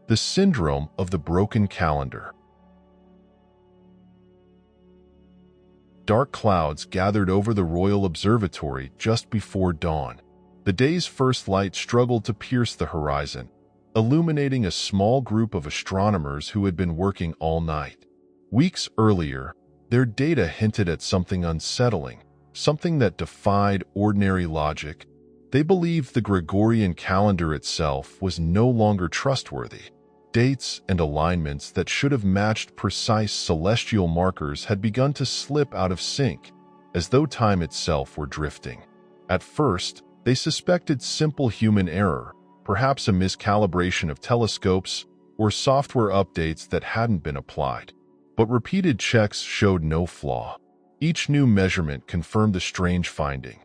The syndrome of the broken calendar. Dark clouds gathered over the Royal Observatory just before dawn. The day's first light struggled to pierce the horizon, illuminating a small group of astronomers who had been working all night. Weeks earlier, their data hinted at something unsettling, something that defied ordinary logic. They believed the Gregorian calendar itself was no longer trustworthy. Dates and alignments that should have matched precise celestial markers had begun to slip out of sync, as though time itself were drifting. At first, they suspected simple human error, perhaps a miscalibration of telescopes or software updates that hadn't been applied. But repeated checks showed no flaw. Each new measurement confirmed the strange finding.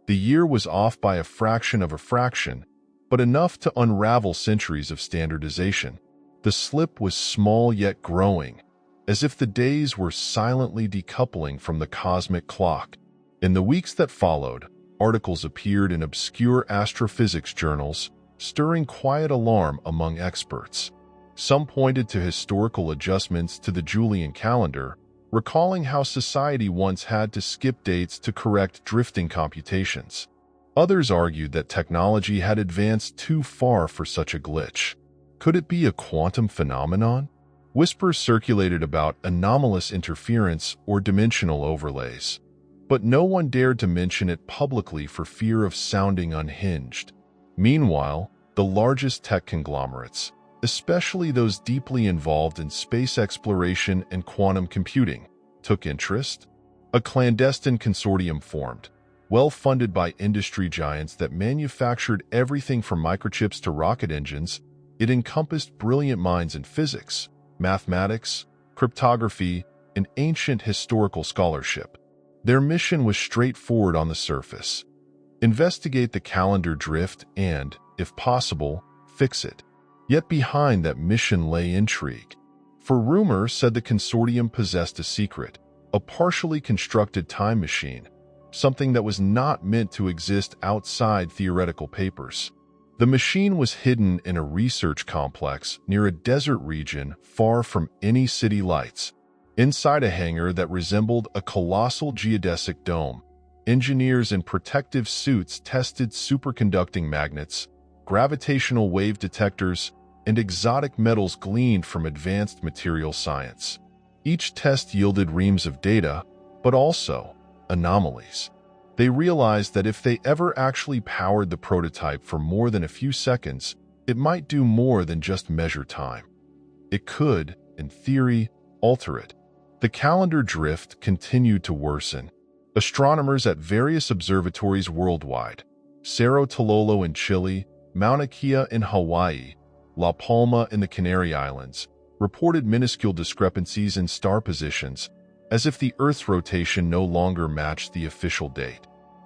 The year was off by a fraction of a fraction, but enough to unravel centuries of standardization. The slip was small yet growing, as if the days were silently decoupling from the cosmic clock. In the weeks that followed, articles appeared in obscure astrophysics journals, stirring quiet alarm among experts. Some pointed to historical adjustments to the Julian calendar, recalling how society once had to skip dates to correct drifting computations. Others argued that technology had advanced too far for such a glitch. Could it be a quantum phenomenon? Whispers circulated about anomalous interference or dimensional overlays, but no one dared to mention it publicly for fear of sounding unhinged. Meanwhile, the largest tech conglomerates, especially those deeply involved in space exploration and quantum computing, took interest. A clandestine consortium formed, well-funded by industry giants that manufactured everything from microchips to rocket engines. It encompassed brilliant minds in physics, mathematics, cryptography, and ancient historical scholarship. Their mission was straightforward on the surface: investigate the calendar drift and, if possible, fix it. Yet behind that mission lay intrigue. For rumor said the consortium possessed a secret, a partially constructed time machine, something that was not meant to exist outside theoretical papers. The machine was hidden in a research complex near a desert region far from any city lights. Inside a hangar that resembled a colossal geodesic dome, engineers in protective suits tested superconducting magnets, gravitational wave detectors, and exotic metals gleaned from advanced material science. Each test yielded reams of data, but also anomalies. They realized that if they ever actually powered the prototype for more than a few seconds, it might do more than just measure time. It could, in theory, alter it. The calendar drift continued to worsen. Astronomers at various observatories worldwide, Cerro Tololo in Chile, Mauna Kea in Hawaii, La Palma in the Canary Islands, reported minuscule discrepancies in star positions, as if the Earth's rotation no longer matched the official date.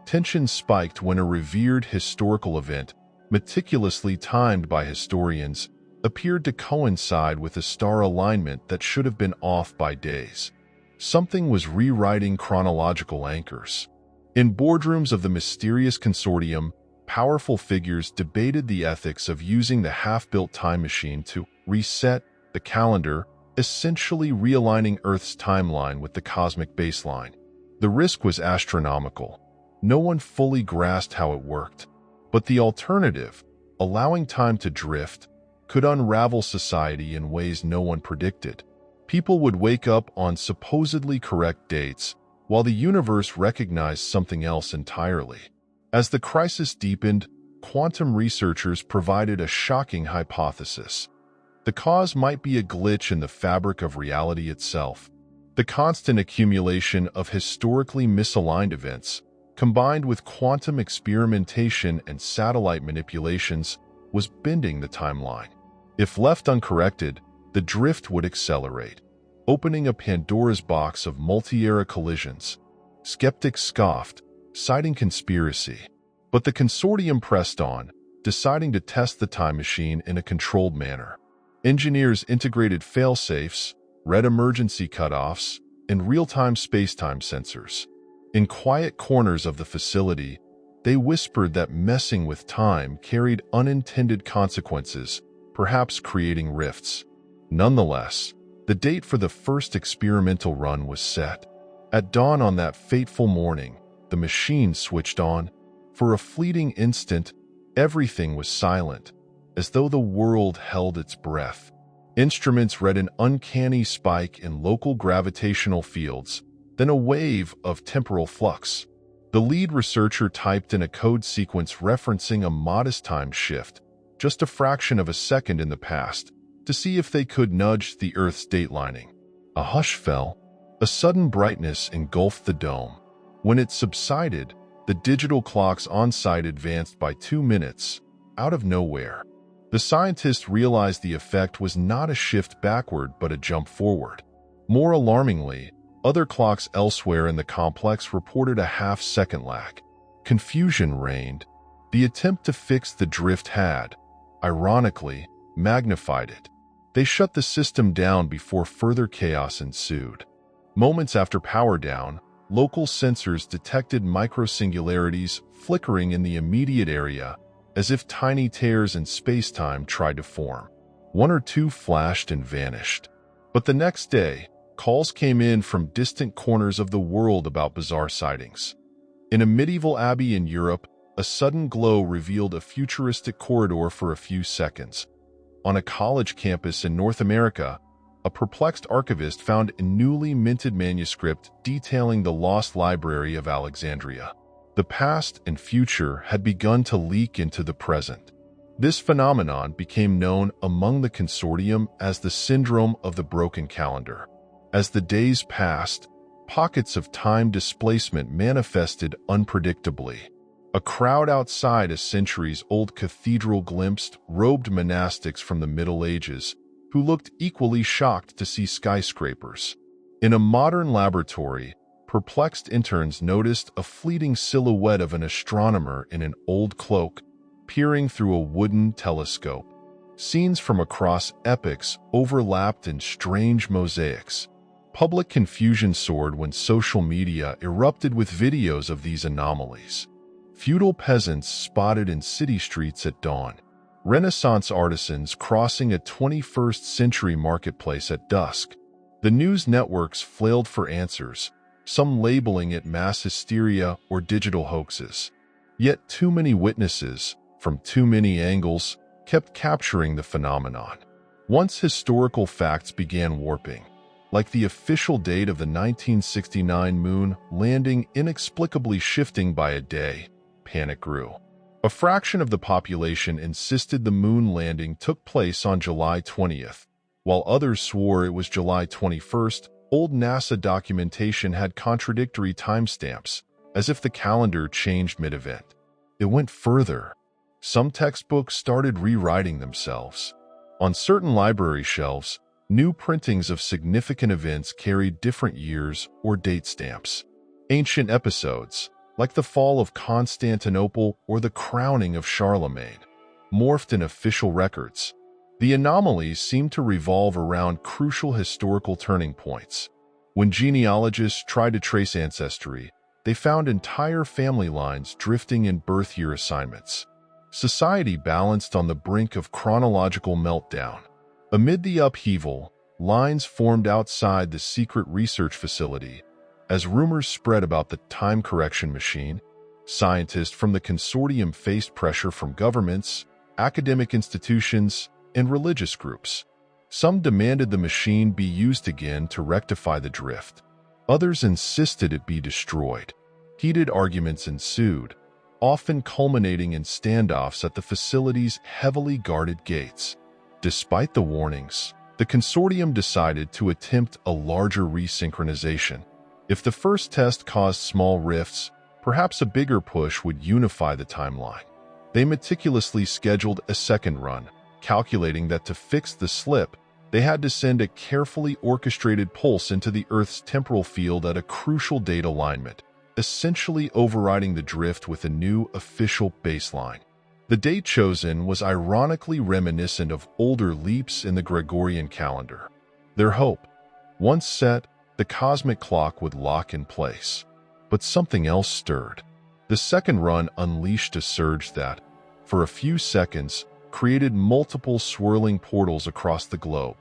Tension spiked when a revered historical event, meticulously timed by historians, appeared to coincide with a star alignment that should have been off by days. Something was rewriting chronological anchors. In boardrooms of the mysterious consortium, powerful figures debated the ethics of using the half-built time machine to reset the calendar, essentially realigning Earth's timeline with the cosmic baseline. The risk was astronomical. No one fully grasped how it worked. But the alternative, allowing time to drift, could unravel society in ways no one predicted. People would wake up on supposedly correct dates, while the universe recognized something else entirely. As the crisis deepened, quantum researchers provided a shocking hypothesis. The cause might be a glitch in the fabric of reality itself. The constant accumulation of historically misaligned events, combined with quantum experimentation and satellite manipulations, was bending the timeline. If left uncorrected, the drift would accelerate, opening a Pandora's box of multi-era collisions. Skeptics scoffed, citing conspiracy. But the consortium pressed on, deciding to test the time machine in a controlled manner. Engineers integrated fail-safes, read emergency cutoffs, and real-time space-time sensors. In quiet corners of the facility, they whispered that messing with time carried unintended consequences, perhaps creating rifts. Nonetheless, the date for the first experimental run was set. At dawn on that fateful morning, the machine switched on. For a fleeting instant, everything was silent, as though the world held its breath. Instruments read an uncanny spike in local gravitational fields, then a wave of temporal flux. The lead researcher typed in a code sequence referencing a modest time shift, just a fraction of a second in the past, to see if they could nudge the Earth's datelining. A hush fell. A sudden brightness engulfed the dome. When it subsided, the digital clocks on-site advanced by 2 minutes, out of nowhere. The scientists realized the effect was not a shift backward but a jump forward. More alarmingly, other clocks elsewhere in the complex reported a half-second lag. Confusion reigned. The attempt to fix the drift had, ironically, magnified it. They shut the system down before further chaos ensued. Moments after power down, local sensors detected microsingularities flickering in the immediate area, as if tiny tears in space-time tried to form. 1 or 2 flashed and vanished. But the next day, calls came in from distant corners of the world about bizarre sightings. In a medieval abbey in Europe, a sudden glow revealed a futuristic corridor for a few seconds. On a college campus in North America, a perplexed archivist found a newly minted manuscript detailing the lost library of Alexandria. The past and future had begun to leak into the present. This phenomenon became known among the consortium as the syndrome of the broken calendar. As the days passed, pockets of time displacement manifested unpredictably. A crowd outside a centuries-old cathedral glimpsed robed monastics from the Middle Ages who looked equally shocked to see skyscrapers. In a modern laboratory, perplexed interns noticed a fleeting silhouette of an astronomer in an old cloak, peering through a wooden telescope. Scenes from across epochs overlapped in strange mosaics. Public confusion soared when social media erupted with videos of these anomalies. Feudal peasants spotted in city streets at dawn. Renaissance artisans crossing a 21st century marketplace at dusk. The news networks flailed for answers, some labeling it mass hysteria or digital hoaxes. Yet too many witnesses, from too many angles, kept capturing the phenomenon. Once historical facts began warping, like the official date of the 1969 moon landing inexplicably shifting by a day, panic grew. A fraction of the population insisted the moon landing took place on July 20th, while others swore it was July 21st. Old NASA documentation had contradictory timestamps, as if the calendar changed mid-event. It went further. Some textbooks started rewriting themselves. On certain library shelves, new printings of significant events carried different years or date stamps. Ancient episodes, like the fall of Constantinople or the crowning of Charlemagne, morphed in official records. The anomalies seemed to revolve around crucial historical turning points. When genealogists tried to trace ancestry, they found entire family lines drifting in birth year assignments. Society balanced on the brink of chronological meltdown. Amid the upheaval, lines formed outside the secret research facility. As rumors spread about the time correction machine, scientists from the consortium faced pressure from governments, academic institutions, and religious groups. Some demanded the machine be used again to rectify the drift. Others insisted it be destroyed. Heated arguments ensued, often culminating in standoffs at the facility's heavily guarded gates. Despite the warnings, the consortium decided to attempt a larger resynchronization. If the first test caused small rifts, perhaps a bigger push would unify the timeline. They meticulously scheduled a second run, calculating that to fix the slip, they had to send a carefully orchestrated pulse into the Earth's temporal field at a crucial date alignment, essentially overriding the drift with a new official baseline. The date chosen was ironically reminiscent of older leaps in the Gregorian calendar. Their hope, once set, the cosmic clock would lock in place. But something else stirred. The second run unleashed a surge that, for a few seconds, created multiple swirling portals across the globe.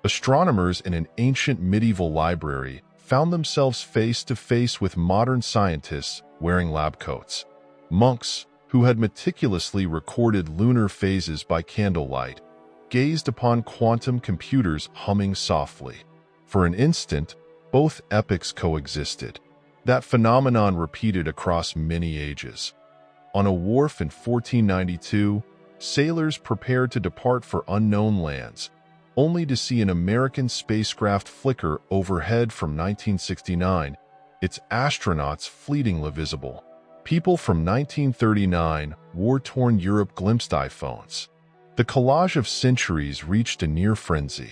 Astronomers in an ancient medieval library found themselves face to face with modern scientists wearing lab coats. Monks, who had meticulously recorded lunar phases by candlelight, gazed upon quantum computers humming softly. For an instant, both epochs coexisted. That phenomenon repeated across many ages. On a wharf in 1492, sailors prepared to depart for unknown lands, only to see an American spacecraft flicker overhead from 1969, its astronauts fleetingly visible. People from 1939, war-torn Europe glimpsed iPhones. The collage of centuries reached a near frenzy.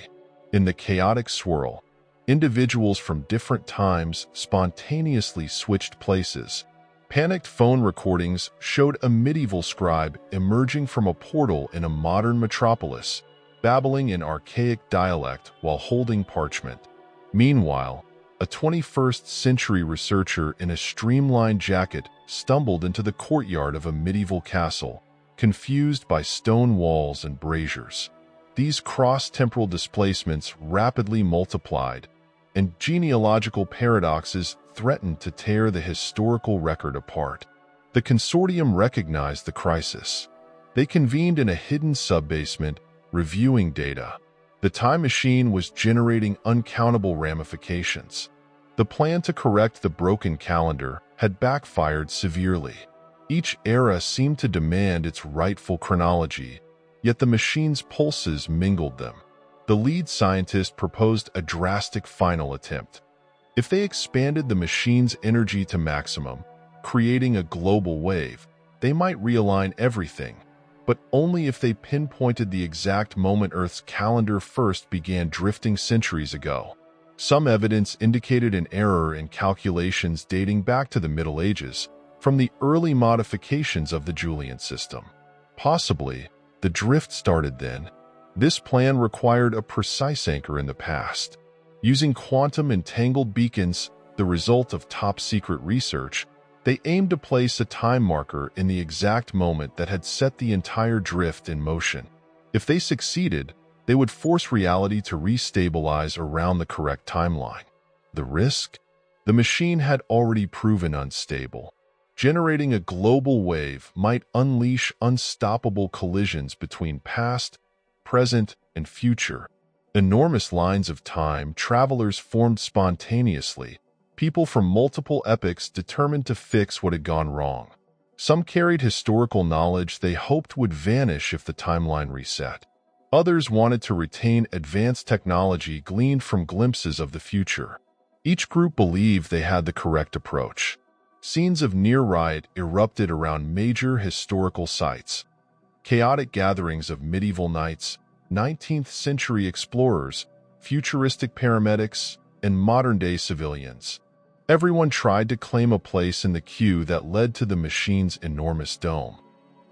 In the chaotic swirl, individuals from different times spontaneously switched places. Panicked phone recordings showed a medieval scribe emerging from a portal in a modern metropolis, babbling in archaic dialect while holding parchment. Meanwhile, a 21st century researcher in a streamlined jacket stumbled into the courtyard of a medieval castle, confused by stone walls and braziers. These cross-temporal displacements rapidly multiplied, and genealogical paradoxes threatened to tear the historical record apart. The consortium recognized the crisis. They convened in a hidden sub-basement, reviewing data. The time machine was generating uncountable ramifications. The plan to correct the broken calendar had backfired severely. Each era seemed to demand its rightful chronology, yet the machine's pulses mingled them. The lead scientist proposed a drastic final attempt. If they expanded the machine's energy to maximum, creating a global wave, they might realign everything, but only if they pinpointed the exact moment Earth's calendar first began drifting centuries ago. Some evidence indicated an error in calculations dating back to the Middle Ages, from the early modifications of the Julian system. Possibly, the drift started then. This plan required a precise anchor in the past. Using quantum entangled beacons, the result of top-secret research, they aimed to place a time marker in the exact moment that had set the entire drift in motion. If they succeeded, they would force reality to restabilize around the correct timeline. The risk? The machine had already proven unstable. Generating a global wave might unleash unstoppable collisions between past, present, and future. Enormous lines of time travelers formed spontaneously, people from multiple epochs determined to fix what had gone wrong. Some carried historical knowledge they hoped would vanish if the timeline reset. Others wanted to retain advanced technology gleaned from glimpses of the future. Each group believed they had the correct approach. Scenes of near riot erupted around major historical sites. Chaotic gatherings of medieval knights, 19th century explorers, futuristic paramedics, and modern-day civilians. Everyone tried to claim a place in the queue that led to the machine's enormous dome.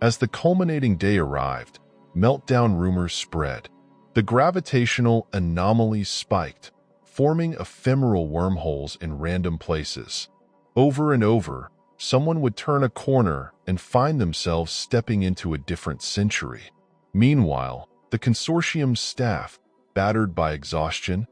As the culminating day arrived, meltdown rumors spread. The gravitational anomalies spiked, forming ephemeral wormholes in random places. Over and over, someone would turn a corner and find themselves stepping into a different century. Meanwhile, the consortium's staff, battered by exhaustion,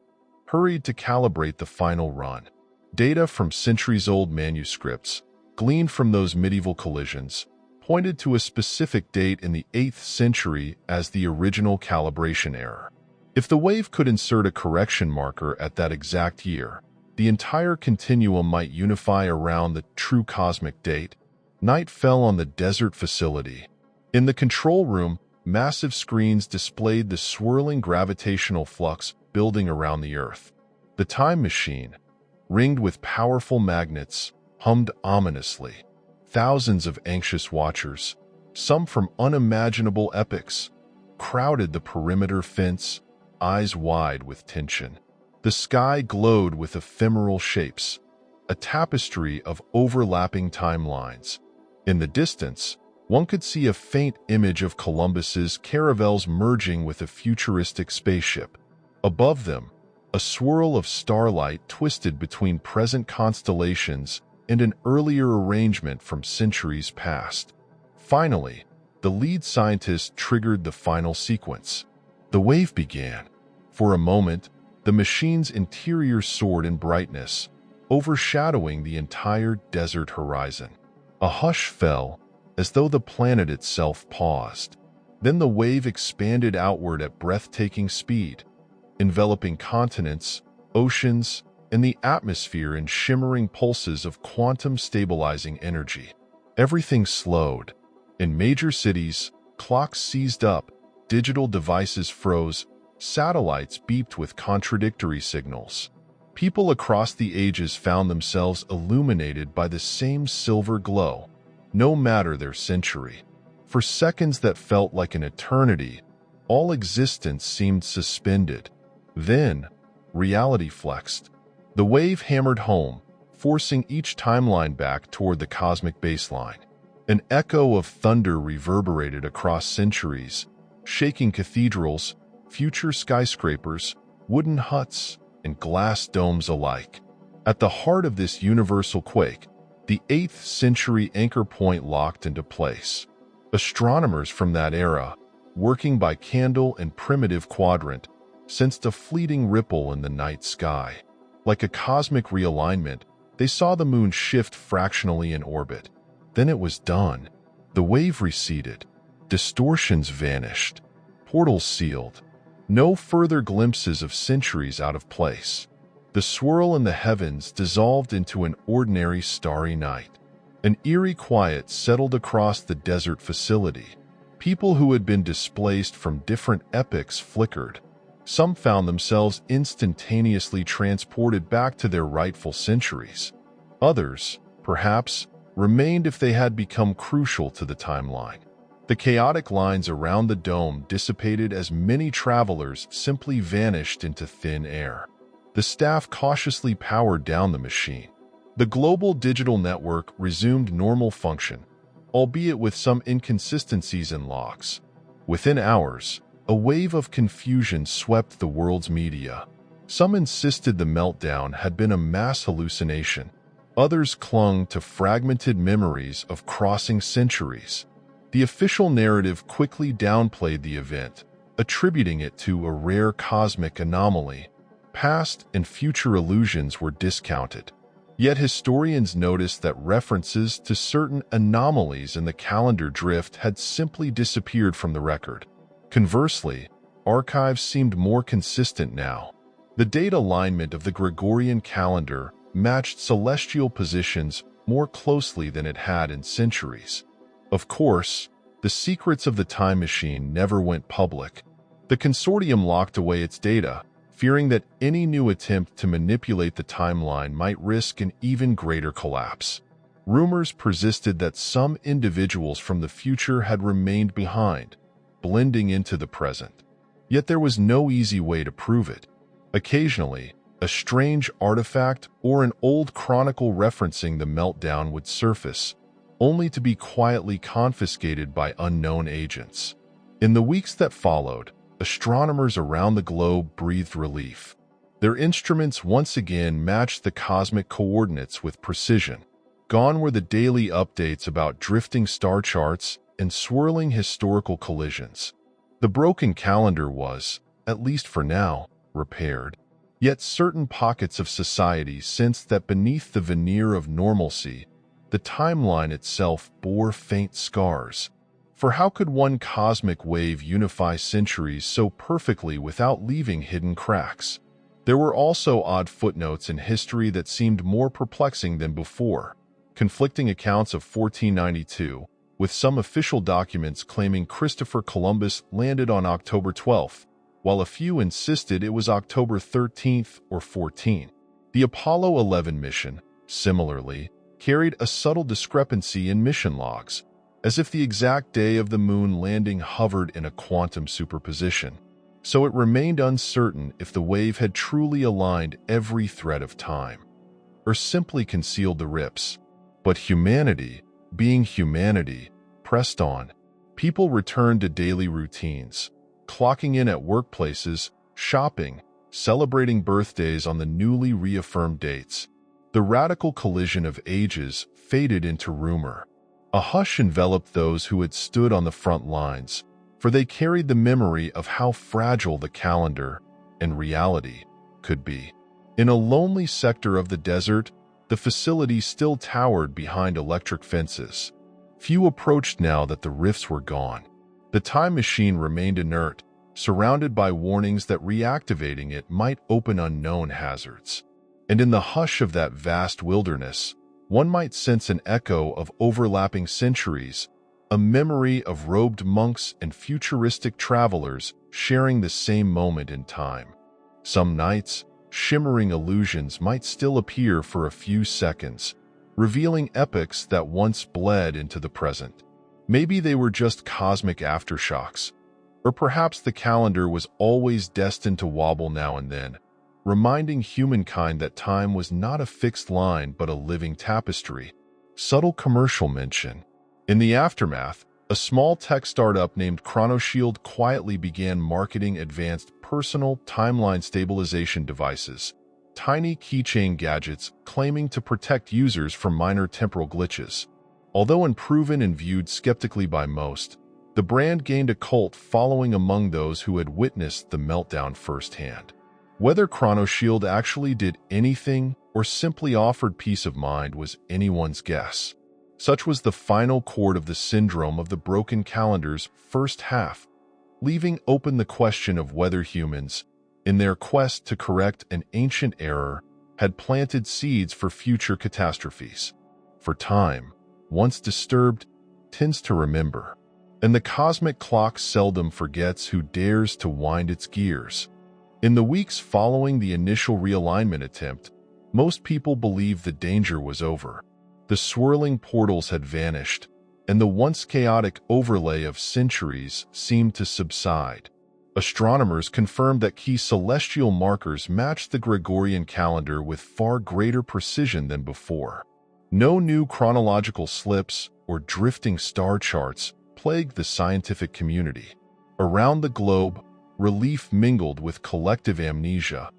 hurried to calibrate the final run. Data from centuries-old manuscripts, gleaned from those medieval collisions, pointed to a specific date in the 8th century as the original calibration error. If the wave could insert a correction marker at that exact year, the entire continuum might unify around the true cosmic date. Night fell on the desert facility. In the control room, massive screens displayed the swirling gravitational flux building around the Earth. The time machine, ringed with powerful magnets, hummed ominously. Thousands of anxious watchers, some from unimaginable epochs, crowded the perimeter fence, eyes wide with tension. The sky glowed with ephemeral shapes, a tapestry of overlapping timelines. In the distance, one could see a faint image of Columbus's caravels merging with a futuristic spaceship. Above them, a swirl of starlight twisted between present constellations and an earlier arrangement from centuries past. Finally, the the lead scientist triggered the final sequence. The wave began. For a moment, the machine's interior soared in brightness, overshadowing the entire desert horizon. A hush fell, as though the planet itself paused. Then the wave expanded outward at breathtaking speed, enveloping continents, oceans, and the atmosphere in shimmering pulses of quantum-stabilizing energy. Everything slowed. In major cities, clocks seized up, digital devices froze, satellites beeped with contradictory signals. People across the ages found themselves illuminated by the same silver glow, no matter their century. For seconds that felt like an eternity, all existence seemed suspended. Then, reality flexed. The wave hammered home, forcing each timeline back toward the cosmic baseline. An echo of thunder reverberated across centuries, shaking cathedrals, future skyscrapers, wooden huts, and glass domes alike. At the heart of this universal quake, the 8th century anchor point locked into place. Astronomers from that era, working by candle and primitive quadrant, sensed a fleeting ripple in the night sky. Like a cosmic realignment, they saw the moon shift fractionally in orbit. Then it was done. The wave receded. Distortions vanished. Portals sealed. No further glimpses of centuries out of place. The swirl in the heavens dissolved into an ordinary starry night. An eerie quiet settled across the desert facility. People who had been displaced from different epochs flickered. Some found themselves instantaneously transported back to their rightful centuries. Others, perhaps, remained if they had become crucial to the timeline. The chaotic lines around the dome dissipated as many travelers simply vanished into thin air. The staff cautiously powered down the machine. The global digital network resumed normal function, albeit with some inconsistencies in logs. Within hours, a wave of confusion swept the world's media. Some insisted the meltdown had been a mass hallucination. Others clung to fragmented memories of crossing centuries. The official narrative quickly downplayed the event, attributing it to a rare cosmic anomaly. Past and future illusions were discounted. Yet historians noticed that references to certain anomalies in the calendar drift had simply disappeared from the record. Conversely, archives seemed more consistent now. The date alignment of the Gregorian calendar matched celestial positions more closely than it had in centuries. Of course, the secrets of the time machine never went public. The consortium locked away its data, fearing that any new attempt to manipulate the timeline might risk an even greater collapse. Rumors persisted that some individuals from the future had remained behind, blending into the present. Yet there was no easy way to prove it. Occasionally, a strange artifact or an old chronicle referencing the meltdown would surface, only to be quietly confiscated by unknown agents. In the weeks that followed, astronomers around the globe breathed relief. Their instruments once again matched the cosmic coordinates with precision. Gone were the daily updates about drifting star charts and swirling historical collisions. The broken calendar was, at least for now, repaired. Yet certain pockets of society sensed that beneath the veneer of normalcy, the timeline itself bore faint scars. For how could one cosmic wave unify centuries so perfectly without leaving hidden cracks? There were also odd footnotes in history that seemed more perplexing than before. Conflicting accounts of 1492, with some official documents claiming Christopher Columbus landed on October 12th, while a few insisted it was October 13th or 14th. The Apollo 11 mission, similarly, carried a subtle discrepancy in mission logs, as if the exact day of the moon landing hovered in a quantum superposition. So it remained uncertain if the wave had truly aligned every thread of time, or simply concealed the rips. But humanity, being humanity, pressed on. People returned to daily routines, clocking in at workplaces, shopping, celebrating birthdays on the newly reaffirmed dates. The radical collision of ages faded into rumor. A hush enveloped those who had stood on the front lines, for they carried the memory of how fragile the calendar and reality could be. In a lonely sector of the desert, the facility still towered behind electric fences. Few approached now that the rifts were gone. The time machine remained inert, surrounded by warnings that reactivating it might open unknown hazards. And in the hush of that vast wilderness, one might sense an echo of overlapping centuries, a memory of robed monks and futuristic travelers sharing the same moment in time. Some nights, shimmering illusions might still appear for a few seconds, revealing epochs that once bled into the present. Maybe they were just cosmic aftershocks, or perhaps the calendar was always destined to wobble now and then, reminding humankind that time was not a fixed line but a living tapestry. Subtle commercial mention. In the aftermath, a small tech startup named ChronoShield quietly began marketing advanced personal timeline stabilization devices, tiny keychain gadgets claiming to protect users from minor temporal glitches. Although unproven and viewed skeptically by most, the brand gained a cult following among those who had witnessed the meltdown firsthand. Whether ChronoShield actually did anything or simply offered peace of mind was anyone's guess. Such was the final chord of the syndrome of the broken calendar's first half, leaving open the question of whether humans, in their quest to correct an ancient error, had planted seeds for future catastrophes. For time, once disturbed, tends to remember, and the cosmic clock seldom forgets who dares to wind its gears. In the weeks following the initial realignment attempt, most people believed the danger was over. The swirling portals had vanished, and the once chaotic overlay of centuries seemed to subside. Astronomers confirmed that key celestial markers matched the Gregorian calendar with far greater precision than before. No new chronological slips or drifting star charts plagued the scientific community. Around the globe, relief mingled with collective amnesia,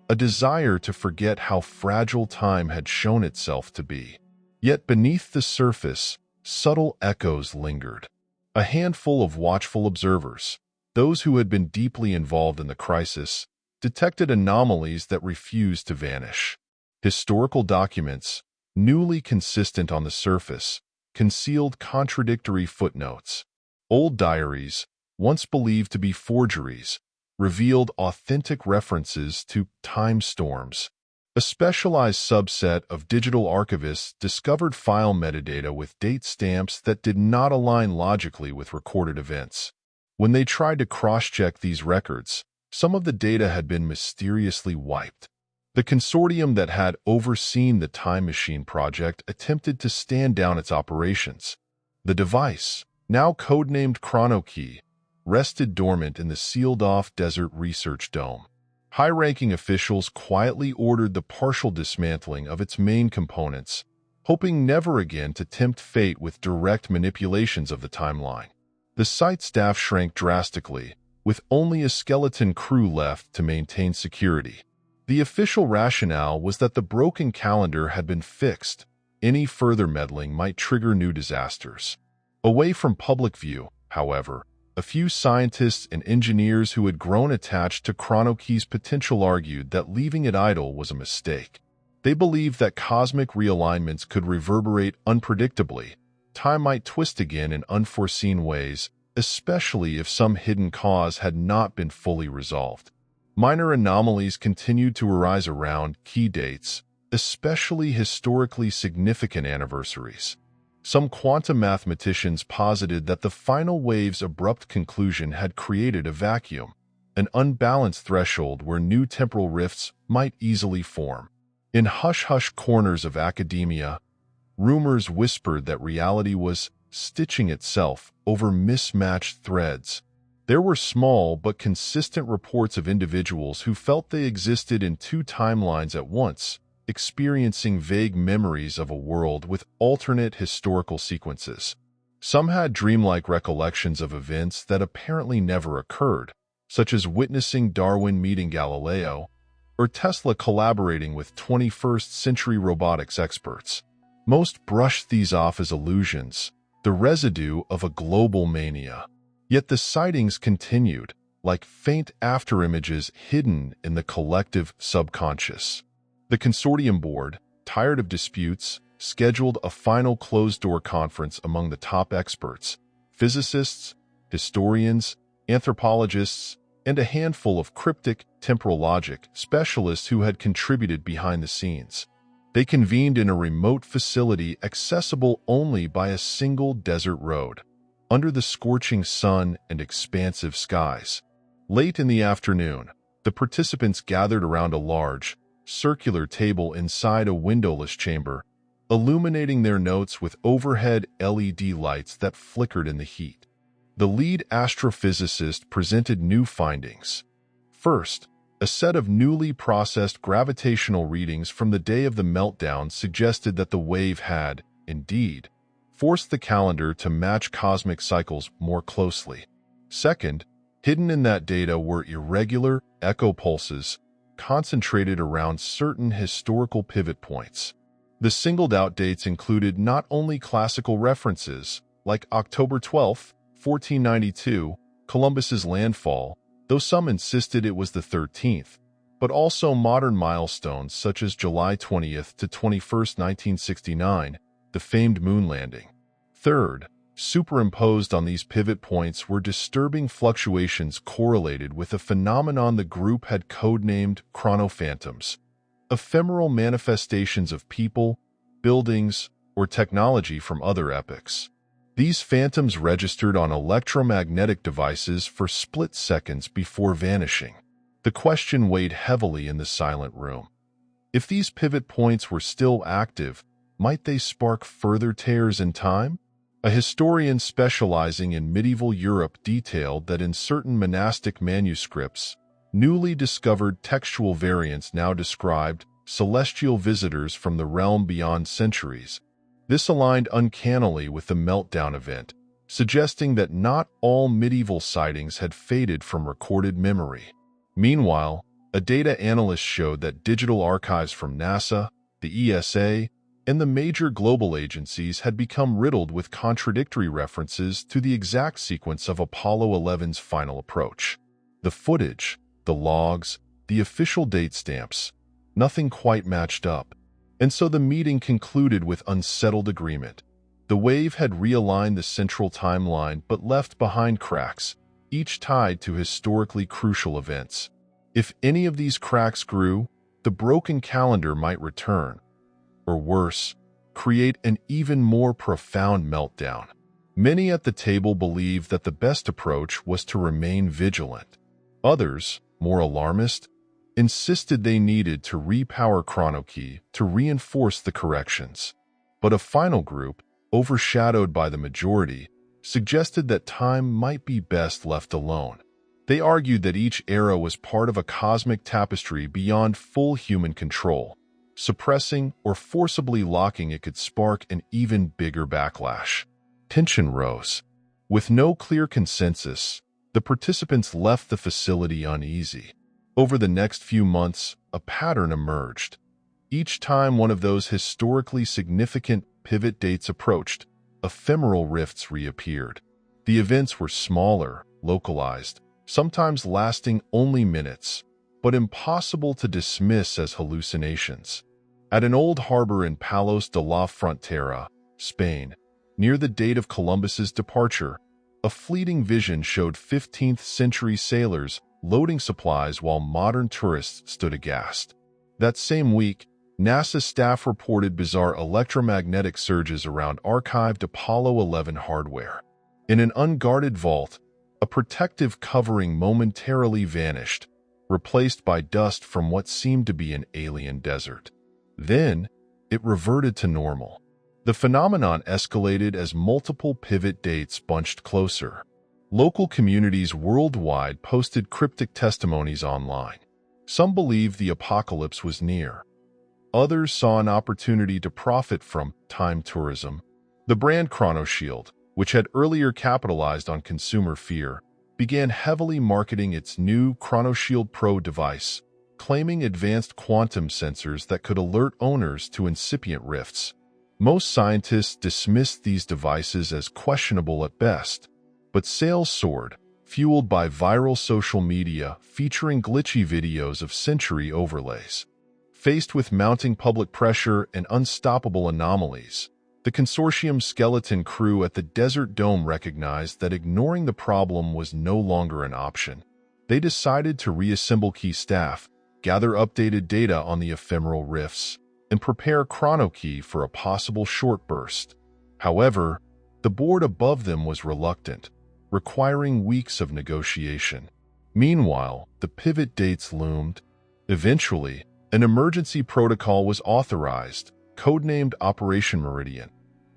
a desire to forget how fragile time had shown itself to be. Yet beneath the surface, subtle echoes lingered. A handful of watchful observers, those who had been deeply involved in the crisis, detected anomalies that refused to vanish. Historical documents, newly consistent on the surface, concealed contradictory footnotes. Old diaries, once believed to be forgeries, revealed authentic references to time storms. A specialized subset of digital archivists discovered file metadata with date stamps that did not align logically with recorded events. When they tried to cross-check these records, some of the data had been mysteriously wiped. The consortium that had overseen the Time Machine project attempted to stand down its operations. The device, now codenamed ChronoKey, rested dormant in the sealed-off desert research dome. High-ranking officials quietly ordered the partial dismantling of its main components, hoping never again to tempt fate with direct manipulations of the timeline. The site staff shrank drastically, with only a skeleton crew left to maintain security. The official rationale was that the broken calendar had been fixed. Any further meddling might trigger new disasters. Away from public view, however, a few scientists and engineers who had grown attached to ChronoKey's potential argued that leaving it idle was a mistake. They believed that cosmic realignments could reverberate unpredictably. Time might twist again in unforeseen ways, especially if some hidden cause had not been fully resolved. Minor anomalies continued to arise around key dates, especially historically significant anniversaries. Some quantum mathematicians posited that the final wave's abrupt conclusion had created a vacuum, an unbalanced threshold where new temporal rifts might easily form. In hush-hush corners of academia, rumors whispered that reality was stitching itself over mismatched threads. There were small but consistent reports of individuals who felt they existed in two timelines at once, experiencing vague memories of a world with alternate historical sequences. Some had dreamlike recollections of events that apparently never occurred, such as witnessing Darwin meeting Galileo, or Tesla collaborating with 21st-century robotics experts. Most brushed these off as illusions, the residue of a global mania. Yet the sightings continued, like faint afterimages hidden in the collective subconscious. The consortium board, tired of disputes, scheduled a final closed-door conference among the top experts, physicists, historians, anthropologists, and a handful of cryptic temporal logic specialists who had contributed behind the scenes. They convened in a remote facility accessible only by a single desert road, under the scorching sun and expansive skies. Late in the afternoon, the participants gathered around a large, circular table inside a windowless chamber, illuminating their notes with overhead LED lights that flickered in the heat. The lead astrophysicist presented new findings. First, a set of newly processed gravitational readings from the day of the meltdown suggested that the wave had, indeed, forced the calendar to match cosmic cycles more closely. Second, hidden in that data were irregular echo pulses concentrated around certain historical pivot points. The singled-out dates included not only classical references, like October 12, 1492, Columbus's landfall, though some insisted it was the 13th, but also modern milestones such as July 20th to 21st, 1969, the famed moon landing. Third, superimposed on these pivot points were disturbing fluctuations correlated with a phenomenon the group had codenamed chronophantoms, ephemeral manifestations of people, buildings, or technology from other epochs. These phantoms registered on electromagnetic devices for split seconds before vanishing. The question weighed heavily in the silent room. If these pivot points were still active, might they spark further tears in time? A historian specializing in medieval Europe detailed that in certain monastic manuscripts, newly discovered textual variants now described celestial visitors from the realm beyond centuries. This aligned uncannily with the meltdown event, suggesting that not all medieval sightings had faded from recorded memory. Meanwhile, a data analyst showed that digital archives from NASA, the ESA, and the major global agencies had become riddled with contradictory references to the exact sequence of Apollo 11's final approach. The footage, the logs, the official date stamps, nothing quite matched up. And so the meeting concluded with unsettled agreement. The wave had realigned the central timeline but left behind cracks, each tied to historically crucial events. If any of these cracks grew, the broken calendar might return, or worse, create an even more profound meltdown. Many at the table believed that the best approach was to remain vigilant. Others, more alarmist, insisted they needed to repower ChronoKey to reinforce the corrections. But a final group, overshadowed by the majority, suggested that time might be best left alone. They argued that each era was part of a cosmic tapestry beyond full human control. Suppressing or forcibly locking it could spark an even bigger backlash. Tension rose. With no clear consensus, the participants left the facility uneasy. Over the next few months, a pattern emerged. Each time one of those historically significant pivot dates approached, ephemeral rifts reappeared. The events were smaller, localized, sometimes lasting only minutes, but impossible to dismiss as hallucinations. At an old harbor in Palos de la Frontera, Spain, near the date of Columbus's departure, a fleeting vision showed 15th-century sailors loading supplies while modern tourists stood aghast. That same week, NASA staff reported bizarre electromagnetic surges around archived Apollo 11 hardware. In an unguarded vault, a protective covering momentarily vanished, replaced by dust from what seemed to be an alien desert. Then, it reverted to normal. The phenomenon escalated as multiple pivot dates bunched closer. Local communities worldwide posted cryptic testimonies online. Some believed the apocalypse was near. Others saw an opportunity to profit from time tourism. The brand ChronoShield, which had earlier capitalized on consumer fear, began heavily marketing its new ChronoShield Pro device, claiming advanced quantum sensors that could alert owners to incipient rifts. Most scientists dismissed these devices as questionable at best, but sales soared, fueled by viral social media featuring glitchy videos of sensory overlays. Faced with mounting public pressure and unstoppable anomalies, the consortium's skeleton crew at the Desert Dome recognized that ignoring the problem was no longer an option. They decided to reassemble key staff, gather updated data on the ephemeral rifts, and prepare ChronoKey for a possible short burst. However, the board above them was reluctant, requiring weeks of negotiation. Meanwhile, the pivot dates loomed. Eventually, an emergency protocol was authorized, codenamed Operation Meridian,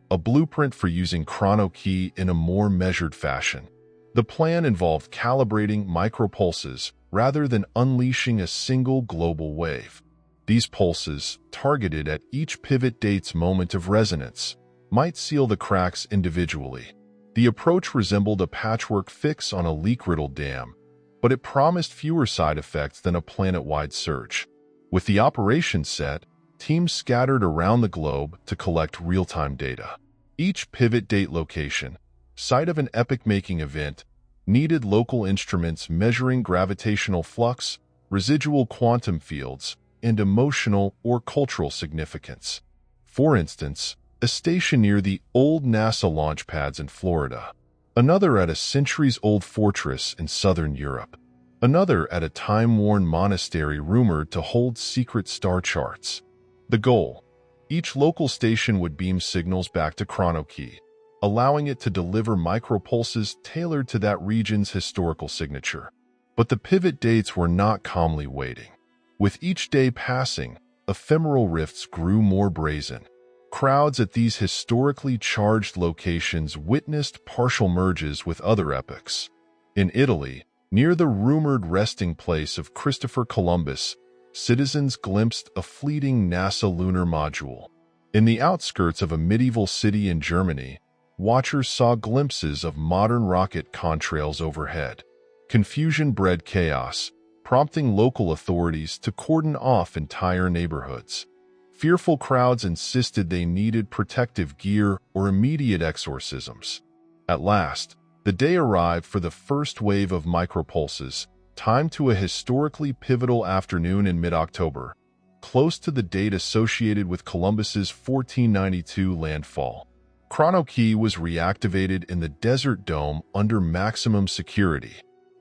a blueprint for using ChronoKey in a more measured fashion. The plan involved calibrating micropulses rather than unleashing a single global wave. These pulses, targeted at each pivot date's moment of resonance, might seal the cracks individually. The approach resembled a patchwork fix on a leak-riddled dam, but it promised fewer side effects than a planet-wide search. With the operation set, teams scattered around the globe to collect real-time data. Each pivot date location, site of an epoch-making event, needed local instruments measuring gravitational flux, residual quantum fields, and emotional or cultural significance. For instance, a station near the old NASA launch pads in Florida, another at a centuries-old fortress in southern Europe, another at a time-worn monastery rumored to hold secret star charts. The goal: each local station would beam signals back to ChronoKey, allowing it to deliver micropulses tailored to that region's historical signature. But the pivot dates were not calmly waiting. With each day passing, ephemeral rifts grew more brazen. Crowds at these historically charged locations witnessed partial merges with other epochs. In Italy, near the rumored resting place of Christopher Columbus, citizens glimpsed a fleeting NASA lunar module. In the outskirts of a medieval city in Germany, watchers saw glimpses of modern rocket contrails overhead. Confusion bred chaos, prompting local authorities to cordon off entire neighborhoods. Fearful crowds insisted they needed protective gear or immediate exorcisms. At last, the day arrived for the first wave of micropulses, timed to a historically pivotal afternoon in mid-October, close to the date associated with Columbus's 1492 landfall. ChronoKey was reactivated in the Desert Dome under maximum security.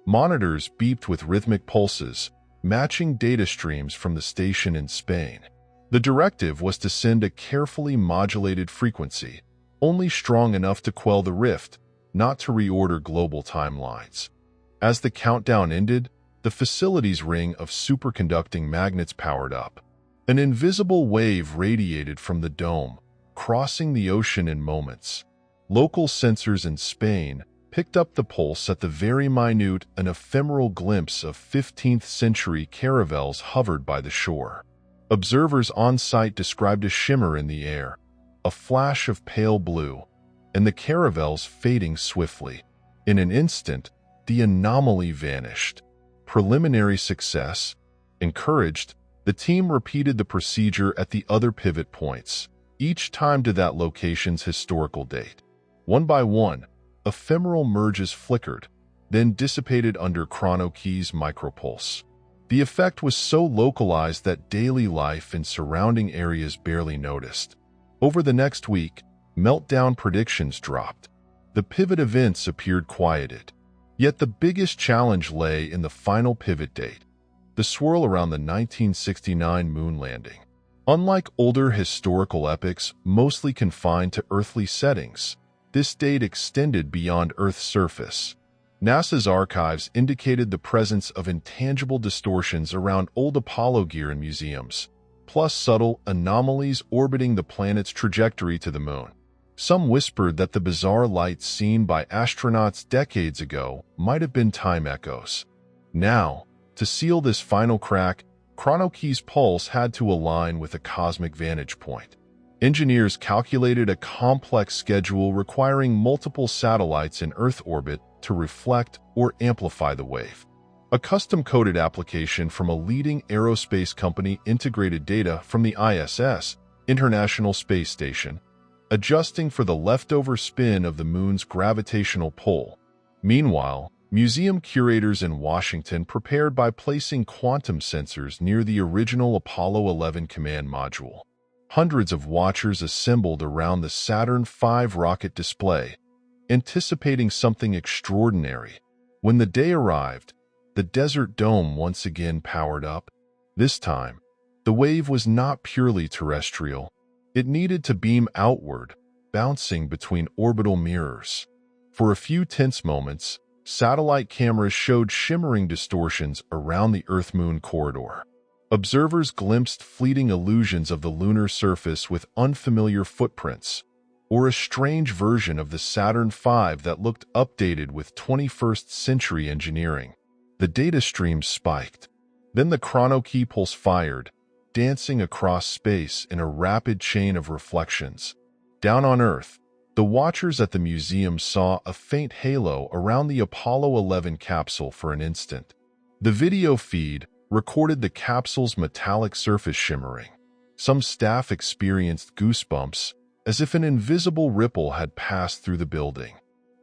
Monitors beeped with rhythmic pulses, matching data streams from the station in Spain. The directive was to send a carefully modulated frequency, only strong enough to quell the rift, not to reorder global timelines. As the countdown ended, the facility's ring of superconducting magnets powered up. An invisible wave radiated from the dome, crossing the ocean in moments. Local sensors in Spain picked up the pulse at the very minute and ephemeral glimpse of 15th-century caravels hovered by the shore. Observers on site described a shimmer in the air, a flash of pale blue, and the caravels fading swiftly. In an instant, the anomaly vanished. Preliminary success. Encouraged, the team repeated the procedure at the other pivot points, each time to that location's historical date. One by one, ephemeral merges flickered, then dissipated under ChronoKey's micropulse. The effect was so localized that daily life in surrounding areas barely noticed. Over the next week, meltdown predictions dropped. The pivot events appeared quieted. Yet the biggest challenge lay in the final pivot date, the swirl around the 1969 moon landing. Unlike older historical epochs mostly confined to earthly settings, this date extended beyond Earth's surface. NASA's archives indicated the presence of intangible distortions around old Apollo gear in museums, plus subtle anomalies orbiting the planet's trajectory to the moon. Some whispered that the bizarre lights seen by astronauts decades ago might have been time echoes. Now, to seal this final crack, ChronoKey's pulse had to align with a cosmic vantage point. Engineers calculated a complex schedule requiring multiple satellites in Earth orbit to reflect or amplify the wave. A custom-coded application from a leading aerospace company integrated data from the ISS, International Space Station, adjusting for the leftover spin of the moon's gravitational pull. Meanwhile, museum curators in Washington prepared by placing quantum sensors near the original Apollo 11 command module. Hundreds of watchers assembled around the Saturn V rocket display, anticipating something extraordinary. When the day arrived, the desert dome once again powered up. This time, the wave was not purely terrestrial. It needed to beam outward, bouncing between orbital mirrors. For a few tense moments, satellite cameras showed shimmering distortions around the Earth-Moon corridor. Observers glimpsed fleeting illusions of the lunar surface with unfamiliar footprints, or a strange version of the Saturn V that looked updated with 21st-century engineering. The data streams spiked. Then the chronokey pulse fired, dancing across space in a rapid chain of reflections. Down on Earth, the watchers at the museum saw a faint halo around the Apollo 11 capsule for an instant. The video feed recorded the capsule's metallic surface shimmering. Some staff experienced goosebumps, as if an invisible ripple had passed through the building.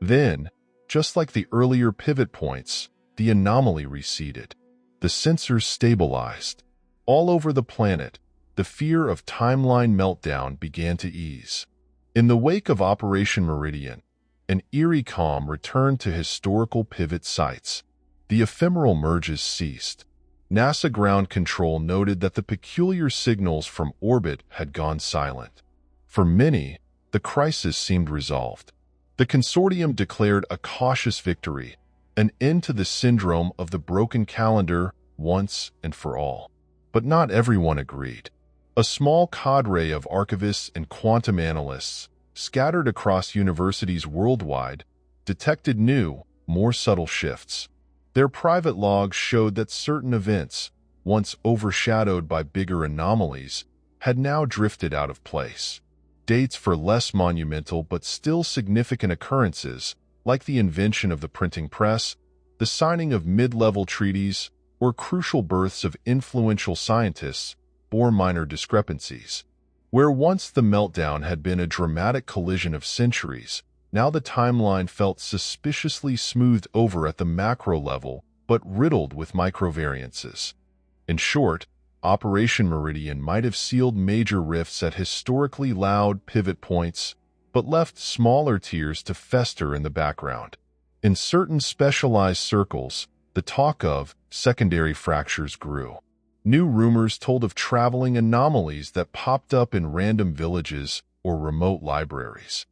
Then, just like the earlier pivot points, the anomaly receded. The sensors stabilized. All over the planet, the fear of timeline meltdown began to ease. In the wake of Operation Meridian, an eerie calm returned to historical pivot sites. The ephemeral merges ceased. NASA ground control noted that the peculiar signals from orbit had gone silent. For many, the crisis seemed resolved. The consortium declared a cautious victory, an end to the syndrome of the broken calendar once and for all. But not everyone agreed. A small cadre of archivists and quantum analysts, scattered across universities worldwide, detected new, more subtle shifts. Their private logs showed that certain events, once overshadowed by bigger anomalies, had now drifted out of place. Dates for less monumental but still significant occurrences, like the invention of the printing press, the signing of mid-level treaties, or crucial births of influential scientists, bore minor discrepancies. Where once the meltdown had been a dramatic collision of centuries, now the timeline felt suspiciously smoothed over at the macro level, but riddled with microvariances. In short, Operation Meridian might have sealed major rifts at historically loud pivot points, but left smaller tiers to fester in the background. In certain specialized circles, the talk of secondary fractures grew. New rumors told of traveling anomalies that popped up in random villages or remote libraries.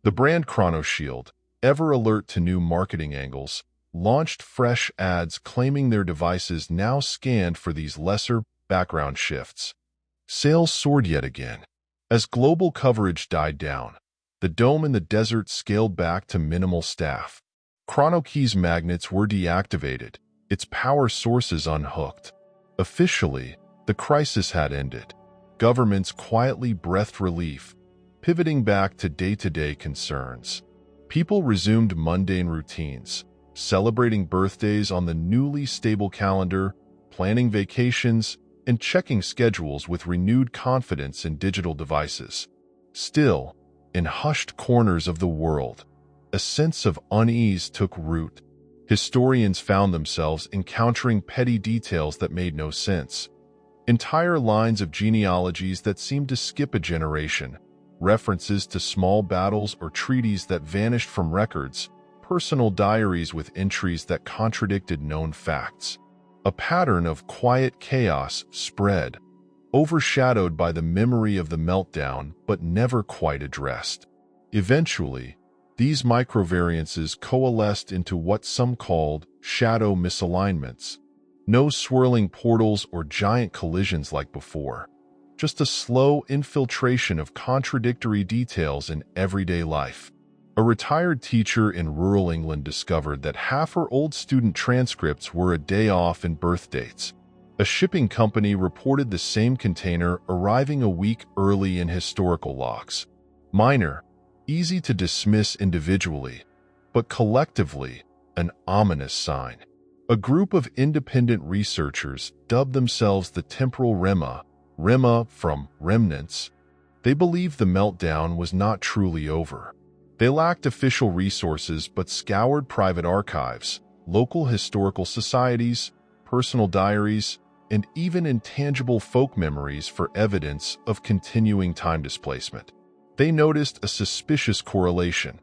The brand ChronoShield, ever alert to new marketing angles, launched fresh ads claiming their devices now scanned for these lesser background shifts. Sales soared yet again. As global coverage died down, the dome in the desert scaled back to minimal staff. ChronoKey's magnets were deactivated, its power sources unhooked. Officially, the crisis had ended. Governments quietly breathed relief, pivoting back to day-to-day concerns. People resumed mundane routines, celebrating birthdays on the newly stable calendar, planning vacations, and checking schedules with renewed confidence in digital devices. Still, in hushed corners of the world, a sense of unease took root. Historians found themselves encountering petty details that made no sense. Entire lines of genealogies that seemed to skip a generation, references to small battles or treaties that vanished from records, personal diaries with entries that contradicted known facts. A pattern of quiet chaos spread, overshadowed by the memory of the meltdown but never quite addressed. Eventually, these microvariances coalesced into what some called shadow misalignments. No swirling portals or giant collisions like before, just a slow infiltration of contradictory details in everyday life. A retired teacher in rural England discovered that half her old student transcripts were a day off in birth dates. A shipping company reported the same container arriving a week early in historical logs. Minor, easy to dismiss individually, but collectively, an ominous sign. A group of independent researchers dubbed themselves the temporal remnant from remnants. They believed the meltdown was not truly over. They lacked official resources but scoured private archives, local historical societies, personal diaries, and even intangible folk memories for evidence of continuing time displacement. They noticed a suspicious correlation.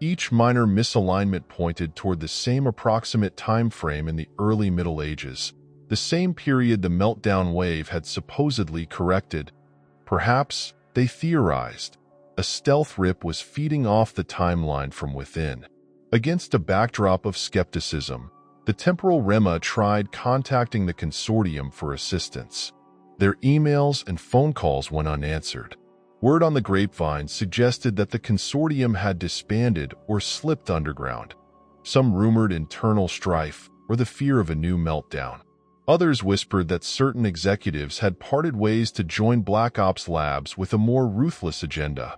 Each minor misalignment pointed toward the same approximate time frame in the early Middle Ages, the same period the meltdown wave had supposedly corrected. Perhaps, they theorized, a stealth rip was feeding off the timeline from within. Against a backdrop of skepticism, the temporal remma tried contacting the consortium for assistance. Their emails and phone calls went unanswered. Word on the grapevine suggested that the consortium had disbanded or slipped underground. Some rumored internal strife or the fear of a new meltdown. Others whispered that certain executives had parted ways to join Black Ops Labs with a more ruthless agenda,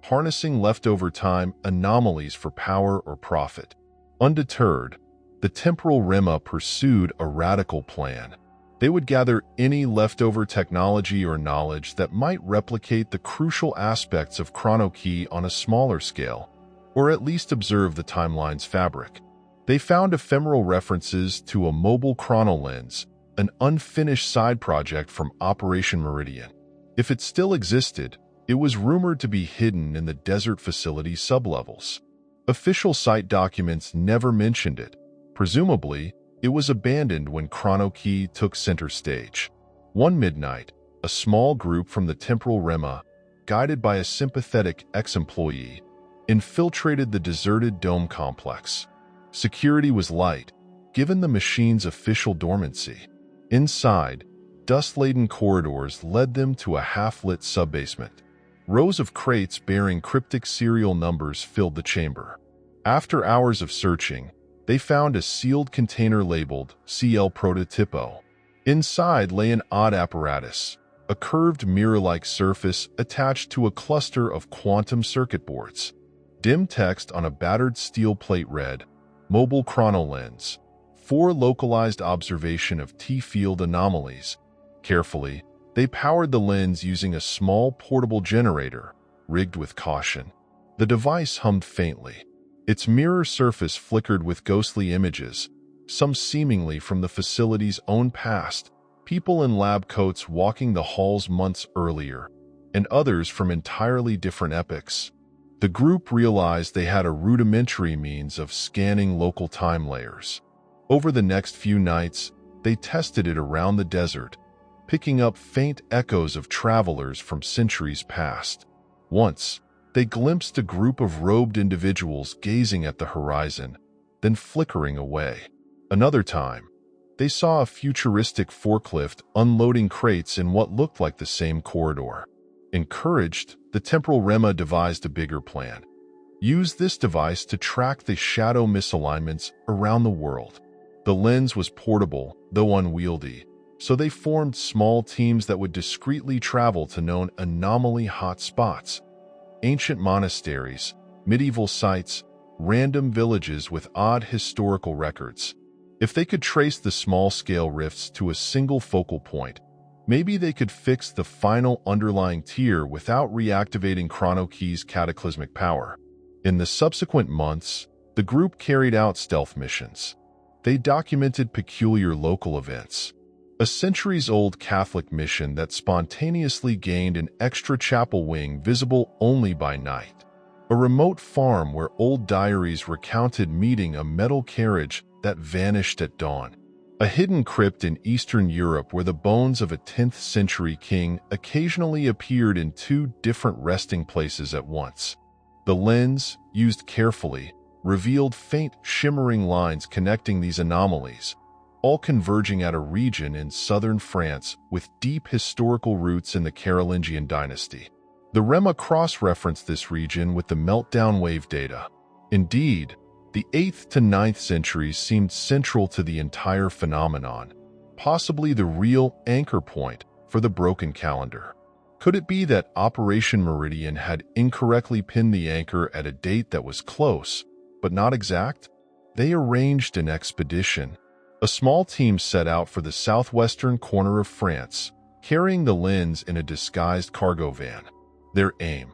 harnessing leftover time anomalies for power or profit. Undeterred, the temporal remma pursued a radical plan. They would gather any leftover technology or knowledge that might replicate the crucial aspects of chronokey on a smaller scale, or at least observe the timeline's fabric. They found ephemeral references to a mobile chronolens, an unfinished side project from Operation Meridian. If it still existed, it was rumored to be hidden in the desert facility sublevels. Official site documents never mentioned it. Presumably, it was abandoned when chronokey took center stage. One midnight, a small group from the temporal remma, guided by a sympathetic ex-employee, infiltrated the deserted dome complex. Security was light, given the machine's official dormancy. Inside, dust-laden corridors led them to a half-lit sub-basement. Rows of crates bearing cryptic serial numbers filled the chamber. After hours of searching, they found a sealed container labeled CL Prototypo. Inside lay an odd apparatus, a curved mirror-like surface attached to a cluster of quantum circuit boards. Dim text on a battered steel plate read, "Mobile chronolens, for localized observation of T-field anomalies." Carefully, they powered the lens using a small portable generator, rigged with caution. The device hummed faintly. Its mirror surface flickered with ghostly images, some seemingly from the facility's own past, people in lab coats walking the halls months earlier, and others from entirely different epochs. The group realized they had a rudimentary means of scanning local time layers. Over the next few nights, they tested it around the desert, picking up faint echoes of travelers from centuries past. Once, they glimpsed a group of robed individuals gazing at the horizon, then flickering away. Another time, they saw a futuristic forklift unloading crates in what looked like the same corridor. Encouraged, the temporal remma devised a bigger plan. Use this device to track the shadow misalignments around the world. The lens was portable, though unwieldy, so they formed small teams that would discreetly travel to known anomaly hotspots. Ancient monasteries, medieval sites, random villages with odd historical records. If they could trace the small-scale rifts to a single focal point, maybe they could fix the final underlying tier without reactivating chronokey's cataclysmic power. In the subsequent months, the group carried out stealth missions. They documented peculiar local events. A centuries-old Catholic mission that spontaneously gained an extra chapel wing visible only by night. A remote farm where old diaries recounted meeting a metal carriage that vanished at dawn. A hidden crypt in Eastern Europe where the bones of a 10th-century king occasionally appeared in two different resting places at once. The lens, used carefully, revealed faint, shimmering lines connecting these anomalies, all converging at a region in southern France with deep historical roots in the Carolingian dynasty. The remma cross-referenced this region with the meltdown wave data. Indeed, the 8th to 9th centuries seemed central to the entire phenomenon, possibly the real anchor point for the broken calendar. Could it be that Operation Meridian had incorrectly pinned the anchor at a date that was close, but not exact? They arranged an expedition. A small team set out for the southwestern corner of France, carrying the lens in a disguised cargo van. Their aim: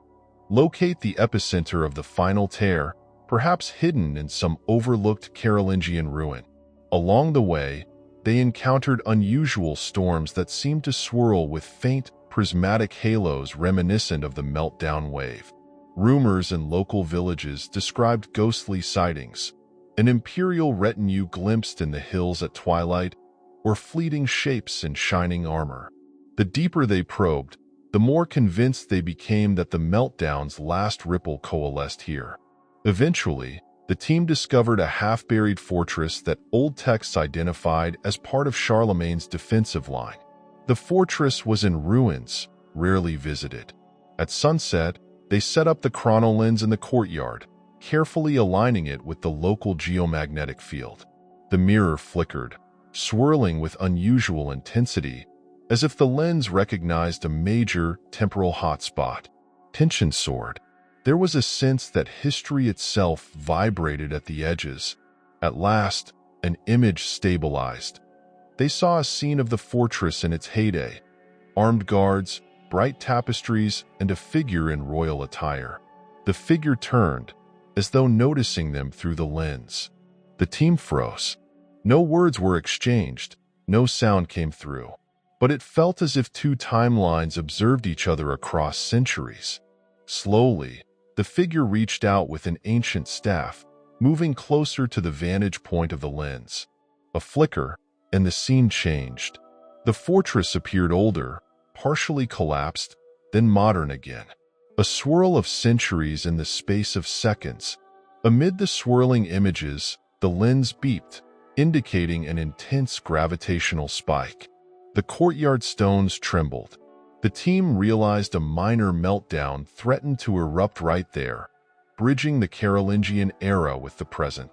locate the epicenter of the final tear, perhaps hidden in some overlooked Carolingian ruin. Along the way, they encountered unusual storms that seemed to swirl with faint, prismatic halos reminiscent of the meltdown wave. Rumors in local villages described ghostly sightings, an imperial retinue glimpsed in the hills at twilight, or fleeting shapes in shining armor. The deeper they probed, the more convinced they became that the meltdown's last ripple coalesced here. Eventually, the team discovered a half-buried fortress that old texts identified as part of Charlemagne's defensive line. The fortress was in ruins, rarely visited. At sunset, they set up the chronolens in the courtyard, carefully aligning it with the local geomagnetic field. The mirror flickered, swirling with unusual intensity, as if the lens recognized a major temporal hotspot. Tension soared. There was a sense that history itself vibrated at the edges. At last, an image stabilized. They saw a scene of the fortress in its heyday: armed guards, bright tapestries, and a figure in royal attire. The figure turned, as though noticing them through the lens. The team froze. No words were exchanged, no sound came through. But it felt as if two timelines observed each other across centuries. Slowly, the figure reached out with an ancient staff, moving closer to the vantage point of the lens. A flicker, and the scene changed. The fortress appeared older, partially collapsed, then modern again. A swirl of centuries in the space of seconds. Amid the swirling images, the lens beeped, indicating an intense gravitational spike. The courtyard stones trembled. The team realized a minor meltdown threatened to erupt right there, bridging the Carolingian era with the present.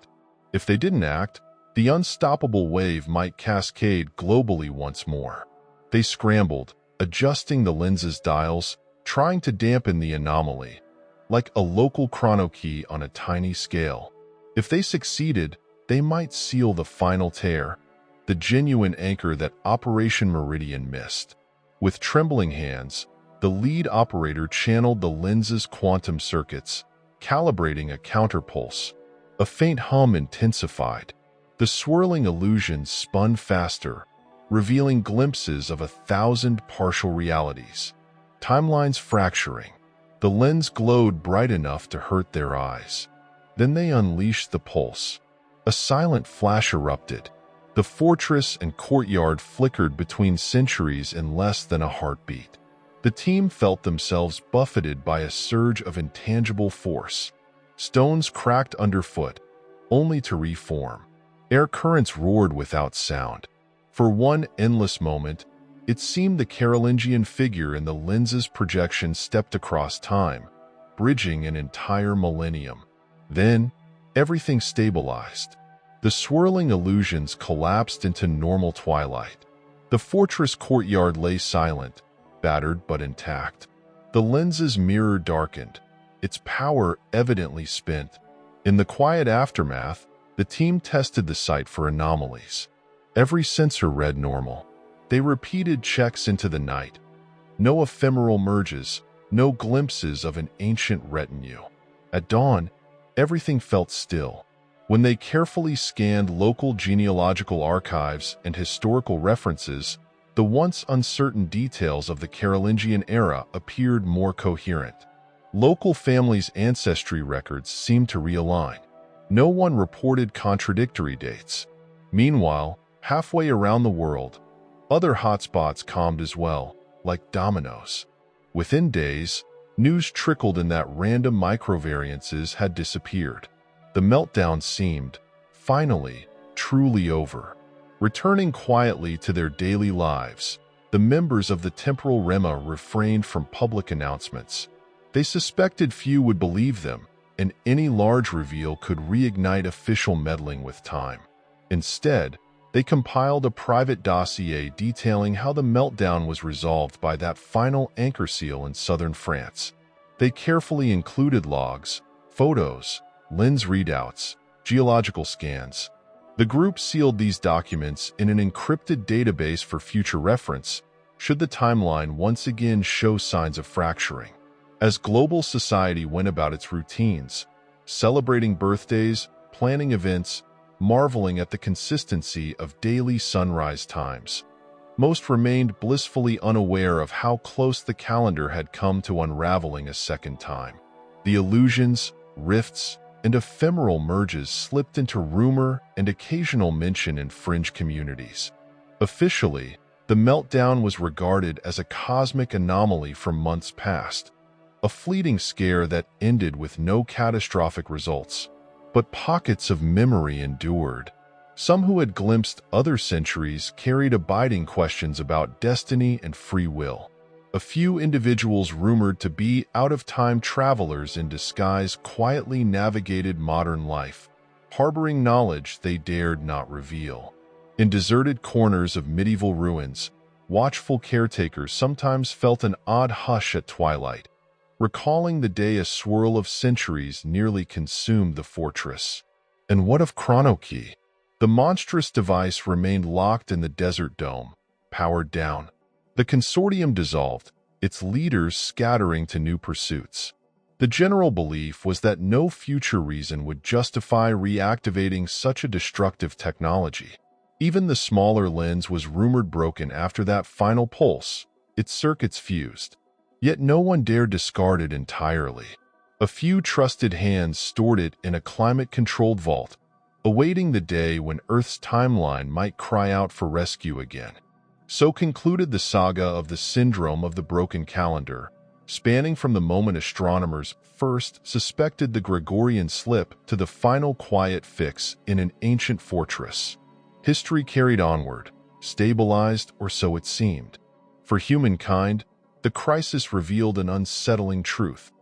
If they didn't act, the unstoppable wave might cascade globally once more. They scrambled, adjusting the lens's dials, trying to dampen the anomaly, like a local chronokey on a tiny scale. If they succeeded, they might seal the final tear, the genuine anchor that Operation Meridian missed. With trembling hands, the lead operator channeled the lens's quantum circuits, calibrating a counterpulse. A faint hum intensified. The swirling illusions spun faster, revealing glimpses of 1,000 partial realities. Timelines fracturing. The lens glowed bright enough to hurt their eyes. Then they unleashed the pulse. A silent flash erupted. The fortress and courtyard flickered between centuries in less than a heartbeat. The team felt themselves buffeted by a surge of intangible force. Stones cracked underfoot, only to reform. Air currents roared without sound. For one endless moment, it seemed the Carolingian figure in the lens's projection stepped across time, bridging an entire millennium. Then, everything stabilized. The swirling illusions collapsed into normal twilight. The fortress courtyard lay silent, battered but intact. The lens's mirror darkened, its power evidently spent. In the quiet aftermath, the team tested the site for anomalies. Every sensor read normal. They repeated checks into the night. No ephemeral merges, no glimpses of an ancient retinue. At dawn, everything felt still. When they carefully scanned local genealogical archives and historical references, the once uncertain details of the Carolingian era appeared more coherent. Local families' ancestry records seemed to realign. No one reported contradictory dates. Meanwhile, halfway around the world, other hotspots calmed as well, like dominoes. Within days, news trickled in that random microvariances had disappeared. The meltdown seemed, finally, truly over. Returning quietly to their daily lives, the members of the temporal Rema refrained from public announcements. They suspected few would believe them, and any large reveal could reignite official meddling with time. Instead, they compiled a private dossier detailing how the meltdown was resolved by that final anchor seal in southern France. They carefully included logs, photos, lens readouts, geological scans. The group sealed these documents in an encrypted database for future reference, should the timeline once again show signs of fracturing. As global society went about its routines, celebrating birthdays, planning events, marveling at the consistency of daily sunrise times, most remained blissfully unaware of how close the calendar had come to unraveling a second time. The illusions, rifts, and ephemeral merges slipped into rumor and occasional mention in fringe communities. Officially, the meltdown was regarded as a cosmic anomaly from months past, a fleeting scare that ended with no catastrophic results. But pockets of memory endured. Some who had glimpsed other centuries carried abiding questions about destiny and free will. A few individuals rumored to be out-of-time travelers in disguise quietly navigated modern life, harboring knowledge they dared not reveal. In deserted corners of medieval ruins, watchful caretakers sometimes felt an odd hush at twilight, recalling the day a swirl of centuries nearly consumed the fortress. And what of Chronokey? The monstrous device remained locked in the desert dome, powered down. The consortium dissolved, its leaders scattering to new pursuits. The general belief was that no future reason would justify reactivating such a destructive technology. Even the smaller lens was rumored broken after that final pulse, its circuits fused. Yet no one dared discard it entirely. A few trusted hands stored it in a climate-controlled vault, awaiting the day when Earth's timeline might cry out for rescue again. So concluded the saga of the syndrome of the broken calendar, spanning from the moment astronomers first suspected the Gregorian slip to the final quiet fix in an ancient fortress. History carried onward, stabilized, or so it seemed. For humankind, the crisis revealed an unsettling truth.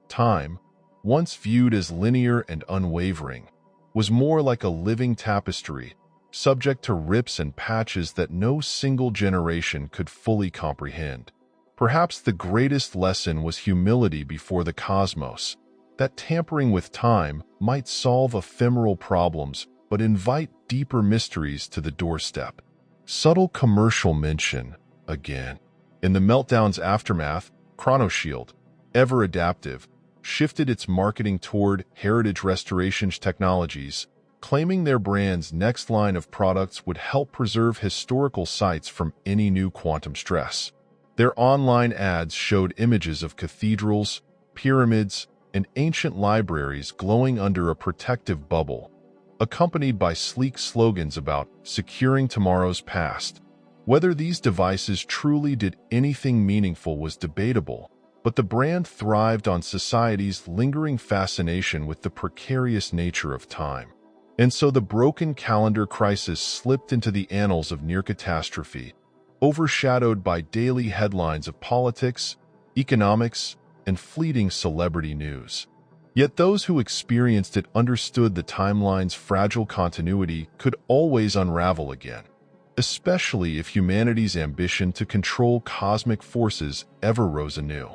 Time, once viewed as linear and unwavering, was more like a living tapestry, subject to rips and patches that no single generation could fully comprehend. Perhaps the greatest lesson was humility before the cosmos, that tampering with time might solve ephemeral problems but invite deeper mysteries to the doorstep. Subtle commercial mention, again. In the meltdown's aftermath, ChronoShield, ever adaptive, shifted its marketing toward heritage restoration technologies, claiming their brand's next line of products would help preserve historical sites from any new quantum stress. Their online ads showed images of cathedrals, pyramids, and ancient libraries glowing under a protective bubble, accompanied by sleek slogans about securing tomorrow's past. Whether these devices truly did anything meaningful was debatable, but the brand thrived on society's lingering fascination with the precarious nature of time. And so the broken calendar crisis slipped into the annals of near catastrophe, overshadowed by daily headlines of politics, economics, and fleeting celebrity news. Yet those who experienced it understood the timeline's fragile continuity could always unravel again, especially if humanity's ambition to control cosmic forces ever rose anew.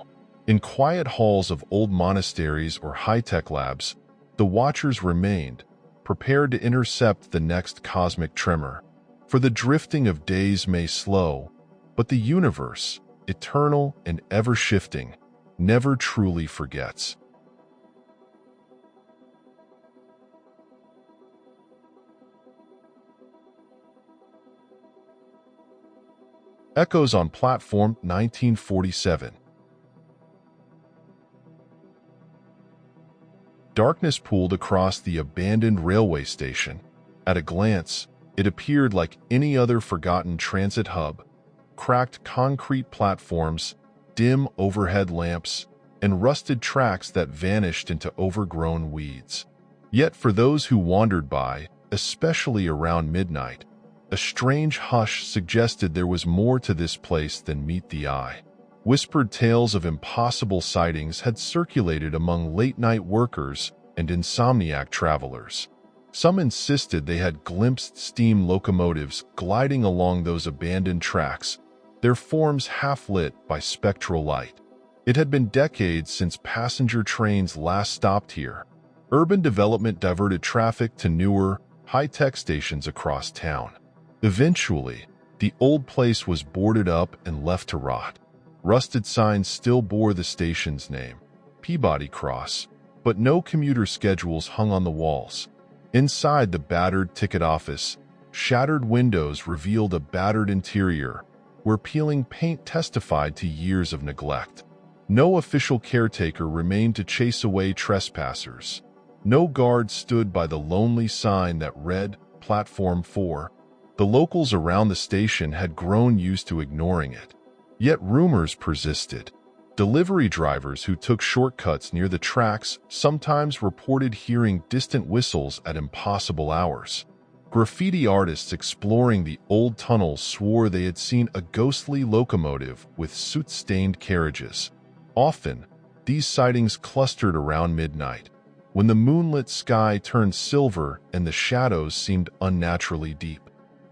In quiet halls of old monasteries or high-tech labs, the watchers remained, prepared to intercept the next cosmic tremor. For the drifting of days may slow, but the universe, eternal and ever-shifting, never truly forgets. Echoes on Platform 1947. Darkness pooled across the abandoned railway station. At a glance, it appeared like any other forgotten transit hub. Cracked concrete platforms, dim overhead lamps, and rusted tracks that vanished into overgrown weeds. Yet for those who wandered by, especially around midnight, a strange hush suggested there was more to this place than meet the eye. Whispered tales of impossible sightings had circulated among late-night workers and insomniac travelers. Some insisted they had glimpsed steam locomotives gliding along those abandoned tracks, their forms half-lit by spectral light. It had been decades since passenger trains last stopped here. Urban development diverted traffic to newer, high-tech stations across town. Eventually, the old place was boarded up and left to rot. Rusted signs still bore the station's name, Peabody Cross, but no commuter schedules hung on the walls. Inside the battered ticket office, shattered windows revealed a battered interior, where peeling paint testified to years of neglect. No official caretaker remained to chase away trespassers. No guard stood by the lonely sign that read, Platform 4. The locals around the station had grown used to ignoring it. Yet rumors persisted. Delivery drivers who took shortcuts near the tracks sometimes reported hearing distant whistles at impossible hours. Graffiti artists exploring the old tunnels swore they had seen a ghostly locomotive with soot-stained carriages. Often, these sightings clustered around midnight, when the moonlit sky turned silver and the shadows seemed unnaturally deep.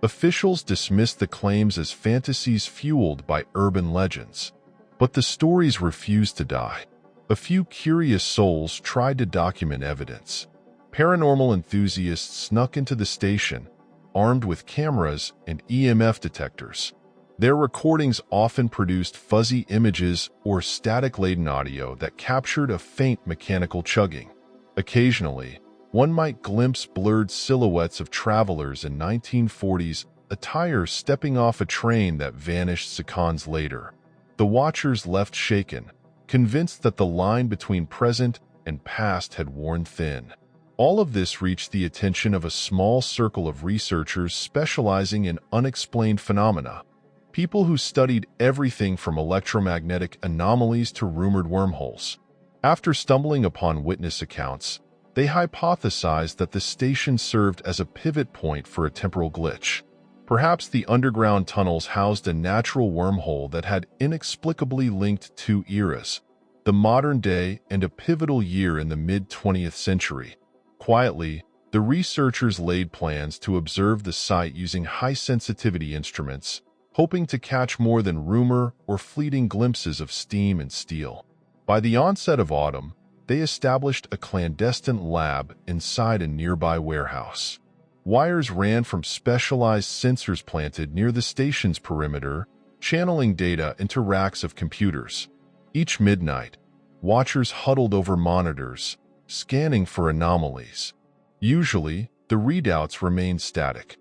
Officials dismissed the claims as fantasies fueled by urban legends. But the stories refused to die. A few curious souls tried to document evidence. Paranormal enthusiasts snuck into the station, armed with cameras and EMF detectors. Their recordings often produced fuzzy images or static-laden audio that captured a faint mechanical chugging. Occasionally, one might glimpse blurred silhouettes of travelers in 1940s attire stepping off a train that vanished seconds later. The watchers left shaken, convinced that the line between present and past had worn thin. All of this reached the attention of a small circle of researchers specializing in unexplained phenomena, people who studied everything from electromagnetic anomalies to rumored wormholes. After stumbling upon witness accounts, they hypothesized that the station served as a pivot point for a temporal glitch. Perhaps the underground tunnels housed a natural wormhole that had inexplicably linked two eras, the modern day and a pivotal year in the mid-20th century. Quietly, the researchers laid plans to observe the site using high-sensitivity instruments, hoping to catch more than rumor or fleeting glimpses of steam and steel. By the onset of autumn, they established a clandestine lab inside a nearby warehouse. Wires ran from specialized sensors planted near the station's perimeter, channeling data into racks of computers. Each midnight, watchers huddled over monitors, scanning for anomalies. Usually, the readouts remained static.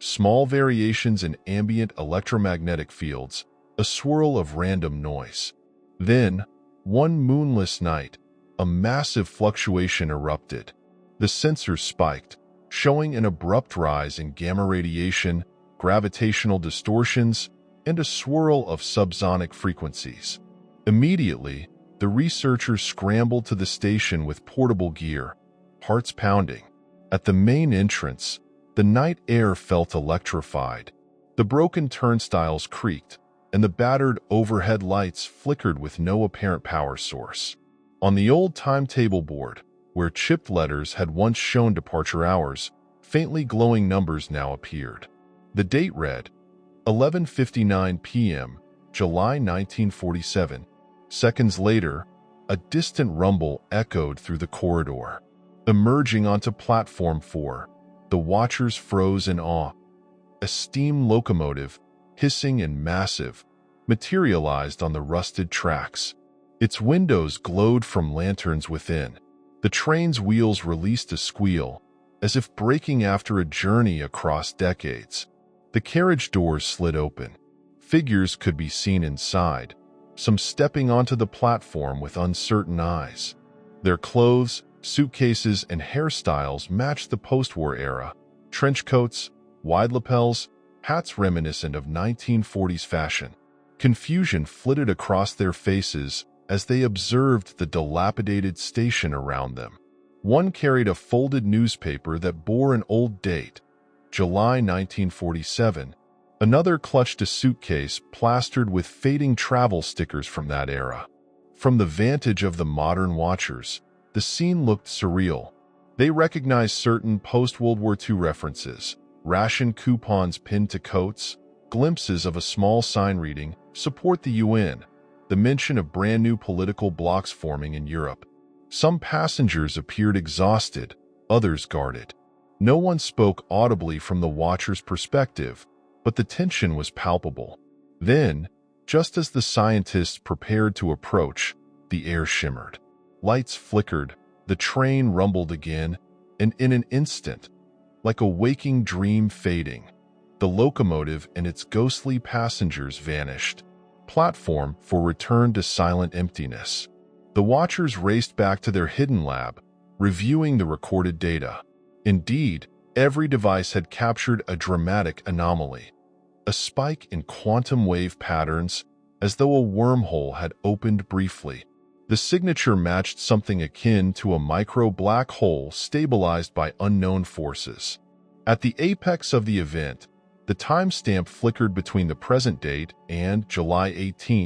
Small variations in ambient electromagnetic fields, a swirl of random noise. Then, one moonless night, a massive fluctuation erupted. The sensors spiked, showing an abrupt rise in gamma radiation, gravitational distortions, and a swirl of subsonic frequencies. Immediately, the researchers scrambled to the station with portable gear, hearts pounding. At the main entrance, the night air felt electrified. The broken turnstiles creaked, and the battered overhead lights flickered with no apparent power source. On the old timetable board, where chipped letters had once shown departure hours, faintly glowing numbers now appeared. The date read, 11:59 p.m., July 1947. Seconds later, a distant rumble echoed through the corridor. Emerging onto Platform 4, the watchers froze in awe. A steam locomotive, hissing and massive, materialized on the rusted tracks. Its windows glowed from lanterns within. The train's wheels released a squeal, as if braking after a journey across decades. The carriage doors slid open. Figures could be seen inside, some stepping onto the platform with uncertain eyes. Their clothes, suitcases, and hairstyles matched the post-war era. Trench coats, wide lapels, hats reminiscent of 1940s fashion. Confusion flitted across their faces as they observed the dilapidated station around them. One carried a folded newspaper that bore an old date, July 1947. Another clutched a suitcase plastered with fading travel stickers from that era. From the vantage of the modern watchers, the scene looked surreal. They recognized certain post-World War II references, ration coupons pinned to coats, glimpses of a small sign reading, "Support the UN," the mention of brand-new political blocs forming in Europe. Some passengers appeared exhausted, others guarded. No one spoke audibly from the watcher's perspective, but the tension was palpable. Then, Just as the scientists prepared to approach, the air shimmered. Lights flickered, the train rumbled again, and in an instant, like a waking dream fading, the locomotive and its ghostly passengers vanished. Platform for return to silent emptiness. The watchers raced back to their hidden lab, reviewing the recorded data. Indeed, every device had captured a dramatic anomaly, a spike in quantum wave patterns, as though a wormhole had opened briefly. The signature matched something akin to a micro-black hole stabilized by unknown forces. At the apex of the event, the timestamp flickered between the present date and July 18,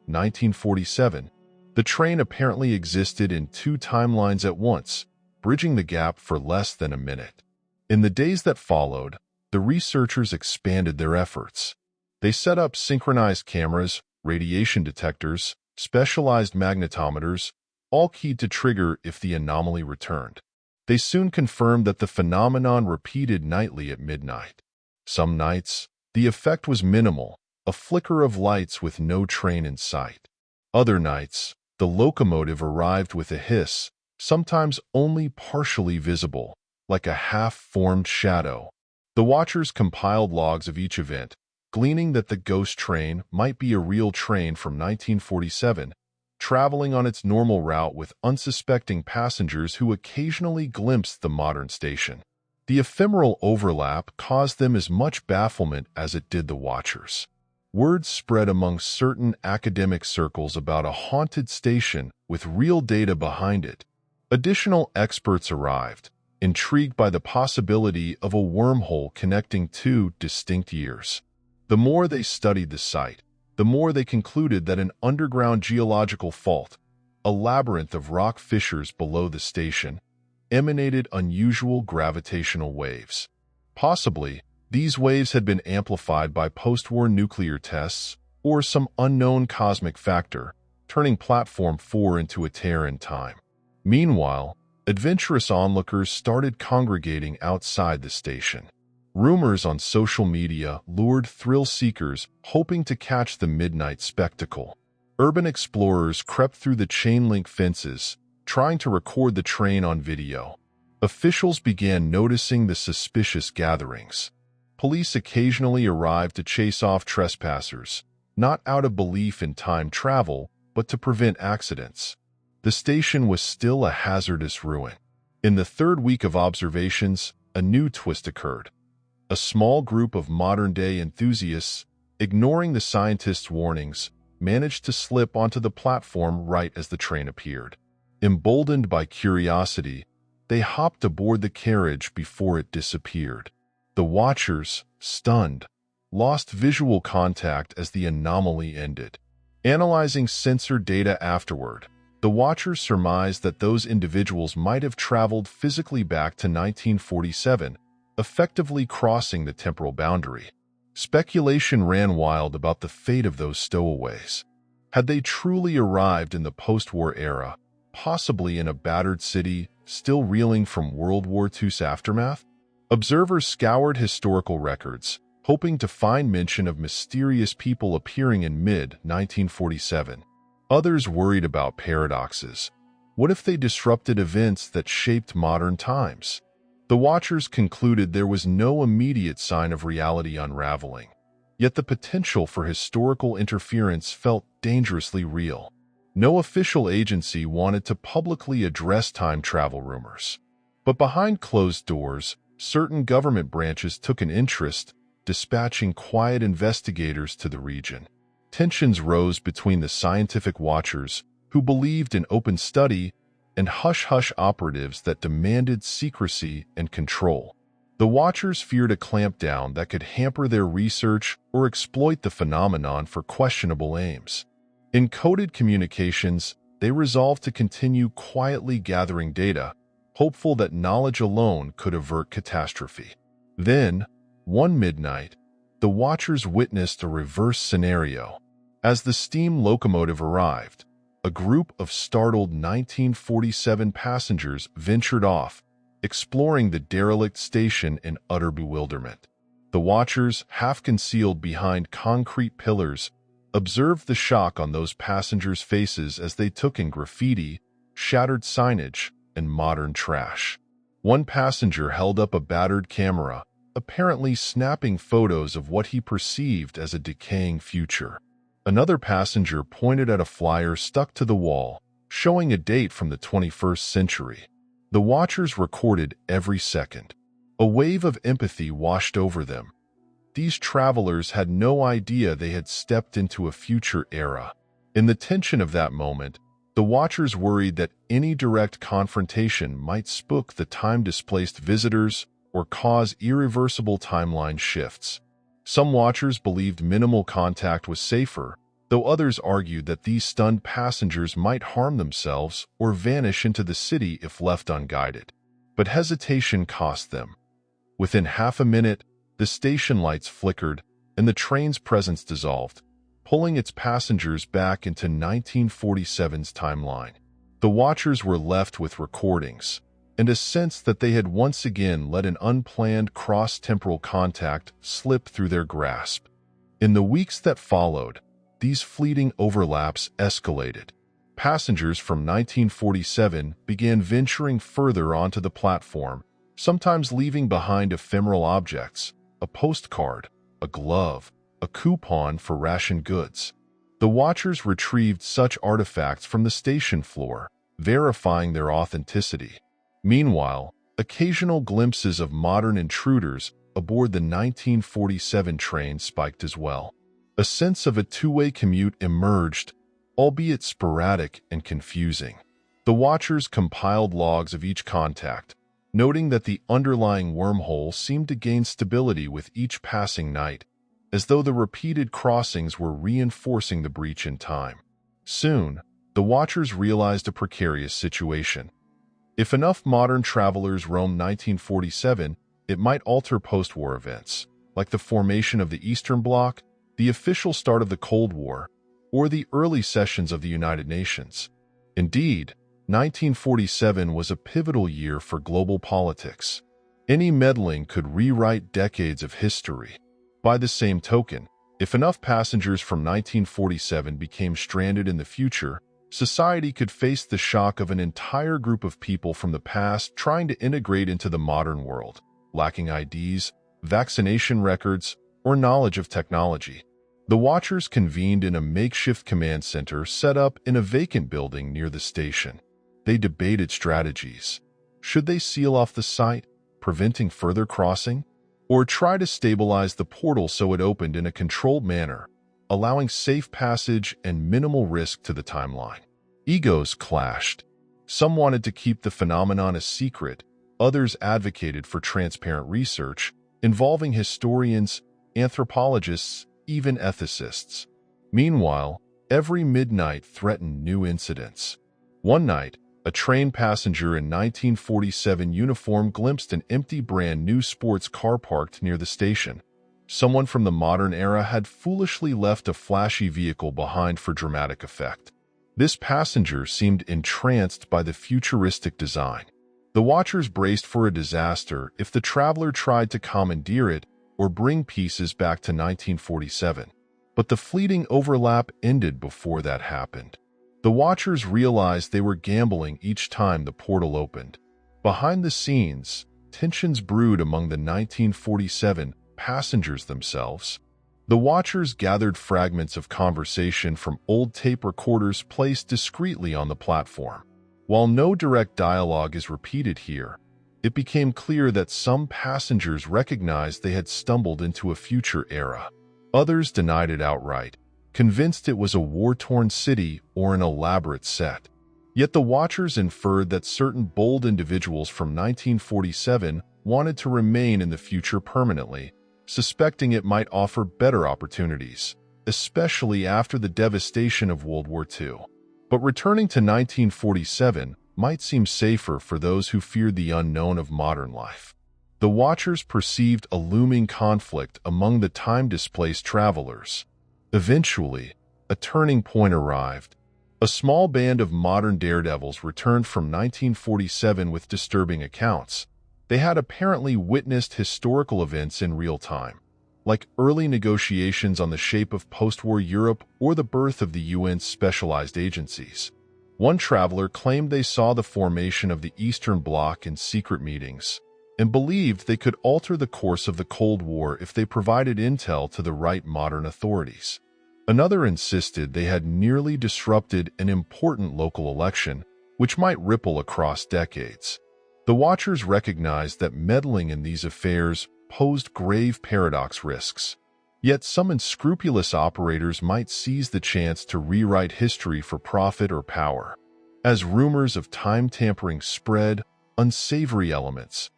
1947. The train apparently existed in two timelines at once, bridging the gap for less than a minute. In the days that followed, the researchers expanded their efforts. They set up synchronized cameras, radiation detectors, specialized magnetometers, all keyed to trigger if the anomaly returned. They soon confirmed that the phenomenon repeated nightly at midnight. Some nights, the effect was minimal, a flicker of lights with no train in sight. Other nights, the locomotive arrived with a hiss, sometimes only partially visible, like a half-formed shadow. The watchers compiled logs of each event, gleaning that the ghost train might be a real train from 1947, traveling on its normal route with unsuspecting passengers who occasionally glimpsed the modern station. The ephemeral overlap caused them as much bafflement as it did the watchers. Word spread among certain academic circles about a haunted station with real data behind it. Additional experts arrived, intrigued by the possibility of a wormhole connecting two distinct years. The more they studied the site, the more they concluded that an underground geological fault, a labyrinth of rock fissures below the station, emanated unusual gravitational waves. Possibly, these waves had been amplified by post-war nuclear tests or some unknown cosmic factor, turning Platform 4 into a tear in time. Meanwhile, adventurous onlookers started congregating outside the station. Rumors on social media lured thrill-seekers hoping to catch the midnight spectacle. Urban explorers crept through the chain-link fences, trying to record the train on video. Officials began noticing the suspicious gatherings. Police occasionally arrived to chase off trespassers, not out of belief in time travel, but to prevent accidents. The station was still a hazardous ruin. In the third week of observations, a new twist occurred. A small group of modern-day enthusiasts, ignoring the scientists' warnings, managed to slip onto the platform right as the train appeared. Emboldened by curiosity, they hopped aboard the carriage before it disappeared. The watchers, stunned, lost visual contact as the anomaly ended. Analyzing sensor data afterward, the watchers surmised that those individuals might have traveled physically back to 1947, effectively crossing the temporal boundary. Speculation ran wild about the fate of those stowaways. Had they truly arrived in the post-war era, possibly in a battered city still reeling from World War II's aftermath? Observers scoured historical records, hoping to find mention of mysterious people appearing in mid-1947. Others worried about paradoxes. What if they disrupted events that shaped modern times? The watchers concluded there was no immediate sign of reality unraveling, yet the potential for historical interference felt dangerously real. No official agency wanted to publicly address time travel rumors. But behind closed doors, certain government branches took an interest, dispatching quiet investigators to the region. Tensions rose between the scientific watchers, who believed in open study, and hush-hush operatives that demanded secrecy and control. The watchers feared a clampdown that could hamper their research or exploit the phenomenon for questionable aims. In coded communications, they resolved to continue quietly gathering data, hopeful that knowledge alone could avert catastrophe. Then, one midnight, the watchers witnessed a reverse scenario. As the steam locomotive arrived, a group of startled 1947 passengers ventured off, exploring the derelict station in utter bewilderment. The watchers, half concealed behind concrete pillars, observed the shock on those passengers' faces as they took in graffiti, shattered signage, and modern trash. One passenger held up a battered camera, apparently snapping photos of what he perceived as a decaying future. Another passenger pointed at a flyer stuck to the wall, showing a date from the 21st century. The watchers recorded every second. A wave of empathy washed over them. These travelers had no idea they had stepped into a future era. In the tension of that moment, the watchers worried that any direct confrontation might spook the time-displaced visitors or cause irreversible timeline shifts. Some watchers believed minimal contact was safer, though others argued that these stunned passengers might harm themselves or vanish into the city if left unguided. But hesitation cost them. Within half a minute, the station lights flickered and the train's presence dissolved, pulling its passengers back into 1947's timeline. The watchers were left with recordings and a sense that they had once again let an unplanned cross-temporal contact slip through their grasp. In the weeks that followed, these fleeting overlaps escalated. Passengers from 1947 began venturing further onto the platform, sometimes leaving behind ephemeral objects, a postcard, a glove, a coupon for ration goods. The watchers retrieved such artifacts from the station floor, verifying their authenticity. Meanwhile, occasional glimpses of modern intruders aboard the 1947 train spiked as well. A sense of a two-way commute emerged, albeit sporadic and confusing. The watchers compiled logs of each contact, noting that the underlying wormhole seemed to gain stability with each passing night, as though the repeated crossings were reinforcing the breach in time. Soon, the watchers realized a precarious situation. If enough modern travelers roamed 1947, it might alter post-war events, like the formation of the Eastern Bloc, the official start of the Cold War, or the early sessions of the United Nations. Indeed, 1947 was a pivotal year for global politics. Any meddling could rewrite decades of history. By the same token, if enough passengers from 1947 became stranded in the future, society could face the shock of an entire group of people from the past trying to integrate into the modern world, lacking IDs, vaccination records, or knowledge of technology. The watchers convened in a makeshift command center set up in a vacant building near the station. They debated strategies. Should they seal off the site, preventing further crossing? Or try to stabilize the portal so it opened in a controlled manner, allowing safe passage and minimal risk to the timeline? Egos clashed. Some wanted to keep the phenomenon a secret, others advocated for transparent research, involving historians, anthropologists, even ethicists. Meanwhile, every midnight threatened new incidents. One night, a train passenger in 1947 uniform glimpsed an empty brand-new sports car parked near the station. Someone from the modern era had foolishly left a flashy vehicle behind for dramatic effect. This passenger seemed entranced by the futuristic design. The watchers braced for a disaster if the traveler tried to commandeer it or bring pieces back to 1947. But the fleeting overlap ended before that happened. The watchers realized they were gambling each time the portal opened. Behind the scenes, tensions brewed among the 1947 passengers themselves. The watchers gathered fragments of conversation from old tape recorders placed discreetly on the platform. While no direct dialogue is repeated here, it became clear that some passengers recognized they had stumbled into a future era. Others denied it outright, convinced it was a war-torn city or an elaborate set. Yet the watchers inferred that certain bold individuals from 1947 wanted to remain in the future permanently, suspecting it might offer better opportunities, especially after the devastation of World War II. But returning to 1947 might seem safer for those who feared the unknown of modern life. The watchers perceived a looming conflict among the time-displaced travelers. Eventually, a turning point arrived. A small band of modern daredevils returned from 1947 with disturbing accounts. They had apparently witnessed historical events in real time, like early negotiations on the shape of post-war Europe or the birth of the UN's specialized agencies. One traveler claimed they saw the formation of the Eastern Bloc in secret meetings and believed they could alter the course of the Cold War if they provided intel to the right modern authorities. Another insisted they had nearly disrupted an important local election, which might ripple across decades. The Watchers recognized that meddling in these affairs posed grave paradox risks. Yet some unscrupulous operators might seize the chance to rewrite history for profit or power. As rumors of time tampering spread, unsavory elements,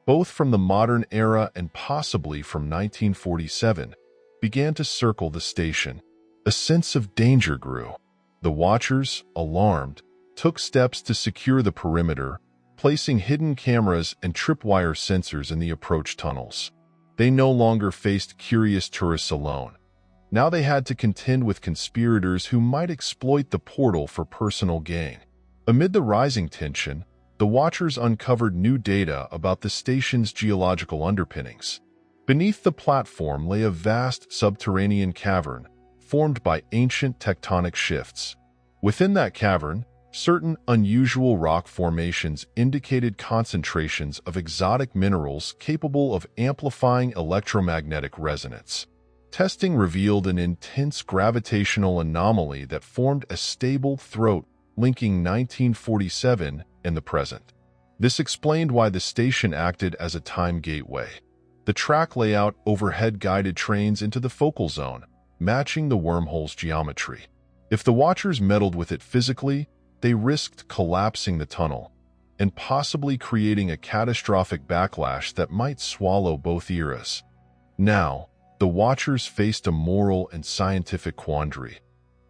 both from the modern era and possibly from 1947, began to circle the station. A sense of danger grew. The Watchers, alarmed, took steps to secure the perimeter, placing hidden cameras and tripwire sensors in the approach tunnels. They no longer faced curious tourists alone. Now they had to contend with conspirators who might exploit the portal for personal gain. Amid the rising tension, the Watchers uncovered new data about the station's geological underpinnings. Beneath the platform lay a vast subterranean cavern formed by ancient tectonic shifts. Within that cavern, certain unusual rock formations indicated concentrations of exotic minerals capable of amplifying electromagnetic resonance. Testing revealed an intense gravitational anomaly that formed a stable throat linking 1947 and the present. This explained why the station acted as a time gateway. The track layout overhead guided trains into the focal zone, matching the wormhole's geometry. If the Watchers meddled with it physically, they risked collapsing the tunnel and possibly creating a catastrophic backlash that might swallow both eras. Now, the Watchers faced a moral and scientific quandary.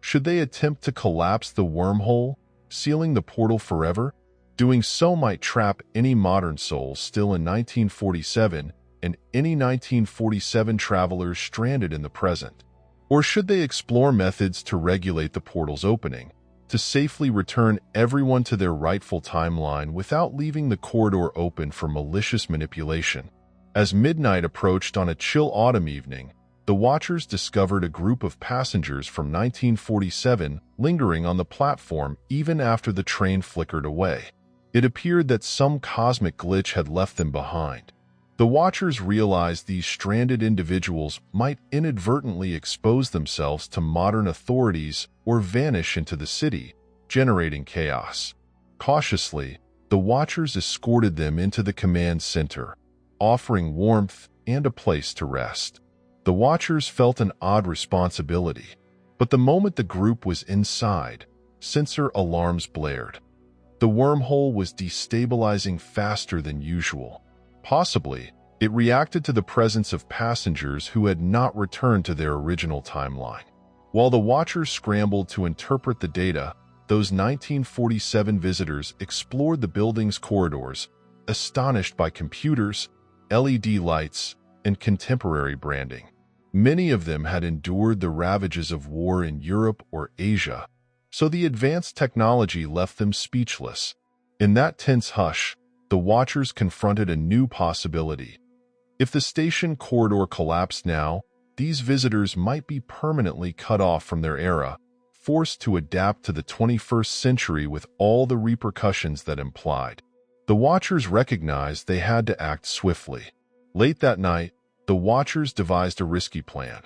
Should they attempt to collapse the wormhole, sealing the portal forever? Doing so might trap any modern souls still in 1947 and any 1947 travelers stranded in the present. Or should they explore methods to regulate the portal's opening, to safely return everyone to their rightful timeline without leaving the corridor open for malicious manipulation? As midnight approached on a chill autumn evening, the Watchers discovered a group of passengers from 1947 lingering on the platform even after the train flickered away. It appeared that some cosmic glitch had left them behind. The Watchers realized these stranded individuals might inadvertently expose themselves to modern authorities or vanish into the city, generating chaos. Cautiously, the Watchers escorted them into the command center, offering warmth and a place to rest. The Watchers felt an odd responsibility, but the moment the group was inside, sensor alarms blared. The wormhole was destabilizing faster than usual. Possibly, it reacted to the presence of passengers who had not returned to their original timeline. While the Watchers scrambled to interpret the data, those 1947 visitors explored the building's corridors, astonished by computers, LED lights, and contemporary branding. Many of them had endured the ravages of war in Europe or Asia, so the advanced technology left them speechless. In that tense hush, the Watchers confronted a new possibility. If the station corridor collapsed now, these visitors might be permanently cut off from their era, forced to adapt to the 21st century with all the repercussions that implied. The Watchers recognized they had to act swiftly. Late that night, the Watchers devised a risky plan.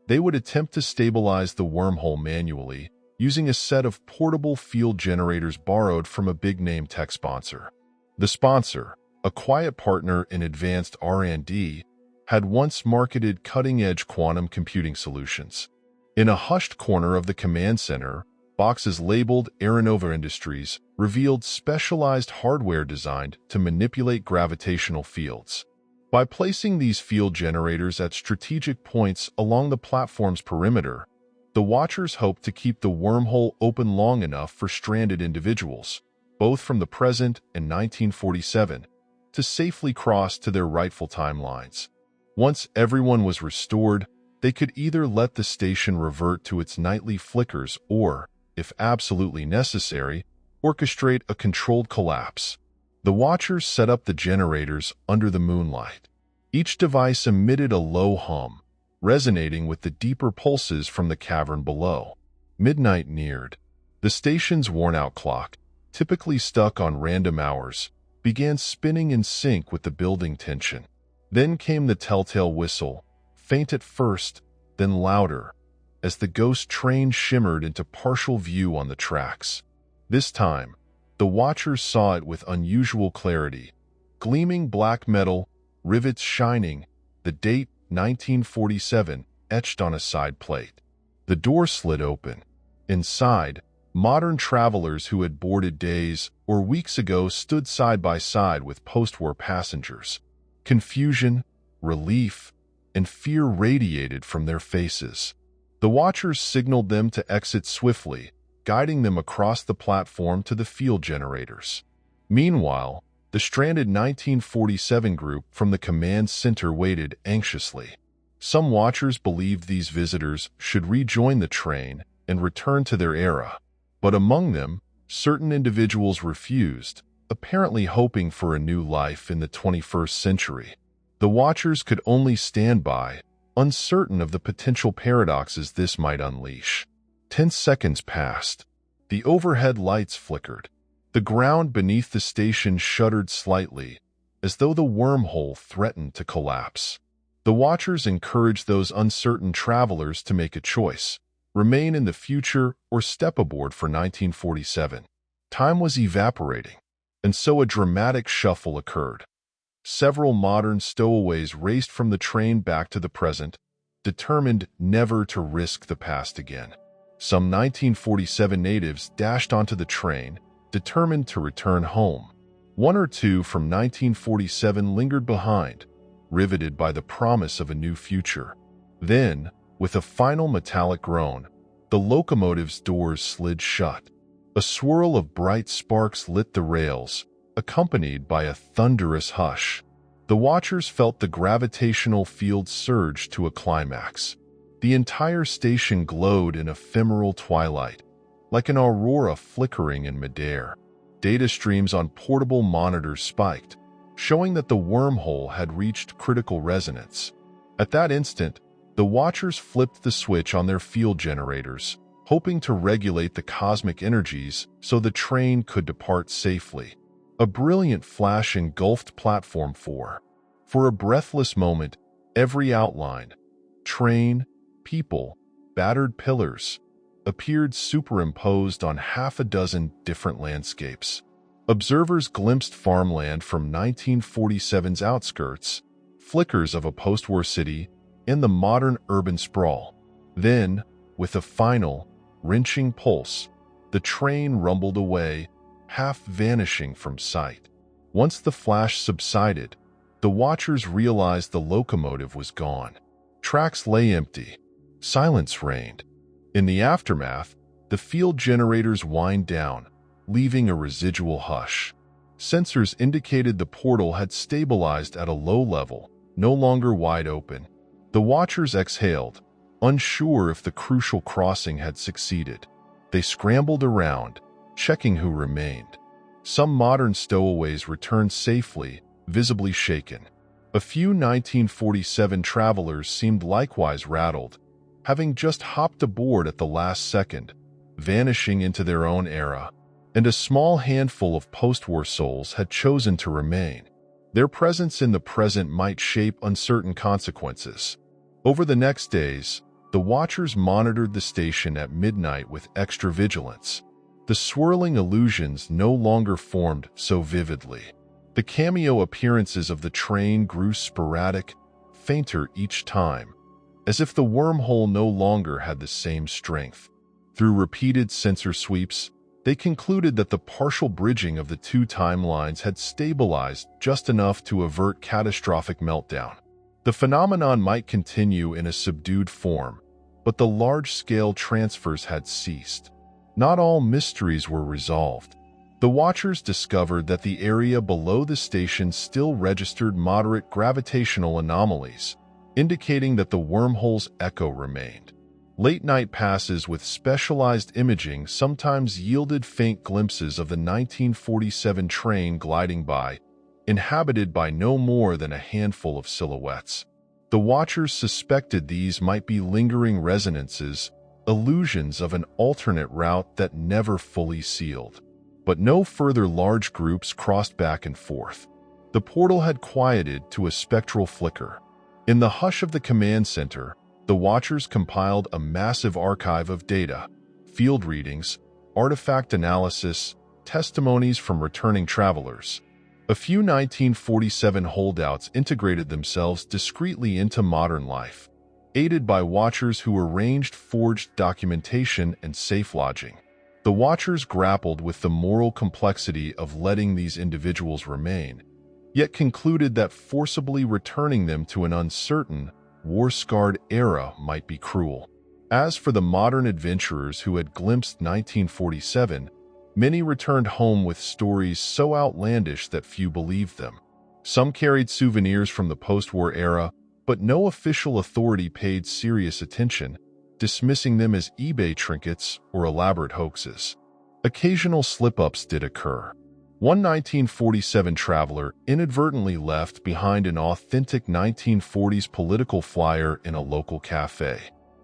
They would attempt to stabilize the wormhole manually, using a set of portable field generators borrowed from a big-name tech sponsor. The sponsor, a quiet partner in advanced R&D, had once marketed cutting-edge quantum computing solutions. In a hushed corner of the command center, boxes labeled Aeronova Industries revealed specialized hardware designed to manipulate gravitational fields. By placing these field generators at strategic points along the platform's perimeter, the Watchers hoped to keep the wormhole open long enough for stranded individuals, both from the present and 1947, to safely cross to their rightful timelines. Once everyone was restored, they could either let the station revert to its nightly flickers or, if absolutely necessary, orchestrate a controlled collapse. The Watchers set up the generators under the moonlight. Each device emitted a low hum, resonating with the deeper pulses from the cavern below. Midnight neared. The station's worn-out clock, typically stuck on random hours, began spinning in sync with the building tension. Then came the telltale whistle, faint at first, then louder, as the ghost train shimmered into partial view on the tracks. This time, the watchers saw it with unusual clarity. Gleaming black metal, rivets shining, the date 1947 etched on a side plate. The door slid open. Inside, modern travelers who had boarded days or weeks ago stood side by side with post-war passengers. Confusion, relief, and fear radiated from their faces. The watchers signaled them to exit swiftly, guiding them across the platform to the field generators. Meanwhile, the stranded 1947 group from the command center waited anxiously. Some watchers believed these visitors should rejoin the train and return to their era, but among them, certain individuals refused, apparently hoping for a new life in the 21st century. The watchers could only stand by, uncertain of the potential paradoxes this might unleash. 10 seconds passed. The overhead lights flickered. The ground beneath the station shuddered slightly, as though the wormhole threatened to collapse. The watchers encouraged those uncertain travelers to make a choice: remain in the future or step aboard for 1947. Time was evaporating, and so a dramatic shuffle occurred. Several modern stowaways raced from the train back to the present, determined never to risk the past again. Some 1947 natives dashed onto the train, determined to return home. One or two from 1947 lingered behind, riveted by the promise of a new future. Then, with a final metallic groan, the locomotive's doors slid shut. A swirl of bright sparks lit the rails, accompanied by a thunderous hush. The watchers felt the gravitational field surge to a climax. The entire station glowed in ephemeral twilight, like an aurora flickering in midair. Data streams on portable monitors spiked, showing that the wormhole had reached critical resonance. At that instant, the watchers flipped the switch on their field generators, hoping to regulate the cosmic energies so the train could depart safely. A brilliant flash engulfed Platform 4. For a breathless moment, every outline, train, people, battered pillars, appeared superimposed on half a dozen different landscapes. Observers glimpsed farmland from 1947's outskirts, flickers of a post-war city, and the modern urban sprawl. Then, with a final, wrenching pulse, the train rumbled away, half vanishing from sight. Once the flash subsided, the watchers realized the locomotive was gone. Tracks lay empty. Silence reigned. In the aftermath, the field generators whined down, leaving a residual hush. Sensors indicated the portal had stabilized at a low level, no longer wide open. The watchers exhaled, unsure if the crucial crossing had succeeded. They scrambled around, checking who remained. Some modern stowaways returned safely, visibly shaken. A few 1947 travelers seemed likewise rattled, having just hopped aboard at the last second, vanishing into their own era, and a small handful of post-war souls had chosen to remain. Their presence in the present might shape uncertain consequences. Over the next days, the watchers monitored the station at midnight with extra vigilance. The swirling illusions no longer formed so vividly. The cameo appearances of the train grew sporadic, fainter each time, as if the wormhole no longer had the same strength. Through repeated sensor sweeps, they concluded that the partial bridging of the two timelines had stabilized just enough to avert catastrophic meltdown. The phenomenon might continue in a subdued form, but the large-scale transfers had ceased. Not all mysteries were resolved. The watchers discovered that the area below the station still registered moderate gravitational anomalies, indicating that the wormhole's echo remained. Late-night passes with specialized imaging sometimes yielded faint glimpses of the 1947 train gliding by, inhabited by no more than a handful of silhouettes. The Watchers suspected these might be lingering resonances, illusions of an alternate route that never fully sealed. But no further large groups crossed back and forth. The portal had quieted to a spectral flicker. In the hush of the command center, the Watchers compiled a massive archive of data, field readings, artifact analysis, testimonies from returning travelers. A few 1947 holdouts integrated themselves discreetly into modern life, aided by Watchers who arranged forged documentation and safe lodging. The Watchers grappled with the moral complexity of letting these individuals remain, yet concluded that forcibly returning them to an uncertain, war-scarred era might be cruel. As for the modern adventurers who had glimpsed 1947, many returned home with stories so outlandish that few believed them. Some carried souvenirs from the post-war era, but no official authority paid serious attention, dismissing them as eBay trinkets or elaborate hoaxes. Occasional slip-ups did occur. One 1947 traveler inadvertently left behind an authentic 1940s political flyer in a local cafe.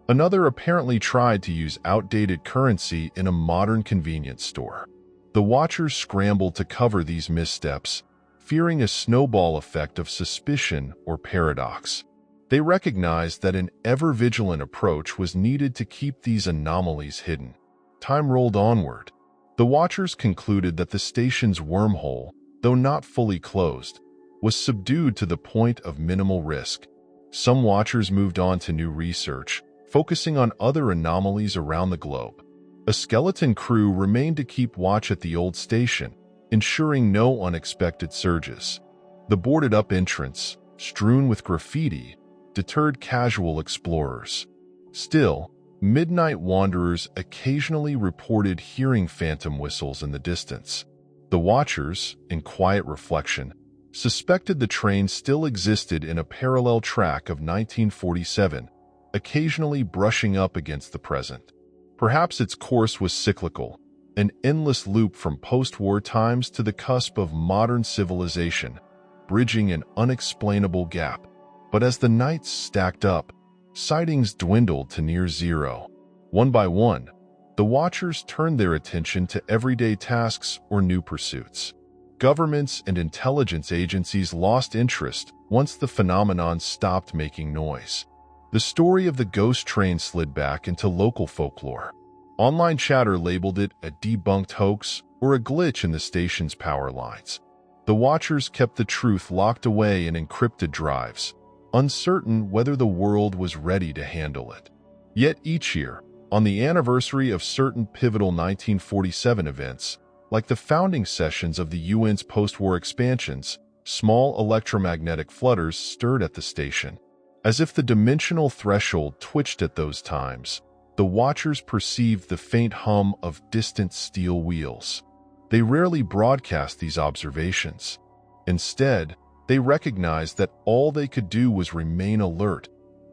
Another apparently tried to use outdated currency in a modern convenience store. The Watchers scrambled to cover these missteps, fearing a snowball effect of suspicion or paradox. They recognized that an ever-vigilant approach was needed to keep these anomalies hidden. Time rolled onward. The Watchers concluded that the station's wormhole, though not fully closed, was subdued to the point of minimal risk. Some Watchers moved on to new research, focusing on other anomalies around the globe. A skeleton crew remained to keep watch at the old station, ensuring no unexpected surges. The boarded-up entrance, strewn with graffiti, deterred casual explorers. Still, midnight wanderers occasionally reported hearing phantom whistles in the distance. The Watchers, in quiet reflection, suspected the train still existed in a parallel track of 1947, occasionally brushing up against the present. Perhaps its course was cyclical, an endless loop from post-war times to the cusp of modern civilization, bridging an unexplainable gap. But as the nights stacked up, sightings dwindled to near zero. One by one, the Watchers turned their attention to everyday tasks or new pursuits. Governments and intelligence agencies lost interest once the phenomenon stopped making noise. The story of the ghost train slid back into local folklore. Online chatter labeled it a debunked hoax or a glitch in the station's power lines. The Watchers kept the truth locked away in encrypted drives, uncertain whether the world was ready to handle it. Yet each year, on the anniversary of certain pivotal 1947 events, like the founding sessions of the UN's post-war expansions, small electromagnetic flutters stirred at the station. As if the dimensional threshold twitched at those times, the Watchers perceived the faint hum of distant steel wheels. They rarely broadcast these observations. Instead, they recognized that all they could do was remain alert.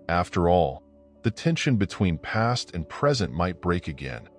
After all, the tension between past and present might break again,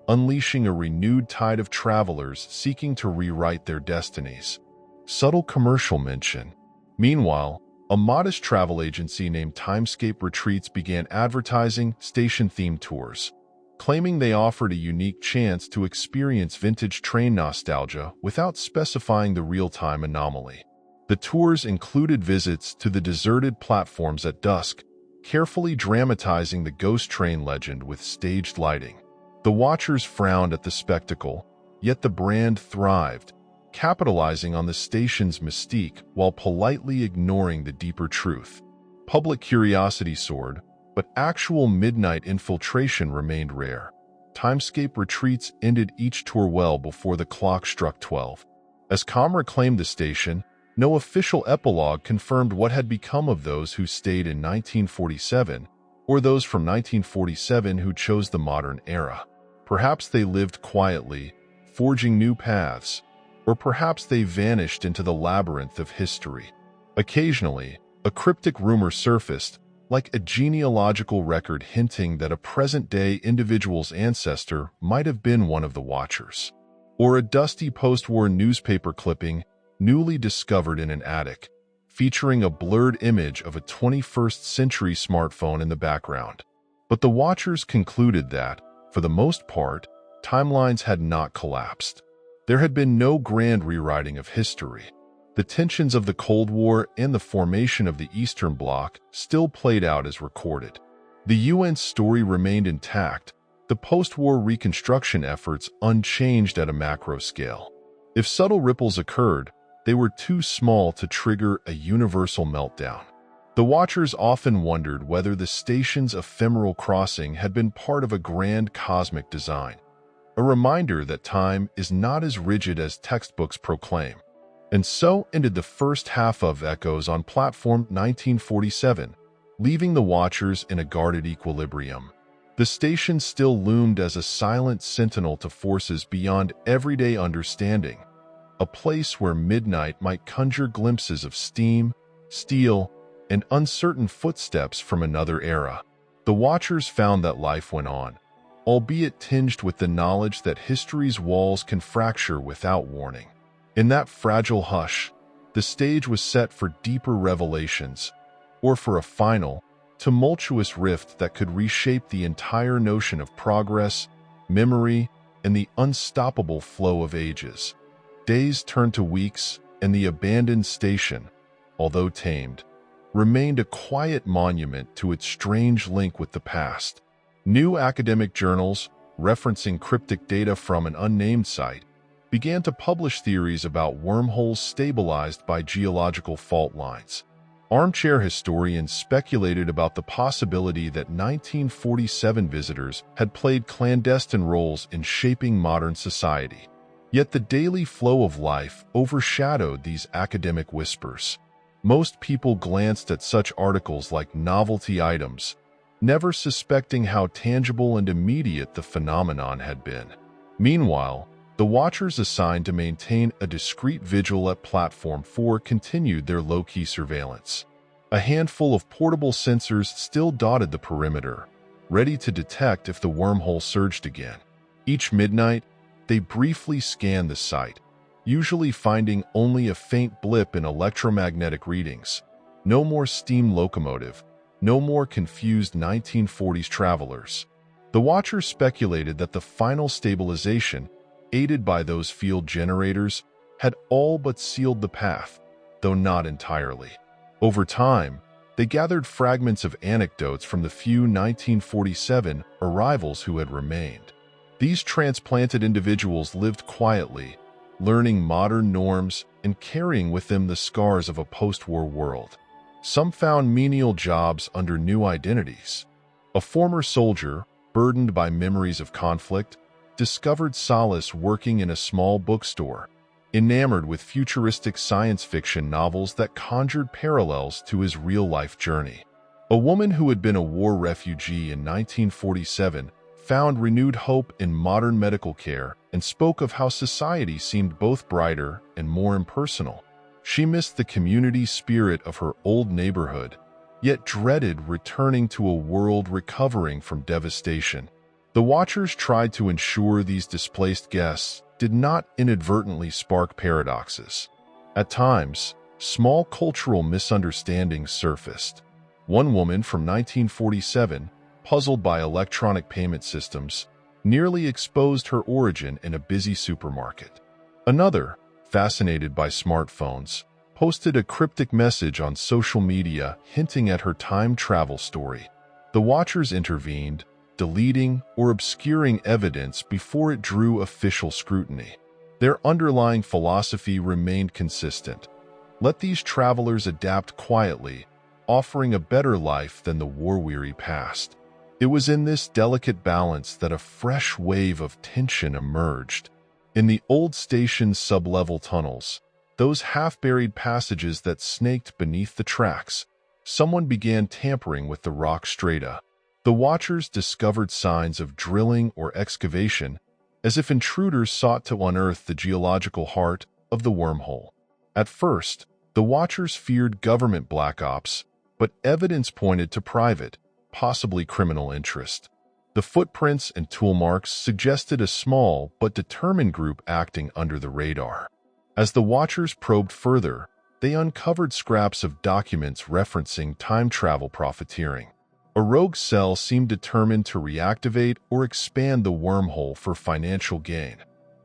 unleashing a renewed tide of travelers seeking to rewrite their destinies. Subtle commercial mention. Meanwhile, a modest travel agency named Timescape Retreats began advertising station-themed tours, claiming they offered a unique chance to experience vintage train nostalgia without specifying the real-time anomaly. The tours included visits to the deserted platforms at dusk, carefully dramatizing the ghost train legend with staged lighting. The Watchers frowned at the spectacle, yet the brand thrived, capitalizing on the station's mystique while politely ignoring the deeper truth. Public curiosity soared, but actual midnight infiltration remained rare. Timescape Retreats ended each tour well before the clock struck 12. As Com reclaimed the station, no official epilogue confirmed what had become of those who stayed in 1947, or those from 1947 who chose the modern era. Perhaps they lived quietly, forging new paths, or perhaps they vanished into the labyrinth of history. Occasionally, a cryptic rumor surfaced, like a genealogical record hinting that a present-day individual's ancestor might have been one of the Watchers, or a dusty post-war newspaper clipping newly discovered in an attic, featuring a blurred image of a 21st-century smartphone in the background. But the watchers concluded that, for the most part, timelines had not collapsed. There had been no grand rewriting of history. The tensions of the Cold War and the formation of the Eastern Bloc still played out as recorded. The UN's story remained intact, the post-war reconstruction efforts unchanged at a macro scale. If subtle ripples occurred, they were too small to trigger a universal meltdown. The watchers often wondered whether the station's ephemeral crossing had been part of a grand cosmic design, a reminder that time is not as rigid as textbooks proclaim. And so ended the first half of Echoes on Platform 1947, leaving the watchers in a guarded equilibrium. The station still loomed as a silent sentinel to forces beyond everyday understanding, a place where midnight might conjure glimpses of steam, steel, and uncertain footsteps from another era. The watchers found that life went on, albeit tinged with the knowledge that history's walls can fracture without warning. In that fragile hush, the stage was set for deeper revelations, or for a final, tumultuous rift that could reshape the entire notion of progress, memory, and the unstoppable flow of ages. Days turned to weeks, and the abandoned station, although tamed, remained a quiet monument to its strange link with the past. New academic journals, referencing cryptic data from an unnamed site, began to publish theories about wormholes stabilized by geological fault lines. Armchair historians speculated about the possibility that 1947 visitors had played clandestine roles in shaping modern society. Yet the daily flow of life overshadowed these academic whispers. Most people glanced at such articles like novelty items, never suspecting how tangible and immediate the phenomenon had been. Meanwhile, the watchers assigned to maintain a discreet vigil at Platform 4 continued their low-key surveillance. A handful of portable sensors still dotted the perimeter, ready to detect if the wormhole surged again. Each midnight, they briefly scanned the site, usually finding only a faint blip in electromagnetic readings. No more steam locomotive, no more confused 1940s travelers. The watchers speculated that the final stabilization, aided by those field generators, had all but sealed the path, though not entirely. Over time, they gathered fragments of anecdotes from the few 1947 arrivals who had remained. These transplanted individuals lived quietly, learning modern norms and carrying with them the scars of a post-war world. Some found menial jobs under new identities. A former soldier, burdened by memories of conflict, discovered solace working in a small bookstore, enamored with futuristic science fiction novels that conjured parallels to his real-life journey. A woman who had been a war refugee in 1947 found renewed hope in modern medical care and spoke of how society seemed both brighter and more impersonal. She missed the community spirit of her old neighborhood, yet dreaded returning to a world recovering from devastation. The watchers tried to ensure these displaced guests did not inadvertently spark paradoxes. At times, small cultural misunderstandings surfaced. One woman from 1947, puzzled by electronic payment systems, nearly exposed her origin in a busy supermarket. Another, fascinated by smartphones, posted a cryptic message on social media hinting at her time travel story. The watchers intervened, deleting or obscuring evidence before it drew official scrutiny. Their underlying philosophy remained consistent. Let these travelers adapt quietly, offering a better life than the war-weary past. It was in this delicate balance that a fresh wave of tension emerged. In the old station's sub-level tunnels, those half-buried passages that snaked beneath the tracks, someone began tampering with the rock strata. The watchers discovered signs of drilling or excavation, as if intruders sought to unearth the geological heart of the wormhole. At first, the watchers feared government black ops, but evidence pointed to private, possibly criminal interest. The footprints and tool marks suggested a small but determined group acting under the radar. As the watchers probed further, they uncovered scraps of documents referencing time travel profiteering. A rogue cell seemed determined to reactivate or expand the wormhole for financial gain,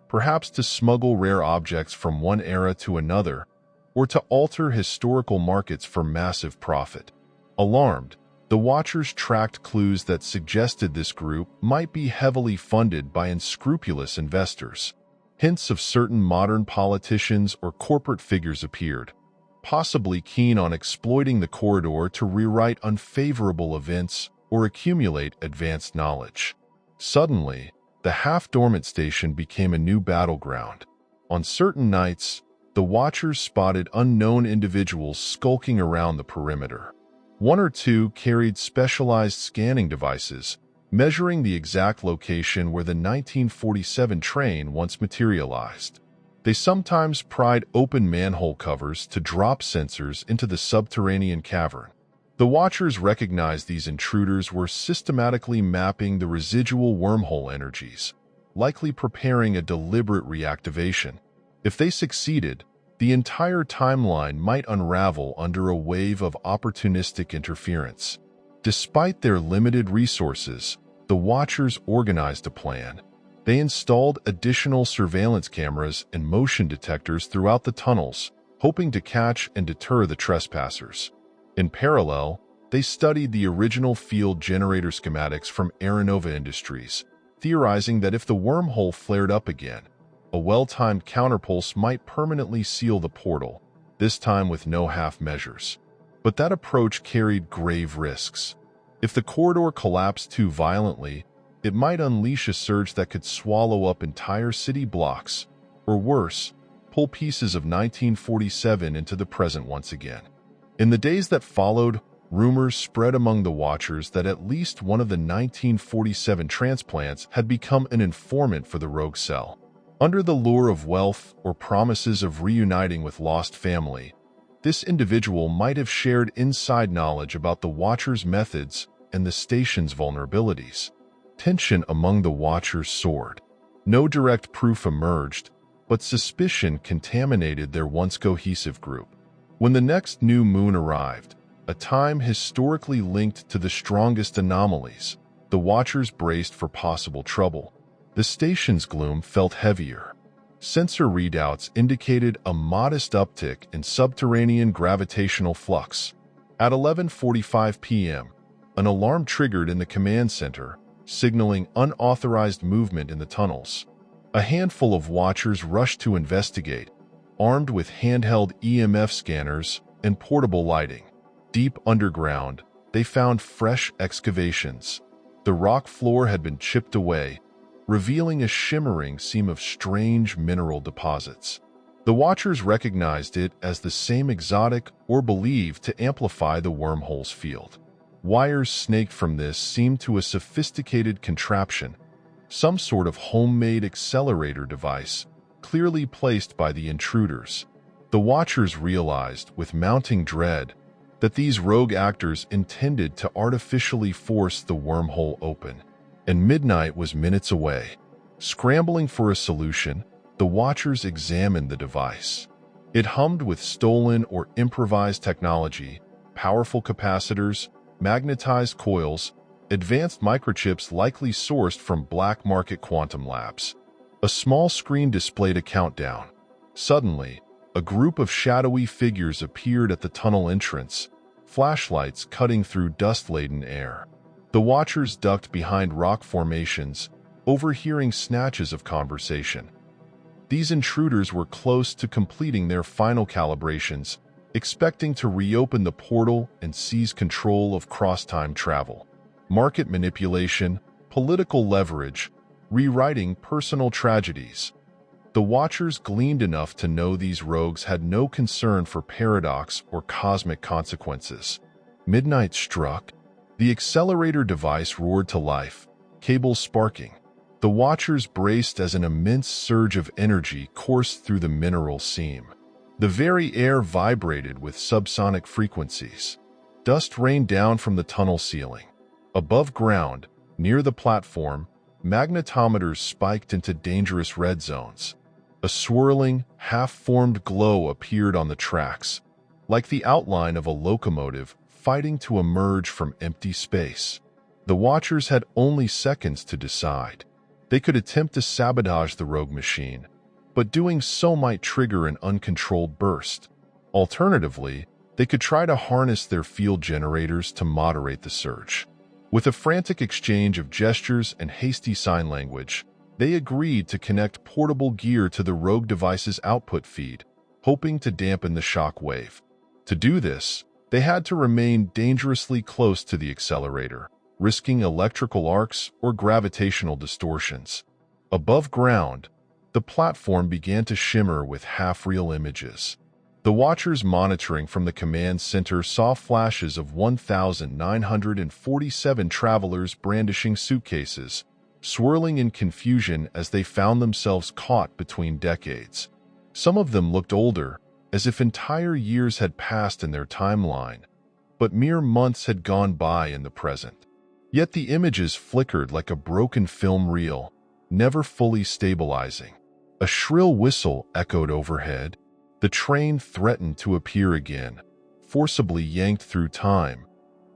perhaps to smuggle rare objects from one era to another, or to alter historical markets for massive profit. Alarmed, the Watchers tracked clues that suggested this group might be heavily funded by unscrupulous investors. Hints of certain modern politicians or corporate figures appeared, possibly keen on exploiting the corridor to rewrite unfavorable events or accumulate advanced knowledge. Suddenly, the half-dormant station became a new battleground. On certain nights, the Watchers spotted unknown individuals skulking around the perimeter. One or two carried specialized scanning devices, measuring the exact location where the 1947 train once materialized. They sometimes pried open manhole covers to drop sensors into the subterranean cavern. The Watchers recognized these intruders were systematically mapping the residual wormhole energies, likely preparing a deliberate reactivation. If they succeeded, the entire timeline might unravel under a wave of opportunistic interference. Despite their limited resources, the Watchers organized a plan. They installed additional surveillance cameras and motion detectors throughout the tunnels, hoping to catch and deter the trespassers. In parallel, they studied the original field generator schematics from Aeronova Industries, theorizing that if the wormhole flared up again, a well-timed counterpulse might permanently seal the portal, this time with no half measures. But that approach carried grave risks. If the corridor collapsed too violently, it might unleash a surge that could swallow up entire city blocks, or worse, pull pieces of 1947 into the present once again. In the days that followed, rumors spread among the Watchers that at least one of the 1947 transplants had become an informant for the rogue cell. Under the lure of wealth or promises of reuniting with lost family, this individual might have shared inside knowledge about the Watchers' methods and the station's vulnerabilities. Tension among the Watchers soared. No direct proof emerged, but suspicion contaminated their once cohesive group. When the next new moon arrived, a time historically linked to the strongest anomalies, the Watchers braced for possible trouble. The station's gloom felt heavier. Sensor readouts indicated a modest uptick in subterranean gravitational flux. At 11:45 p.m., an alarm triggered in the command center, signaling unauthorized movement in the tunnels. A handful of Watchers rushed to investigate, armed with handheld EMF scanners and portable lighting. Deep underground, they found fresh excavations. The rock floor had been chipped away, revealing a shimmering seam of strange mineral deposits. The Watchers recognized it as the same exotic or believed to amplify the wormhole's field. Wires snaked from this seemed to a sophisticated contraption, some sort of homemade accelerator device, clearly placed by the intruders. The Watchers realized, with mounting dread, that these rogue actors intended to artificially force the wormhole open. And midnight was minutes away. Scrambling for a solution, the Watchers examined the device. It hummed with stolen or improvised technology, powerful capacitors, magnetized coils, advanced microchips likely sourced from black market quantum labs. A small screen displayed a countdown. Suddenly, a group of shadowy figures appeared at the tunnel entrance, flashlights cutting through dust-laden air. The Watchers ducked behind rock formations, overhearing snatches of conversation. These intruders were close to completing their final calibrations, expecting to reopen the portal and seize control of cross-time travel. Market manipulation, political leverage, rewriting personal tragedies. The Watchers gleaned enough to know these rogues had no concern for paradox or cosmic consequences. Midnight struck. The accelerator device roared to life, cables sparking. The Watchers braced as an immense surge of energy coursed through the mineral seam. The very air vibrated with subsonic frequencies. Dust rained down from the tunnel ceiling. Above ground, near the platform, magnetometers spiked into dangerous red zones. A swirling, half-formed glow appeared on the tracks, like the outline of a locomotive fighting to emerge from empty space. The watchers had only seconds to decide. They could attempt to sabotage the rogue machine, but doing so might trigger an uncontrolled burst. Alternatively, they could try to harness their field generators to moderate the surge. With a frantic exchange of gestures and hasty sign language, they agreed to connect portable gear to the rogue device's output feed, hoping to dampen the shock wave. To do this, they had to remain dangerously close to the accelerator, risking electrical arcs or gravitational distortions. Above ground, the platform began to shimmer with half-real images. The watchers monitoring from the command center saw flashes of 1,947 travelers brandishing suitcases, swirling in confusion as they found themselves caught between decades. Some of them looked older, as if entire years had passed in their timeline, but mere months had gone by in the present. Yet the images flickered like a broken film reel, never fully stabilizing. A shrill whistle echoed overhead. The train threatened to appear again, forcibly yanked through time,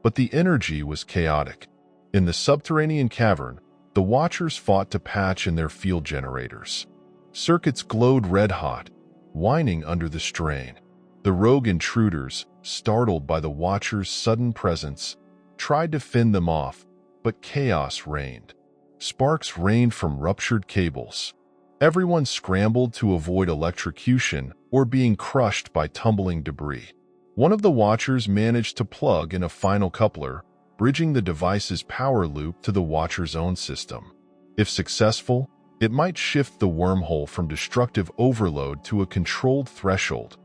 but the energy was chaotic. In the subterranean cavern, the watchers fought to patch in their field generators. Circuits glowed red-hot, whining under the strain. The rogue intruders, startled by the watchers' sudden presence, tried to fend them off, but chaos reigned. Sparks rained from ruptured cables. Everyone scrambled to avoid electrocution or being crushed by tumbling debris. One of the watchers managed to plug in a final coupler, bridging the device's power loop to the watcher's own system. If successful, it might shift the wormhole from destructive overload to a controlled threshold,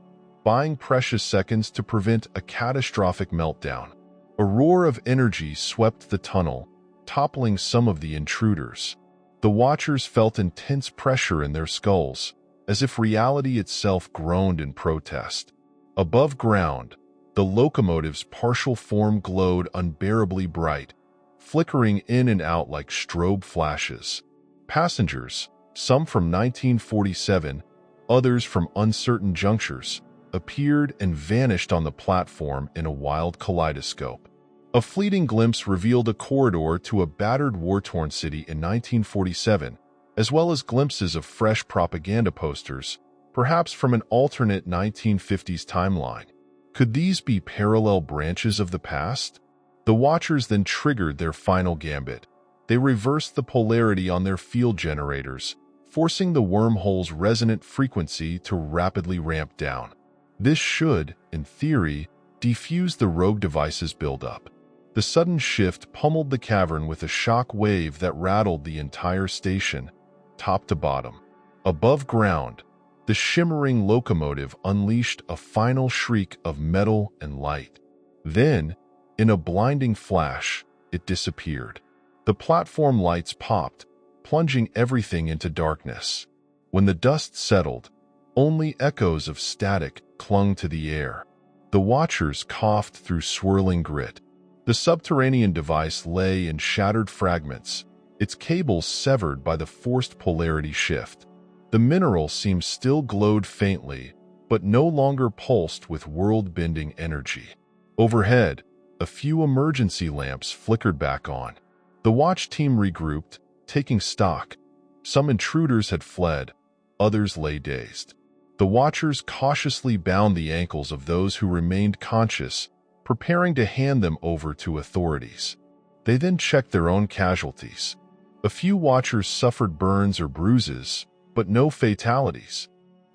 buying precious seconds to prevent a catastrophic meltdown. A roar of energy swept the tunnel, toppling some of the intruders. The watchers felt intense pressure in their skulls, as if reality itself groaned in protest. Above ground, the locomotive's partial form glowed unbearably bright, flickering in and out like strobe flashes. Passengers, some from 1947, others from uncertain junctures, appeared and vanished on the platform in a wild kaleidoscope. A fleeting glimpse revealed a corridor to a battered war-torn city in 1947, as well as glimpses of fresh propaganda posters, perhaps from an alternate 1950s timeline. Could these be parallel branches of the past? The watchers then triggered their final gambit. They reversed the polarity on their field generators, forcing the wormhole's resonant frequency to rapidly ramp down. This should, in theory, defuse the rogue device's buildup. The sudden shift pummeled the cavern with a shock wave that rattled the entire station, top to bottom. Above ground, the shimmering locomotive unleashed a final shriek of metal and light. Then, in a blinding flash, it disappeared. The platform lights popped, plunging everything into darkness. When the dust settled, only echoes of static clung to the air. The watchers coughed through swirling grit. The subterranean device lay in shattered fragments, its cables severed by the forced polarity shift. The mineral seemed still glowed faintly, but no longer pulsed with world-bending energy. Overhead, a few emergency lamps flickered back on. The watch team regrouped, taking stock. Some intruders had fled, others lay dazed. The watchers cautiously bound the ankles of those who remained conscious, preparing to hand them over to authorities. They then checked their own casualties. A few watchers suffered burns or bruises, but no fatalities.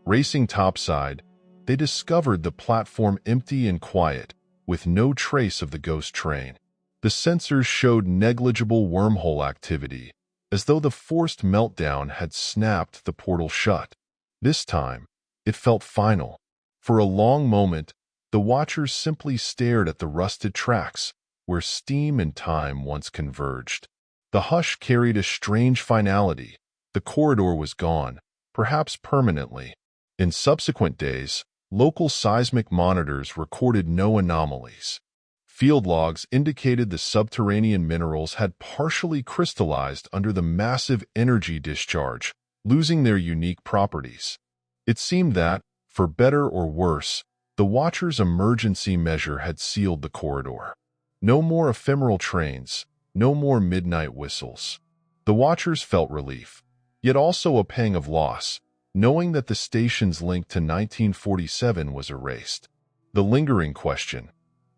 Racing topside, they discovered the platform empty and quiet, with no trace of the ghost train. The sensors showed negligible wormhole activity, as though the forced meltdown had snapped the portal shut. This time, it felt final. For a long moment, the watchers simply stared at the rusted tracks, where steam and time once converged. The hush carried a strange finality. The corridor was gone, perhaps permanently. In subsequent days, local seismic monitors recorded no anomalies. Field logs indicated the subterranean minerals had partially crystallized under the massive energy discharge, losing their unique properties. It seemed that, for better or worse, the Watchers' emergency measure had sealed the corridor. No more ephemeral trains, no more midnight whistles. The Watchers felt relief, yet also a pang of loss, knowing that the station's link to 1947 was erased. The lingering question: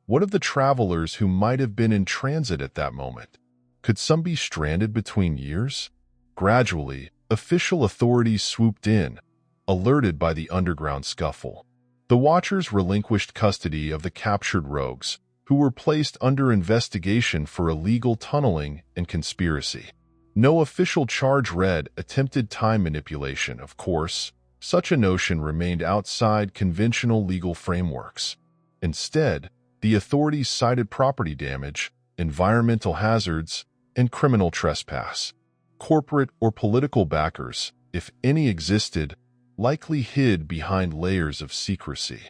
what of the travelers who might have been in transit at that moment? Could some be stranded between years? Gradually, official authorities swooped in, alerted by the underground scuffle. The Watchers relinquished custody of the captured rogues, who were placed under investigation for illegal tunneling and conspiracy. No official charge read attempted time manipulation, of course. Such a notion remained outside conventional legal frameworks. Instead, the authorities cited property damage, environmental hazards, and criminal trespass. Corporate or political backers, if any existed, likely hid behind layers of secrecy.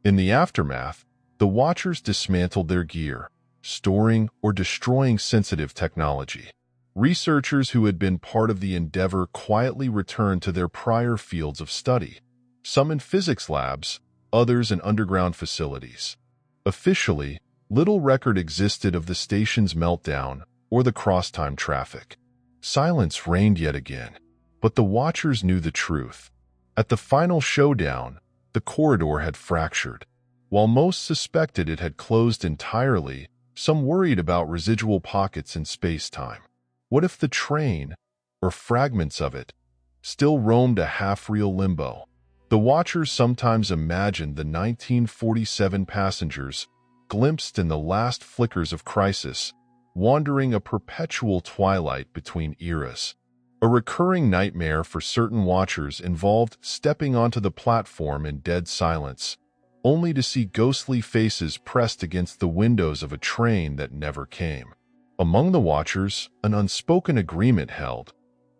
In the aftermath, the Watchers dismantled their gear, storing or destroying sensitive technology. Researchers who had been part of the endeavor quietly returned to their prior fields of study, some in physics labs, others in underground facilities. Officially, little record existed of the station's meltdown or the cross-time traffic. Silence reigned yet again, but the Watchers knew the truth. At the final showdown, the corridor had fractured. While most suspected it had closed entirely, some worried about residual pockets in space-time. What if the train, or fragments of it, still roamed a half-real limbo? The Watchers sometimes imagined the 1947 passengers, glimpsed in the last flickers of crisis, wandering a perpetual twilight between eras. A recurring nightmare for certain Watchers involved stepping onto the platform in dead silence, only to see ghostly faces pressed against the windows of a train that never came. Among the Watchers, an unspoken agreement held.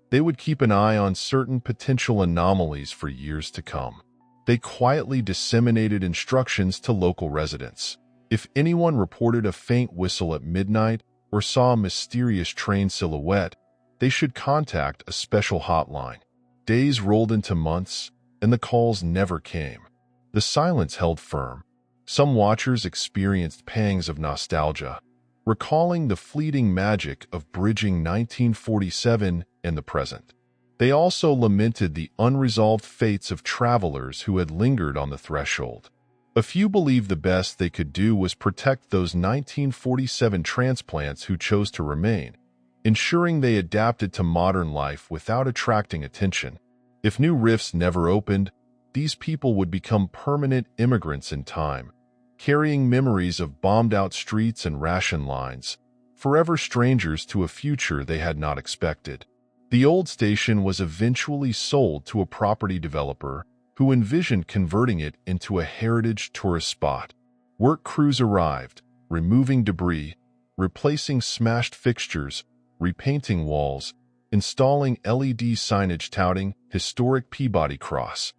They would keep an eye on certain potential anomalies for years to come. They quietly disseminated instructions to local residents. If anyone reported a faint whistle at midnight or saw a mysterious train silhouette, they should contact a special hotline. Days rolled into months, and the calls never came. The silence held firm. Some Watchers experienced pangs of nostalgia, recalling the fleeting magic of bridging 1947 and the present. They also lamented the unresolved fates of travelers who had lingered on the threshold. A few believed the best they could do was protect those 1947 transplants who chose to remain, ensuring they adapted to modern life without attracting attention. If new rifts never opened, these people would become permanent immigrants in time, carrying memories of bombed-out streets and ration lines, forever strangers to a future they had not expected. The old station was eventually sold to a property developer who envisioned converting it into a heritage tourist spot. Work crews arrived, removing debris, replacing smashed fixtures, repainting walls, installing LED signage touting historic Peabody Cross,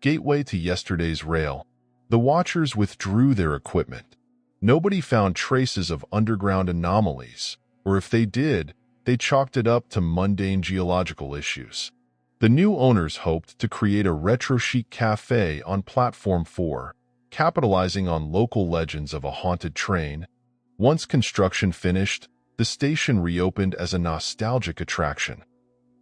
gateway to yesterday's rail. The Watchers withdrew their equipment. Nobody found traces of underground anomalies, or if they did, they chalked it up to mundane geological issues. The new owners hoped to create a retro-chic cafe on Platform 4, capitalizing on local legends of a haunted train. Once construction finished, the station reopened as a nostalgic attraction.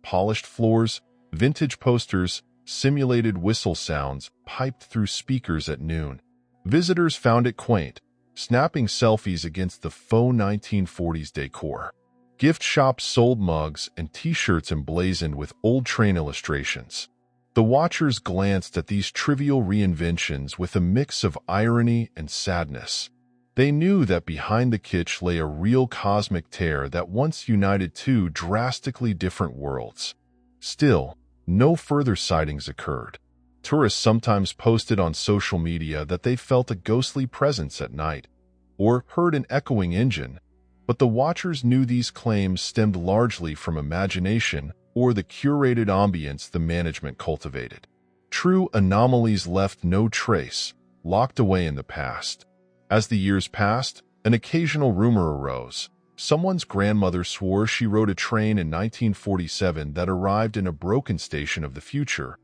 Polished floors, vintage posters, simulated whistle sounds piped through speakers at noon. Visitors found it quaint, snapping selfies against the faux 1940s decor. Gift shops sold mugs and t-shirts emblazoned with old train illustrations. The Watchers glanced at these trivial reinventions with a mix of irony and sadness. They knew that behind the kitsch lay a real cosmic tear that once united two drastically different worlds. Still, no further sightings occurred. Tourists sometimes posted on social media that they felt a ghostly presence at night, or heard an echoing engine, but the Watchers knew these claims stemmed largely from imagination or the curated ambience the management cultivated. True anomalies left no trace, locked away in the past. As the years passed, an occasional rumor arose, Someone's grandmother swore she rode a train in 1947 that arrived in a broken station of the future,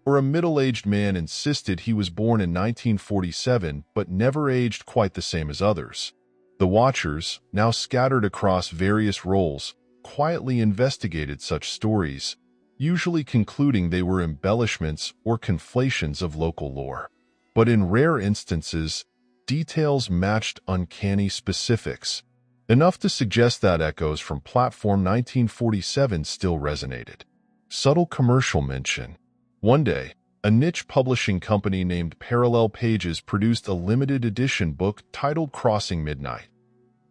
or a middle-aged man insisted he was born in 1947 but never aged quite the same as others. The watchers, now scattered across various roles, quietly investigated such stories, usually concluding they were embellishments or conflations of local lore. But in rare instances, details matched uncanny specifics, enough to suggest that echoes from Platform 1947 still resonated. Subtle commercial mention. One day, a niche publishing company named Parallel Pages produced a limited edition book titled Crossing Midnight: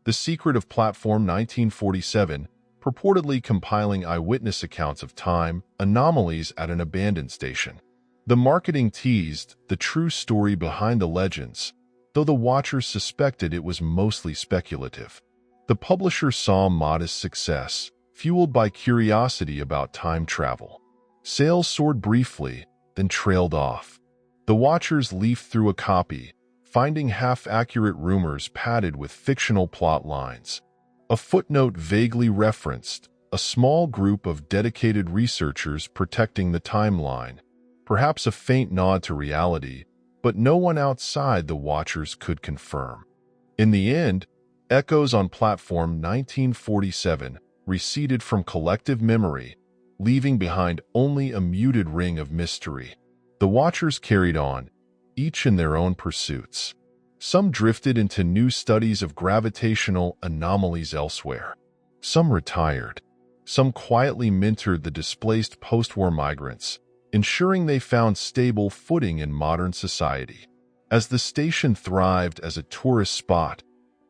The Secret of Platform 1947, purportedly compiling eyewitness accounts of time anomalies at an abandoned station. The marketing teased the true story behind the legends, though the watchers suspected it was mostly speculative. The publisher saw modest success, fueled by curiosity about time travel. Sales soared briefly, then trailed off. The watchers leafed through a copy, finding half-accurate rumors padded with fictional plot lines. A footnote vaguely referenced a small group of dedicated researchers protecting the timeline, perhaps a faint nod to reality, but no one outside the watchers could confirm. In the end, echoes on Platform 1947 receded from collective memory, leaving behind only a muted ring of mystery. The watchers carried on, each in their own pursuits. Some drifted into new studies of gravitational anomalies elsewhere. Some retired. Some quietly mentored the displaced post-war migrants, ensuring they found stable footing in modern society. As the station thrived as a tourist spot,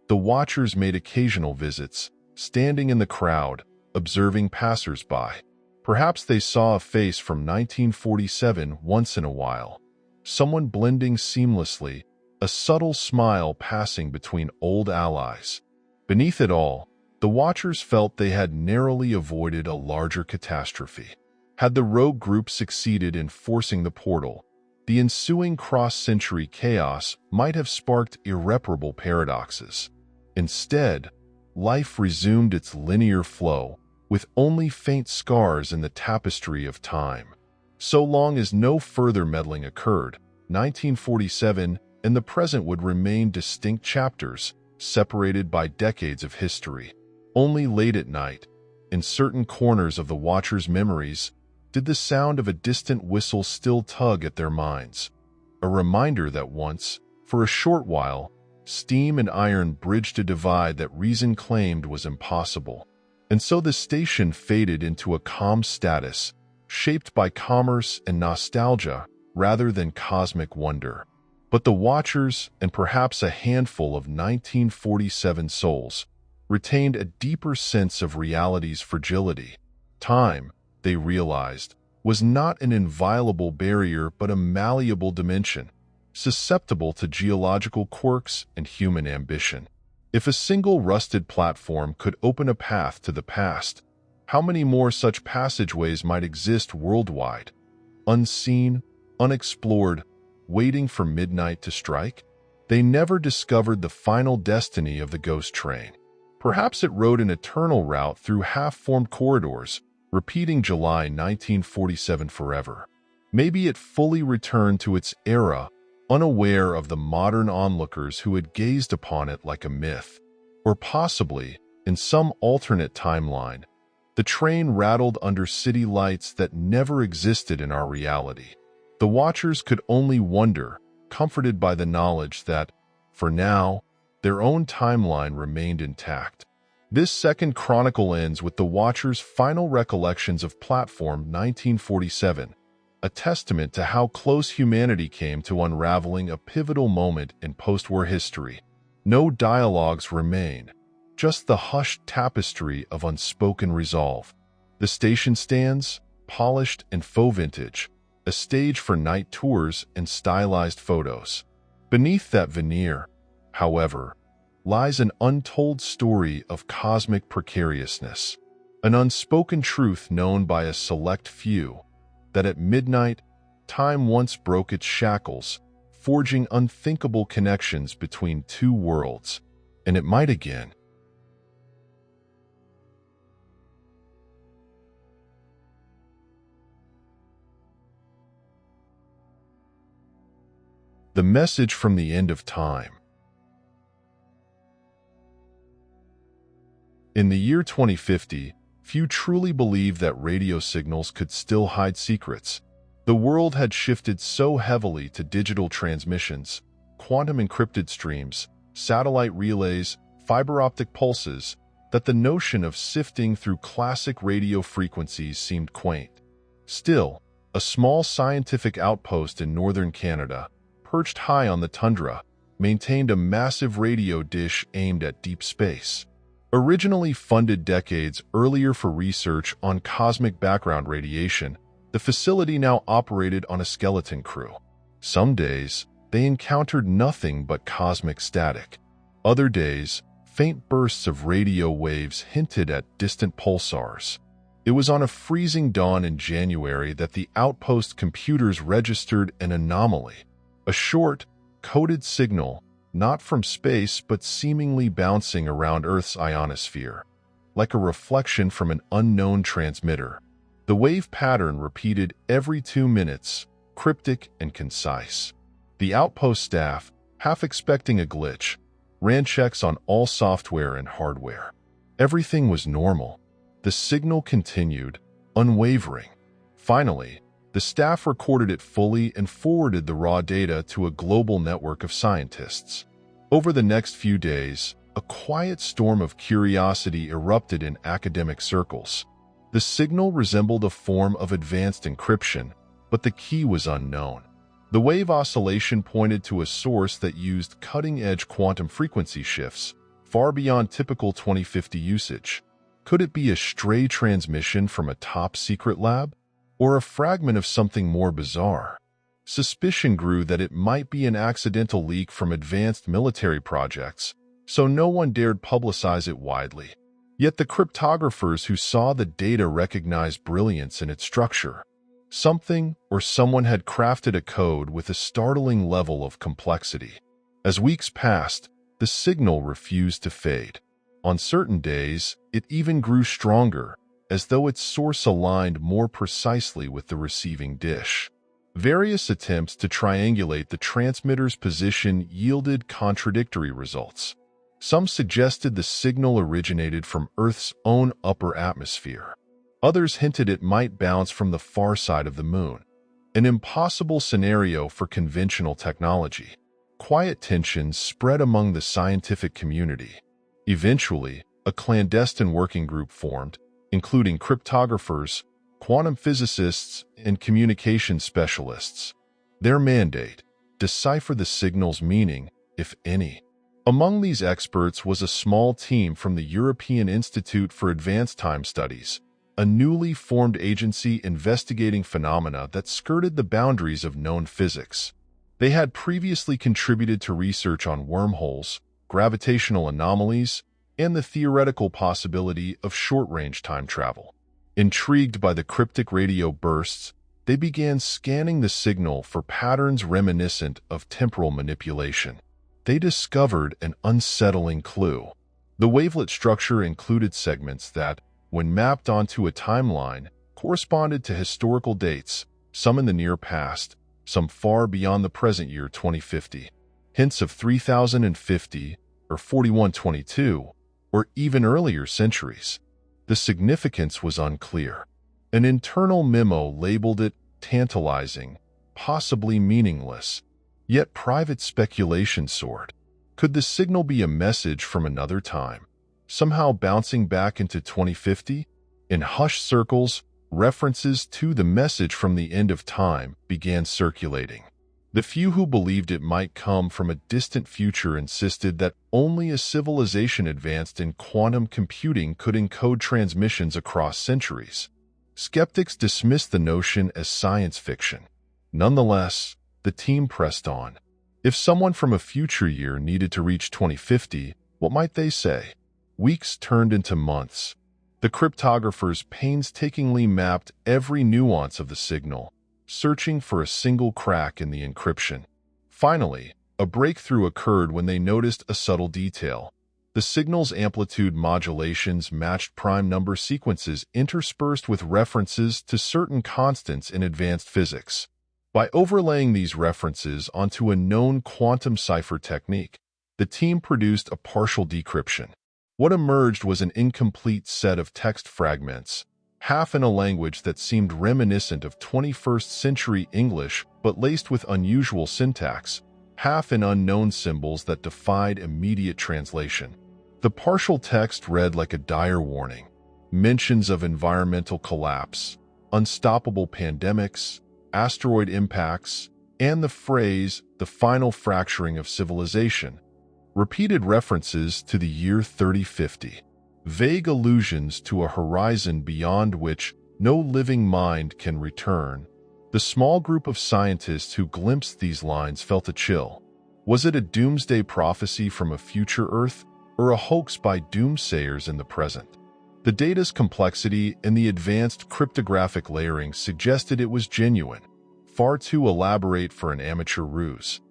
the watchers made occasional visits, standing in the crowd, observing passers-by. Perhaps they saw a face from 1947 once in a while, someone blending seamlessly, a subtle smile passing between old allies. Beneath it all, the watchers felt they had narrowly avoided a larger catastrophe. Had the rogue group succeeded in forcing the portal, the ensuing cross-century chaos might have sparked irreparable paradoxes. Instead, life resumed its linear flow, with only faint scars in the tapestry of time. So long as no further meddling occurred, 1947 and the present would remain distinct chapters, separated by decades of history. Only late at night, in certain corners of the watchers' memories, did the sound of a distant whistle still tug at their minds, a reminder that once, for a short while, steam and iron bridged a divide that reason claimed was impossible. And so the station faded into a calm status, shaped by commerce and nostalgia rather than cosmic wonder. But the watchers, and perhaps a handful of 1947 souls, retained a deeper sense of reality's fragility. Time, they realized, was not an inviolable barrier but a malleable dimension, susceptible to geological quirks and human ambition. If a single rusted platform could open a path to the past, how many more such passageways might exist worldwide, unseen, unexplored, waiting for midnight to strike? They never discovered the final destiny of the ghost train. Perhaps it rode an eternal route through half-formed corridors, repeating July 1947 forever. Maybe it fully returned to its era, unaware of the modern onlookers who had gazed upon it like a myth. Or possibly, in some alternate timeline, the train rattled under city lights that never existed in our reality. The watchers could only wonder, comforted by the knowledge that, for now, their own timeline remained intact. This second chronicle ends with the watchers' final recollections of Platform 1947, a testament to how close humanity came to unraveling a pivotal moment in post-war history. No dialogues remain, just the hushed tapestry of unspoken resolve. The station stands, polished and faux vintage, a stage for night tours and stylized photos. Beneath that veneer, however, lies an untold story of cosmic precariousness, an unspoken truth known by a select few, that at midnight, time once broke its shackles, forging unthinkable connections between two worlds, and it might again. The message from the end of time. In the year 2050, few truly believed that radio signals could still hide secrets. The world had shifted so heavily to digital transmissions, quantum encrypted streams, satellite relays, fiber optic pulses, that the notion of sifting through classic radio frequencies seemed quaint. Still, a small scientific outpost in northern Canada, perched high on the tundra, maintained a massive radio dish aimed at deep space. Originally funded decades earlier for research on cosmic background radiation, the facility now operated on a skeleton crew. Some days, they encountered nothing but cosmic static. Other days, faint bursts of radio waves hinted at distant pulsars. It was on a freezing dawn in January that the outpost computers registered an anomaly, a short, coded signal, not from space but seemingly bouncing around Earth's ionosphere, like a reflection from an unknown transmitter. The wave pattern repeated every 2 minutes, cryptic and concise. The outpost staff, half expecting a glitch, ran checks on all software and hardware. Everything was normal. The signal continued, unwavering. Finally, the staff recorded it fully and forwarded the raw data to a global network of scientists. Over the next few days, a quiet storm of curiosity erupted in academic circles. The signal resembled a form of advanced encryption, but the key was unknown. The wave oscillation pointed to a source that used cutting-edge quantum frequency shifts, far beyond typical 2050 usage. Could it be a stray transmission from a top-secret lab? Or a fragment of something more bizarre? Suspicion grew that it might be an accidental leak from advanced military projects, so no one dared publicize it widely. Yet the cryptographers who saw the data recognized brilliance in its structure. Something or someone had crafted a code with a startling level of complexity. As weeks passed, the signal refused to fade. On certain days, it even grew stronger, as though its source aligned more precisely with the receiving dish. Various attempts to triangulate the transmitter's position yielded contradictory results. Some suggested the signal originated from Earth's own upper atmosphere. Others hinted it might bounce from the far side of the moon, an impossible scenario for conventional technology. Quiet tensions spread among the scientific community. Eventually, a clandestine working group formed, including cryptographers, quantum physicists, and communication specialists. Their mandate: decipher the signal's meaning, if any. Among these experts was a small team from the European Institute for Advanced Time Studies, a newly formed agency investigating phenomena that skirted the boundaries of known physics. They had previously contributed to research on wormholes, gravitational anomalies, and the theoretical possibility of short-range time travel. Intrigued by the cryptic radio bursts, they began scanning the signal for patterns reminiscent of temporal manipulation. They discovered an unsettling clue. The wavelet structure included segments that, when mapped onto a timeline, corresponded to historical dates, some in the near past, some far beyond the present year 2050. Hints of 3050 or 4122, or even earlier centuries. The significance was unclear. An internal memo labeled it tantalizing, possibly meaningless. Yet private speculation soared. Could the signal be a message from another time, somehow bouncing back into 2050? In hushed circles, references to the message from the end of time began circulating. The few who believed it might come from a distant future insisted that only a civilization advanced in quantum computing could encode transmissions across centuries. Skeptics dismissed the notion as science fiction. Nonetheless, the team pressed on. If someone from a future year needed to reach 2050, what might they say? Weeks turned into months. The cryptographers painstakingly mapped every nuance of the signal, searching for a single crack in the encryption. Finally, a breakthrough occurred when they noticed a subtle detail. The signal's amplitude modulations matched prime number sequences interspersed with references to certain constants in advanced physics. By overlaying these references onto a known quantum cipher technique, the team produced a partial decryption. What emerged was an incomplete set of text fragments, half in a language that seemed reminiscent of 21st century English but laced with unusual syntax, half in unknown symbols that defied immediate translation. The partial text read like a dire warning: mentions of environmental collapse, unstoppable pandemics, asteroid impacts, and the phrase, "the final fracturing of civilization." Repeated references to the year 3050. Vague allusions to a horizon beyond which no living mind can return. The small group of scientists who glimpsed these lines felt a chill. Was it a doomsday prophecy from a future Earth, or a hoax by doomsayers in the present? The data's complexity and the advanced cryptographic layering suggested it was genuine, far too elaborate for an amateur ruse.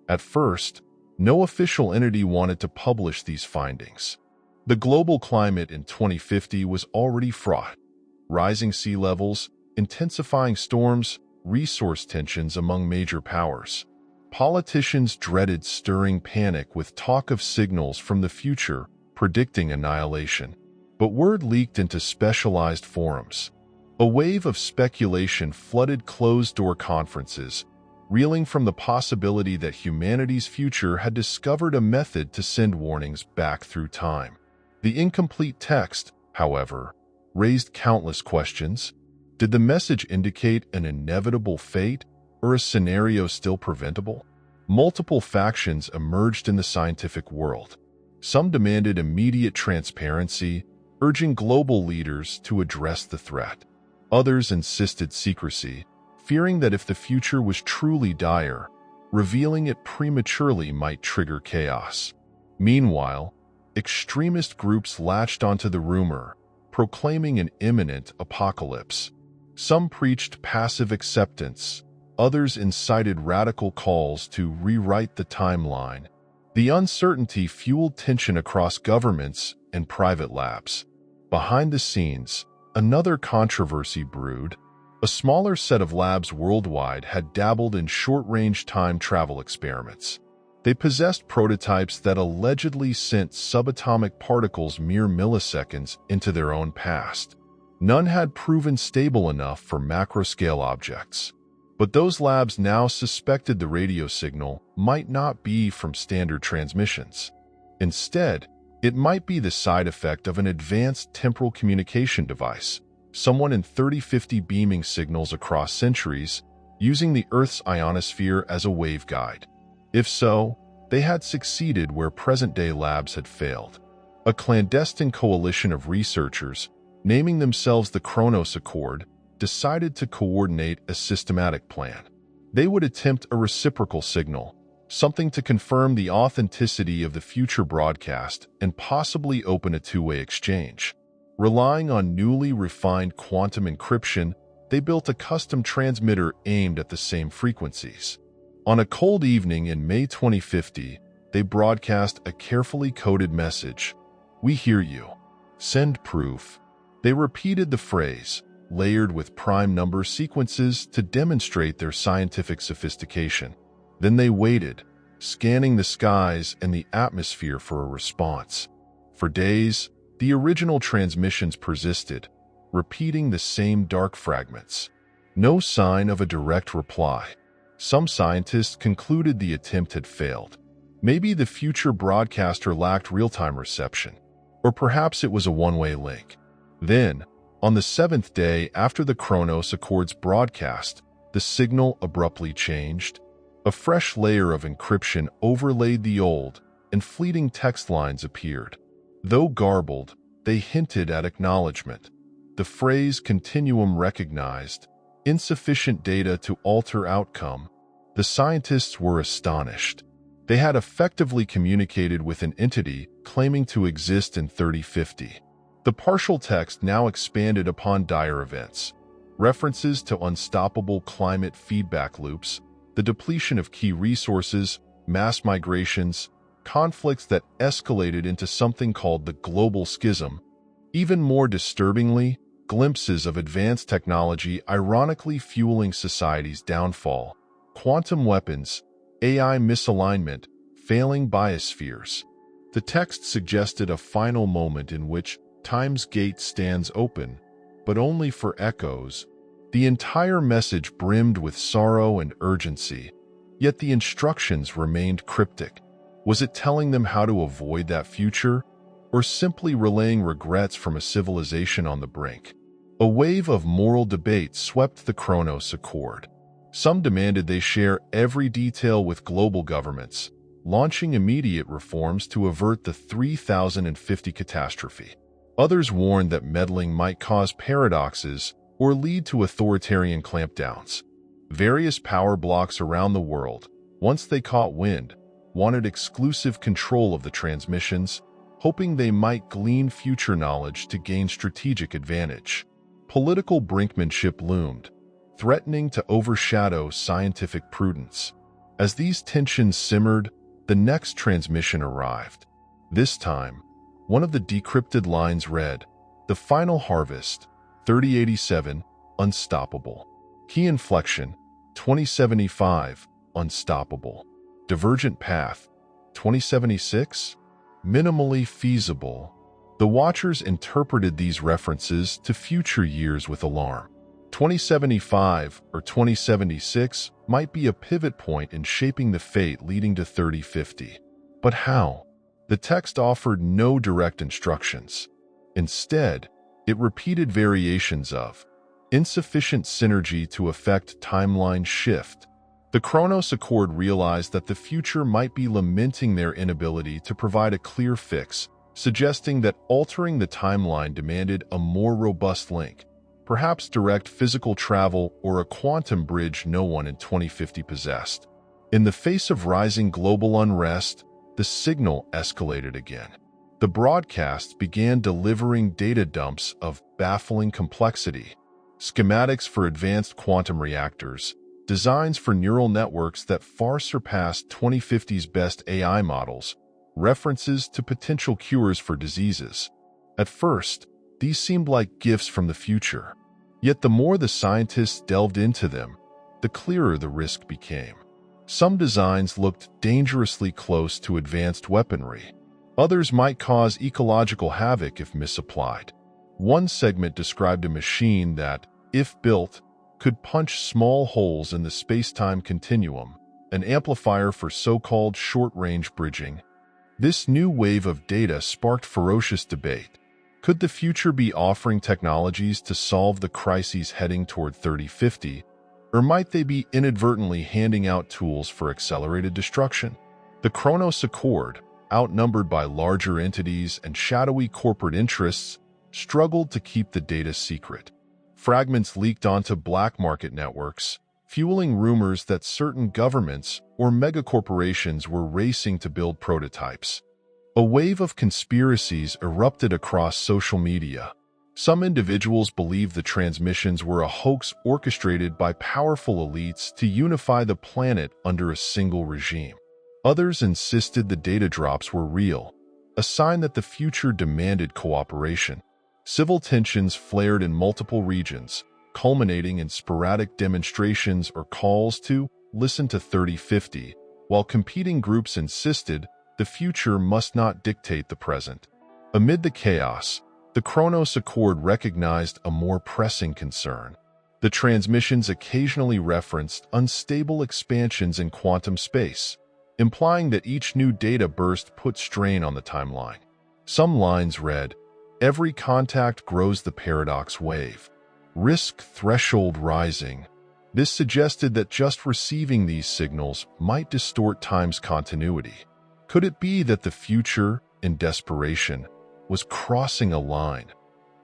At first, no official entity wanted to publish these findings. The global climate in 2050 was already fraught. Rising sea levels, intensifying storms, resource tensions among major powers. Politicians dreaded stirring panic with talk of signals from the future predicting annihilation. But word leaked into specialized forums. A wave of speculation flooded closed-door conferences, reeling from the possibility that humanity's future had discovered a method to send warnings back through time. The incomplete text, however, raised countless questions. Did the message indicate an inevitable fate or a scenario still preventable? Multiple factions emerged in the scientific world. Some demanded immediate transparency, urging global leaders to address the threat. Others insisted secrecy, fearing that if the future was truly dire, revealing it prematurely might trigger chaos. Meanwhile, extremist groups latched onto the rumor, proclaiming an imminent apocalypse. Some preached passive acceptance, others incited radical calls to rewrite the timeline. The uncertainty fueled tension across governments and private labs. Behind the scenes, another controversy brewed. A smaller set of labs worldwide had dabbled in short-range time travel experiments. They possessed prototypes that allegedly sent subatomic particles mere milliseconds into their own past. None had proven stable enough for macro-scale objects. But those labs now suspected the radio signal might not be from standard transmissions. Instead, it might be the side effect of an advanced temporal communication device, someone in 3050 beaming signals across centuries, using the Earth's ionosphere as a waveguide. If so, they had succeeded where present-day labs had failed. A clandestine coalition of researchers, naming themselves the Kronos Accord, decided to coordinate a systematic plan. They would attempt a reciprocal signal, something to confirm the authenticity of the future broadcast and possibly open a two-way exchange. Relying on newly refined quantum encryption, they built a custom transmitter aimed at the same frequencies. On a cold evening in May 2050, they broadcast a carefully coded message: "We hear you. Send proof." They repeated the phrase, layered with prime number sequences to demonstrate their scientific sophistication. Then they waited, scanning the skies and the atmosphere for a response. For days, the original transmissions persisted, repeating the same dark fragments. No sign of a direct reply. Some scientists concluded the attempt had failed. Maybe the future broadcaster lacked real-time reception, or perhaps it was a one-way link. Then, on the seventh day after the Kronos Accord's broadcast, the signal abruptly changed. A fresh layer of encryption overlaid the old, and fleeting text lines appeared. Though garbled, they hinted at acknowledgement. The phrase "continuum recognized," insufficient data to alter outcome. The scientists were astonished. They had effectively communicated with an entity claiming to exist in 3050. The partial text now expanded upon dire events. References to unstoppable climate feedback loops, the depletion of key resources, mass migrations, conflicts that escalated into something called the global schism. Even more disturbingly, glimpses of advanced technology ironically fueling society's downfall, quantum weapons, AI misalignment, failing biospheres. The text suggested a final moment in which time's gate stands open, but only for echoes. The entire message brimmed with sorrow and urgency, yet the instructions remained cryptic. Was it telling them how to avoid that future, or simply relaying regrets from a civilization on the brink? A wave of moral debate swept the Chronos Accord. Some demanded they share every detail with global governments, launching immediate reforms to avert the 3050 catastrophe. Others warned that meddling might cause paradoxes or lead to authoritarian clampdowns. Various power blocks around the world, once they caught wind, wanted exclusive control of the transmissions, hoping they might glean future knowledge to gain strategic advantage. Political brinkmanship loomed, threatening to overshadow scientific prudence. As these tensions simmered, the next transmission arrived. This time, one of the decrypted lines read, "The final harvest, 3087, unstoppable. Key inflection, 2075, unstoppable. Divergent path, 2076, minimally feasible." The watchers interpreted these references to future years with alarm. 2075 or 2076 might be a pivot point in shaping the fate leading to 3050. But how? The text offered no direct instructions. Instead, it repeated variations of insufficient synergy to affect timeline shift. The Chronos Accord realized that the future might be lamenting their inability to provide a clear fix, suggesting that altering the timeline demanded a more robust link, perhaps direct physical travel or a quantum bridge no one in 2050 possessed. In the face of rising global unrest, the signal escalated again. The broadcasts began delivering data dumps of baffling complexity, schematics for advanced quantum reactors, designs for neural networks that far surpassed 2050's best AI models, references to potential cures for diseases. At first, these seemed like gifts from the future. Yet the more the scientists delved into them, the clearer the risk became. Some designs looked dangerously close to advanced weaponry. Others might cause ecological havoc if misapplied. One segment described a machine that, if built, could punch small holes in the space-time continuum, an amplifier for so-called short-range bridging. This new wave of data sparked ferocious debate. Could the future be offering technologies to solve the crises heading toward 3050, or might they be inadvertently handing out tools for accelerated destruction? The Chronos Accord, outnumbered by larger entities and shadowy corporate interests, struggled to keep the data secret. Fragments leaked onto black market networks, fueling rumors that certain governments or megacorporations were racing to build prototypes. A wave of conspiracies erupted across social media. Some individuals believed the transmissions were a hoax orchestrated by powerful elites to unify the planet under a single regime. Others insisted the data drops were real, a sign that the future demanded cooperation. Civil tensions flared in multiple regions, culminating in sporadic demonstrations or calls to listen to 3050, while competing groups insisted the future must not dictate the present. Amid the chaos, the Chronos Accord recognized a more pressing concern. The transmissions occasionally referenced unstable expansions in quantum space, implying that each new data burst put strain on the timeline. Some lines read, "Every contact grows the paradox wave. Risk threshold rising." This suggested that just receiving these signals might distort time's continuity. Could it be that the future, in desperation, was crossing a line,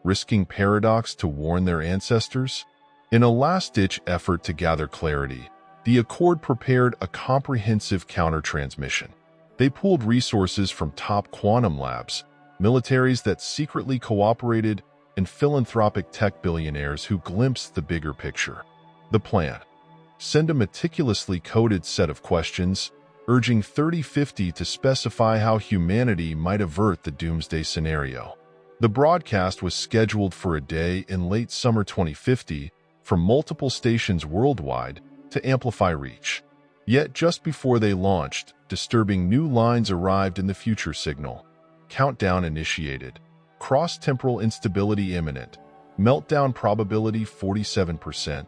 risking paradox to warn their ancestors? In a last-ditch effort to gather clarity, the Accord prepared a comprehensive counter-transmission. They pooled resources from top quantum labs, militaries that secretly cooperated, and philanthropic tech billionaires who glimpsed the bigger picture. The plan: send a meticulously coded set of questions, urging 3050 to specify how humanity might avert the doomsday scenario. The broadcast was scheduled for a day in late summer 2050 from multiple stations worldwide to amplify reach. Yet just before they launched, disturbing new lines arrived in the future signal. Countdown initiated. Cross-temporal instability imminent. Meltdown probability 47%.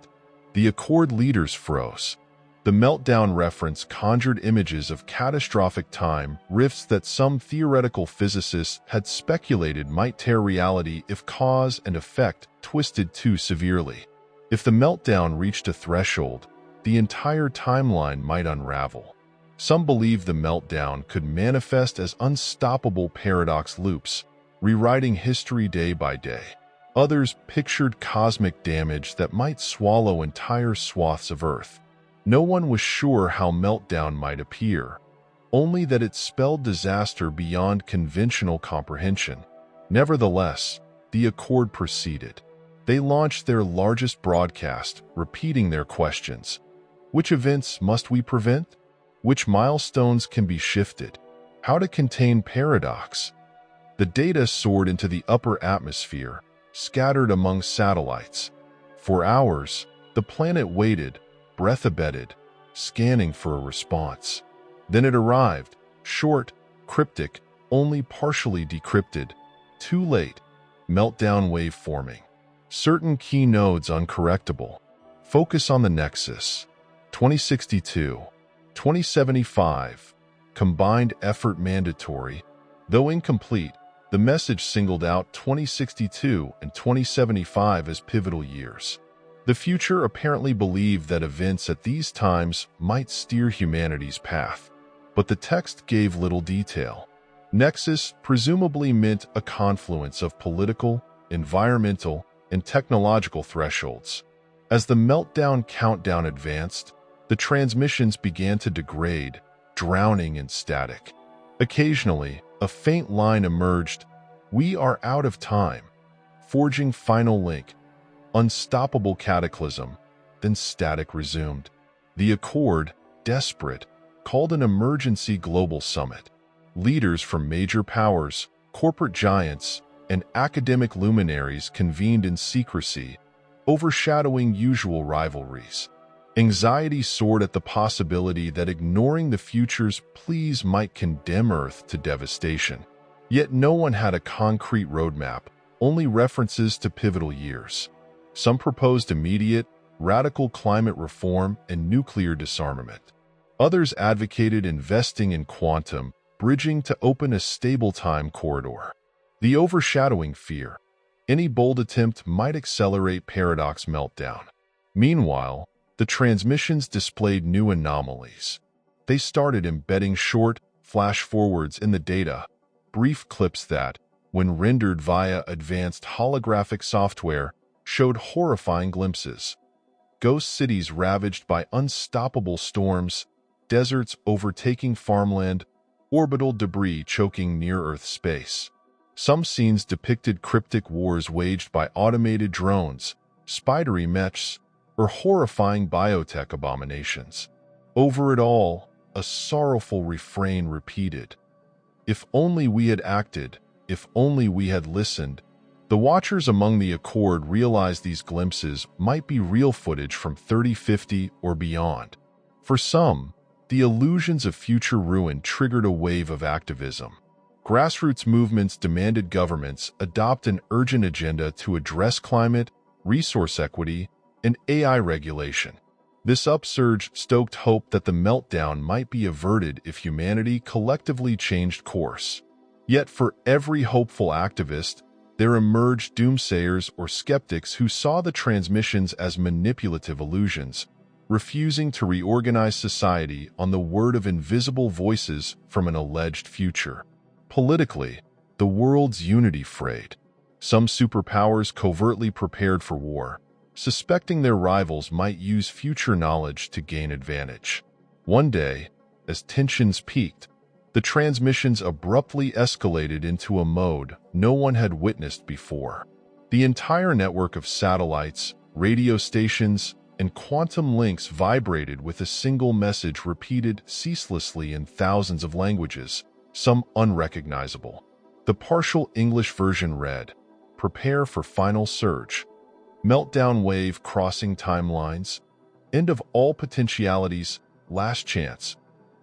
The Accord leaders froze. The meltdown reference conjured images of catastrophic time rifts that some theoretical physicists had speculated might tear reality if cause and effect twisted too severely. If the meltdown reached a threshold, the entire timeline might unravel. Some believe the meltdown could manifest as unstoppable paradox loops, rewriting history day by day. Others pictured cosmic damage that might swallow entire swaths of Earth. No one was sure how meltdown might appear, only that it spelled disaster beyond conventional comprehension. Nevertheless, the Accord proceeded. They launched their largest broadcast, repeating their questions. Which events must we prevent? Which milestones can be shifted? How to contain paradox? The data soared into the upper atmosphere, scattered among satellites. For hours, the planet waited, breath-abated, scanning for a response. Then it arrived, short, cryptic, only partially decrypted. Too late. Meltdown wave forming. Certain key nodes uncorrectable. Focus on the nexus. 2062. 2075. Combined effort mandatory. Though incomplete, the message singled out 2062 and 2075 as pivotal years. The future apparently believed that events at these times might steer humanity's path, but the text gave little detail. Nexus presumably meant a confluence of political, environmental, and technological thresholds. As the meltdown countdown advanced, the transmissions began to degrade, drowning in static. Occasionally, a faint line emerged. We are out of time. Forging final link. Unstoppable cataclysm. Then static resumed. The Accord, desperate, called an emergency global summit. Leaders from major powers, corporate giants, and academic luminaries convened in secrecy, overshadowing usual rivalries. Anxiety soared at the possibility that ignoring the future's pleas might condemn Earth to devastation. Yet no one had a concrete roadmap, only references to pivotal years. Some proposed immediate, radical climate reform and nuclear disarmament. Others advocated investing in quantum, bridging to open a stable time corridor. The overshadowing fear. Any bold attempt might accelerate paradox meltdown. Meanwhile, the transmissions displayed new anomalies. They started embedding short, flash-forwards in the data, brief clips that, when rendered via advanced holographic software, showed horrifying glimpses. Ghost cities ravaged by unstoppable storms, deserts overtaking farmland, orbital debris choking near-Earth space. Some scenes depicted cryptic wars waged by automated drones, spidery mechs, or horrifying biotech abominations. Over it all, a sorrowful refrain repeated. If only we had acted, if only we had listened. The watchers among the Accord realized these glimpses might be real footage from 3050 or beyond. For some, the illusions of future ruin triggered a wave of activism. Grassroots movements demanded governments adopt an urgent agenda to address climate, resource equity, and AI regulation. This upsurge stoked hope that the meltdown might be averted if humanity collectively changed course. Yet for every hopeful activist, there emerged doomsayers or skeptics who saw the transmissions as manipulative illusions, refusing to reorganize society on the word of invisible voices from an alleged future. Politically, the world's unity frayed. Some superpowers covertly prepared for war, suspecting their rivals might use future knowledge to gain advantage. One day, as tensions peaked, the transmissions abruptly escalated into a mode no one had witnessed before. The entire network of satellites, radio stations, and quantum links vibrated with a single message repeated ceaselessly in thousands of languages, some unrecognizable. The partial English version read, "Prepare for final surge. Meltdown wave crossing timelines. End of all potentialities. Last chance.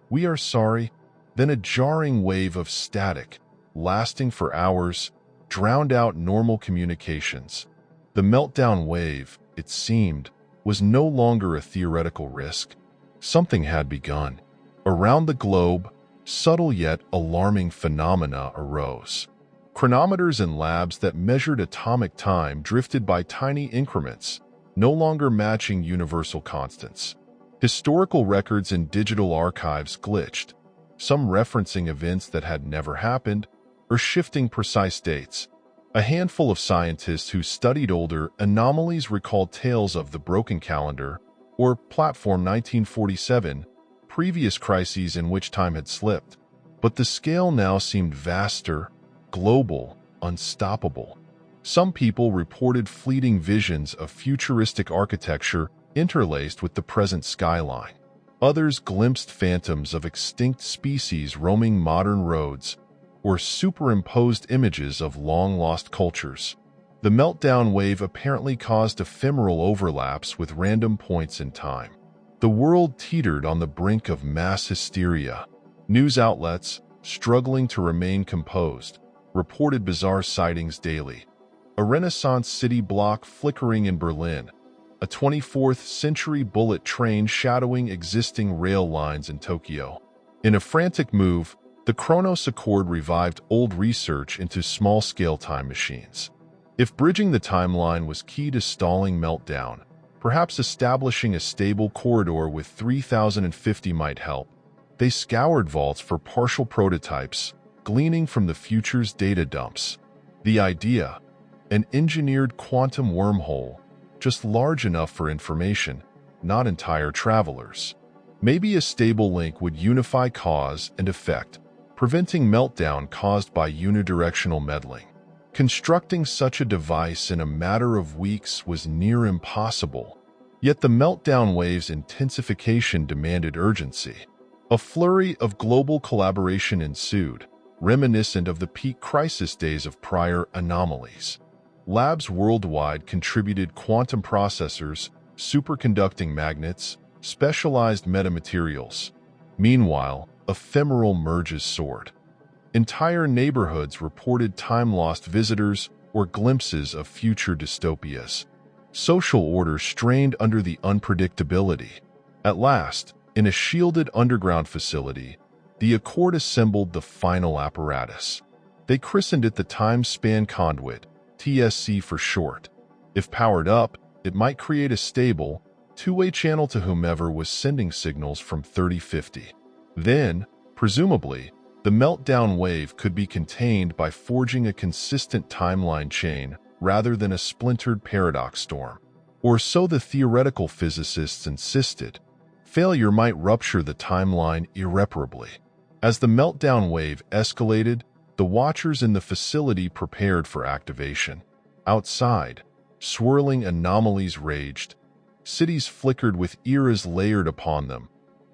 We are sorry." Then a jarring wave of static, lasting for hours, drowned out normal communications. The meltdown wave, it seemed, was no longer a theoretical risk. Something had begun. Around the globe, subtle yet alarming phenomena arose. Chronometers in labs that measured atomic time drifted by tiny increments, no longer matching universal constants. Historical records in digital archives glitched, some referencing events that had never happened, or shifting precise dates. A handful of scientists who studied older anomalies recalled tales of the broken calendar, or Platform 1947, previous crises in which time had slipped. But the scale now seemed vaster, global, unstoppable. Some people reported fleeting visions of futuristic architecture interlaced with the present skyline. Others glimpsed phantoms of extinct species roaming modern roads, or superimposed images of long-lost cultures. The meltdown wave apparently caused ephemeral overlaps with random points in time. The world teetered on the brink of mass hysteria. News outlets, struggling to remain composed, reported bizarre sightings daily. A Renaissance city block flickering in Berlin, a 24th-century bullet train shadowing existing rail lines in Tokyo. In a frantic move, the Kronos Accord revived old research into small-scale time machines. If bridging the timeline was key to stalling meltdown, perhaps establishing a stable corridor with 3050 might help. They scoured vaults for partial prototypes, gleaning from the future's data dumps. The idea, an engineered quantum wormhole, just large enough for information, not entire travelers. Maybe a stable link would unify cause and effect, preventing meltdown caused by unidirectional meddling. Constructing such a device in a matter of weeks was near impossible. Yet the meltdown wave's intensification demanded urgency. A flurry of global collaboration ensued, reminiscent of the peak crisis days of prior anomalies. Labs worldwide contributed quantum processors, superconducting magnets, specialized metamaterials. Meanwhile, ephemeral merges soared. Entire neighborhoods reported time-lost visitors or glimpses of future dystopias. Social order strained under the unpredictability. At last, in a shielded underground facility, the Accord assembled the final apparatus. They christened it the Time Span Conduit, TSC for short. If powered up, it might create a stable, two-way channel to whomever was sending signals from 3050. Then, presumably, the meltdown wave could be contained by forging a consistent timeline chain rather than a splintered paradox storm. Or so the theoretical physicists insisted. Failure might rupture the timeline irreparably. As the meltdown wave escalated, the watchers in the facility prepared for activation. Outside, swirling anomalies raged. Cities flickered with eras layered upon them.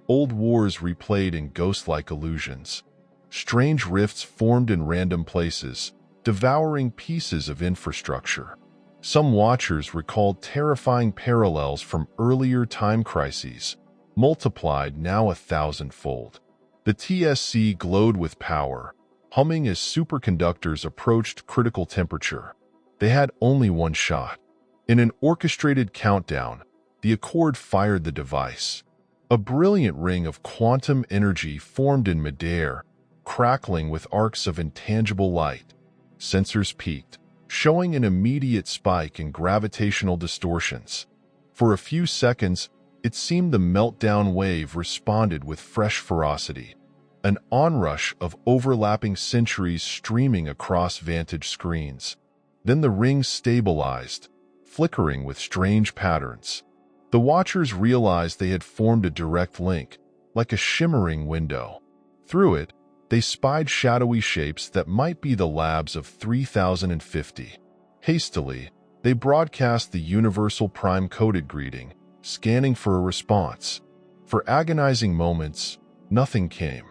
Old wars replayed in ghost-like illusions. Strange rifts formed in random places, devouring pieces of infrastructure. Some watchers recalled terrifying parallels from earlier time crises, multiplied now 1,000-fold. The TSC glowed with power, humming as superconductors approached critical temperature. They had only one shot. In an orchestrated countdown, the Accord fired the device. A brilliant ring of quantum energy formed in midair, crackling with arcs of intangible light. Sensors peaked, showing an immediate spike in gravitational distortions. For a few seconds, it seemed the meltdown wave responded with fresh ferocity, an onrush of overlapping centuries streaming across vantage screens. Then the ring stabilized, flickering with strange patterns. The watchers realized they had formed a direct link, like a shimmering window. Through it, they spied shadowy shapes that might be the labs of 3050. Hastily, they broadcast the universal prime-coded greeting, scanning for a response. For agonizing moments, nothing came.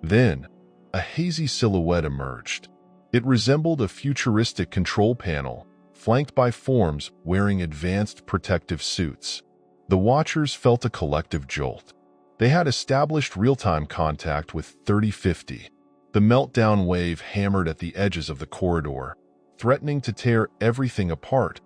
Then, a hazy silhouette emerged. It resembled a futuristic control panel, flanked by forms wearing advanced protective suits. The Watchers felt a collective jolt. They had established real-time contact with 3050. The meltdown wave hammered at the edges of the corridor, threatening to tear everything apart.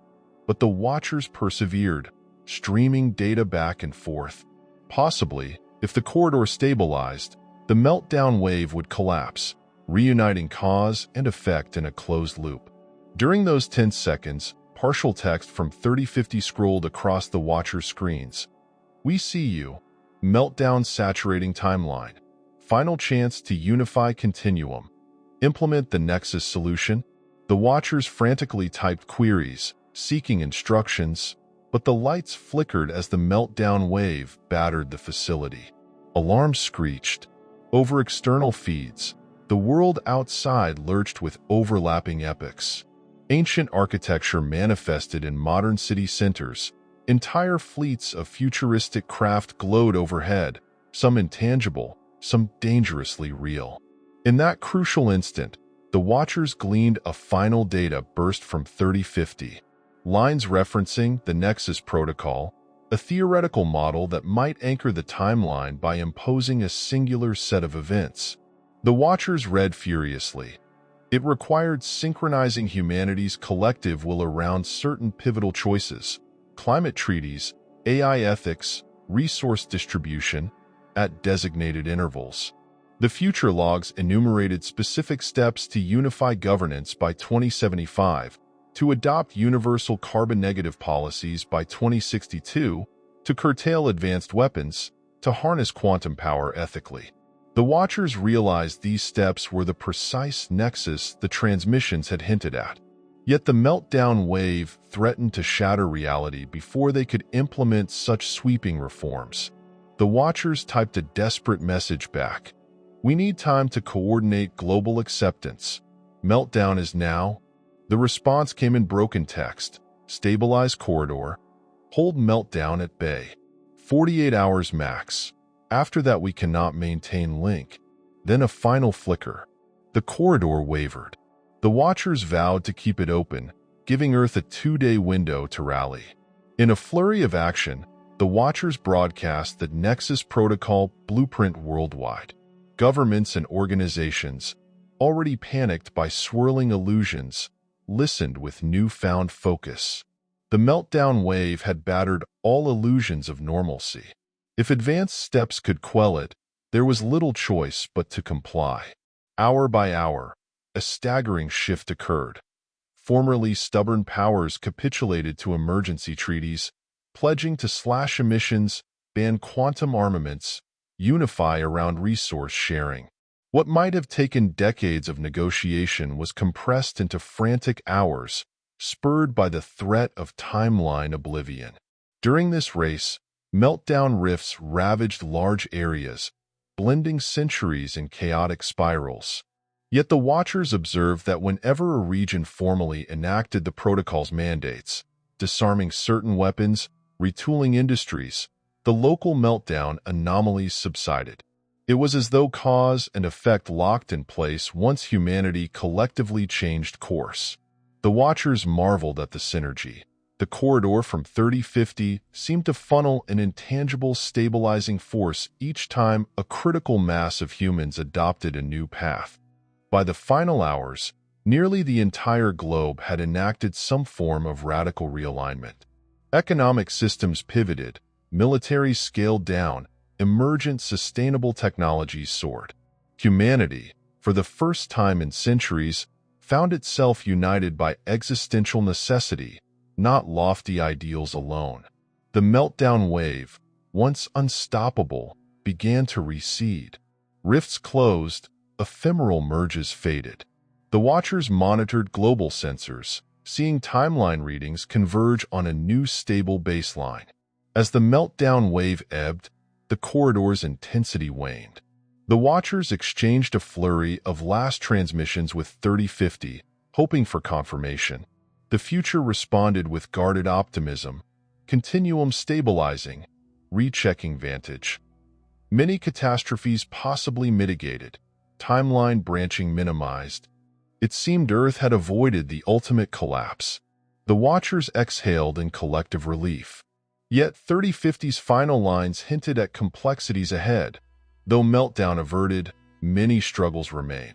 But the Watchers persevered, streaming data back and forth. Possibly, if the corridor stabilized, the meltdown wave would collapse, reuniting cause and effect in a closed loop. During those tense seconds, partial text from 3050 scrolled across the Watcher screens. "We see you. Meltdown saturating timeline. Final chance to unify continuum. Implement the Nexus solution." The Watchers frantically typed queries, seeking instructions, but the lights flickered as the meltdown wave battered the facility. Alarms screeched. Over external feeds, the world outside lurched with overlapping epochs. Ancient architecture manifested in modern city centers. Entire fleets of futuristic craft glowed overhead, some intangible, some dangerously real. In that crucial instant, the Watchers gleaned a final data burst from 3050. Lines referencing the Nexus protocol, a theoretical model that might anchor the timeline by imposing a singular set of events. The Watchers read furiously. It required synchronizing humanity's collective will around certain pivotal choices: climate treaties, AI ethics, resource distribution, at designated intervals. The future logs enumerated specific steps to unify governance by 2075, to adopt universal carbon-negative policies by 2062, to curtail advanced weapons, to harness quantum power ethically. The Watchers realized these steps were the precise nexus the transmissions had hinted at. Yet the meltdown wave threatened to shatter reality before they could implement such sweeping reforms. The Watchers typed a desperate message back. "We need time to coordinate global acceptance. Meltdown is now." The response came in broken text. "Stabilize corridor. Hold meltdown at bay. 48 hours max. After that we cannot maintain link." Then a final flicker. The corridor wavered. The Watchers vowed to keep it open, giving Earth a 2-day window to rally. In a flurry of action, the Watchers broadcast the Nexus Protocol blueprint worldwide. Governments and organizations, already panicked by swirling illusions, listened with newfound focus. The meltdown wave had battered all illusions of normalcy. If advanced steps could quell it, there was little choice but to comply. Hour by hour, a staggering shift occurred. Formerly stubborn powers capitulated to emergency treaties, pledging to slash emissions, ban quantum armaments, unify around resource sharing. What might have taken decades of negotiation was compressed into frantic hours, spurred by the threat of timeline oblivion. During this race, meltdown rifts ravaged large areas, blending centuries in chaotic spirals. Yet the Watchers observed that whenever a region formally enacted the protocol's mandates, disarming certain weapons, retooling industries, the local meltdown anomalies subsided. It was as though cause and effect locked in place once humanity collectively changed course. The Watchers marveled at the synergy. The corridor from 3050 seemed to funnel an intangible stabilizing force each time a critical mass of humans adopted a new path. By the final hours, nearly the entire globe had enacted some form of radical realignment. Economic systems pivoted, military scaled down, emergent sustainable technologies soared. Humanity, for the first time in centuries, found itself united by existential necessity, not lofty ideals alone. The meltdown wave, once unstoppable, began to recede. Rifts closed, ephemeral merges faded. The Watchers monitored global sensors, seeing timeline readings converge on a new stable baseline. As the meltdown wave ebbed, the corridor's intensity waned. The Watchers exchanged a flurry of last transmissions with 3050, hoping for confirmation. The future responded with guarded optimism, continuum stabilizing, rechecking vantage. Many catastrophes possibly mitigated, timeline branching minimized. It seemed Earth had avoided the ultimate collapse. The Watchers exhaled in collective relief. Yet 3050's final lines hinted at complexities ahead. Though meltdown averted, many struggles remain.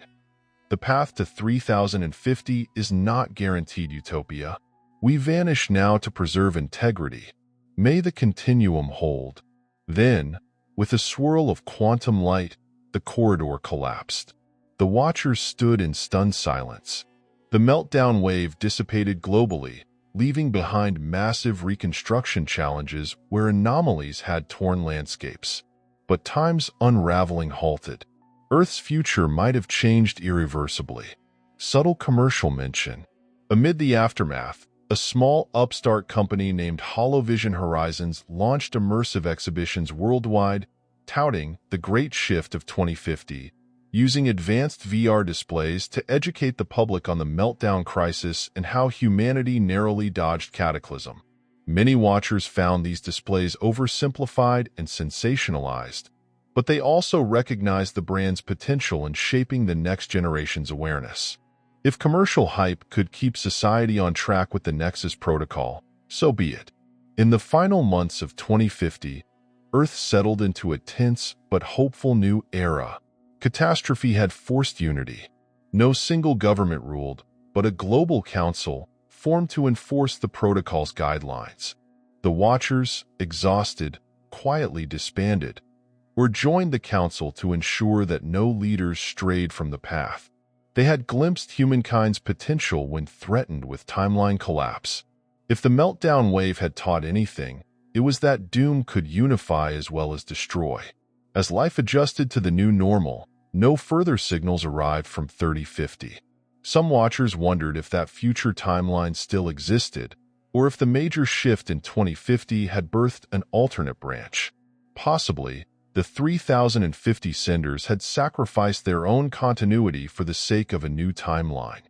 The path to 3050 is not guaranteed utopia. We vanish now to preserve integrity. May the continuum hold. Then, with a swirl of quantum light, the corridor collapsed. The Watchers stood in stunned silence. The meltdown wave dissipated globally, leaving behind massive reconstruction challenges where anomalies had torn landscapes. But time's unraveling halted. Earth's future might have changed irreversibly. Subtle commercial mention. Amid the aftermath, a small upstart company named Holovision Horizons launched immersive exhibitions worldwide, touting the Great Shift of 2050, using advanced VR displays to educate the public on the meltdown crisis and how humanity narrowly dodged cataclysm. Many watchers found these displays oversimplified and sensationalized, but they also recognized the brand's potential in shaping the next generation's awareness. If commercial hype could keep society on track with the Nexus protocol, so be it. In the final months of 2050, Earth settled into a tense but hopeful new era. Catastrophe had forced unity. No single government ruled, but a global council formed to enforce the protocol's guidelines. The Watchers, exhausted, quietly disbanded, or joined the council to ensure that no leaders strayed from the path. They had glimpsed humankind's potential when threatened with timeline collapse. If the meltdown wave had taught anything, it was that doom could unify as well as destroy. As life adjusted to the new normal, no further signals arrived from 3050. Some watchers wondered if that future timeline still existed, or if the major shift in 2050 had birthed an alternate branch. Possibly, the 3050 senders had sacrificed their own continuity for the sake of a new timeline.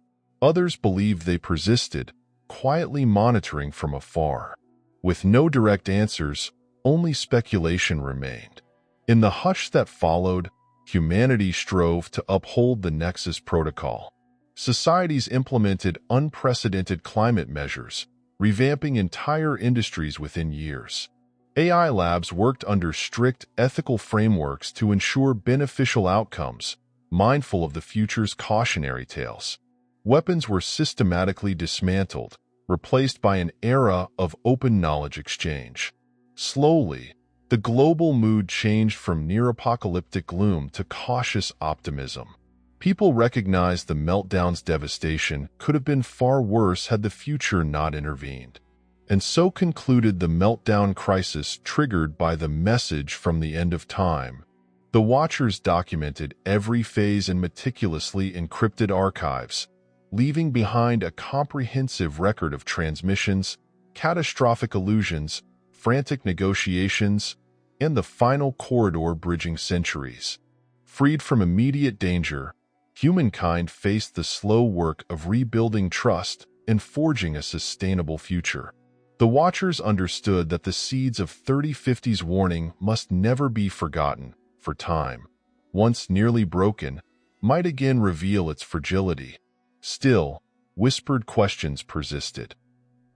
Others believed they persisted, quietly monitoring from afar. With no direct answers, only speculation remained. In the hush that followed, humanity strove to uphold the Nexus protocol. Societies implemented unprecedented climate measures, revamping entire industries within years. AI labs worked under strict ethical frameworks to ensure beneficial outcomes, mindful of the future's cautionary tales. Weapons were systematically dismantled, replaced by an era of open knowledge exchange. Slowly, the global mood changed from near-apocalyptic gloom to cautious optimism. People recognized the meltdown's devastation could have been far worse had the future not intervened. And so concluded the meltdown crisis triggered by the message from the end of time. The Watchers documented every phase in meticulously encrypted archives, leaving behind a comprehensive record of transmissions, catastrophic illusions, frantic negotiations, and the final corridor bridging centuries. Freed from immediate danger, humankind faced the slow work of rebuilding trust and forging a sustainable future. The Watchers understood that the seeds of 3050's warning must never be forgotten, for time, once nearly broken, might again reveal its fragility. Still, whispered questions persisted.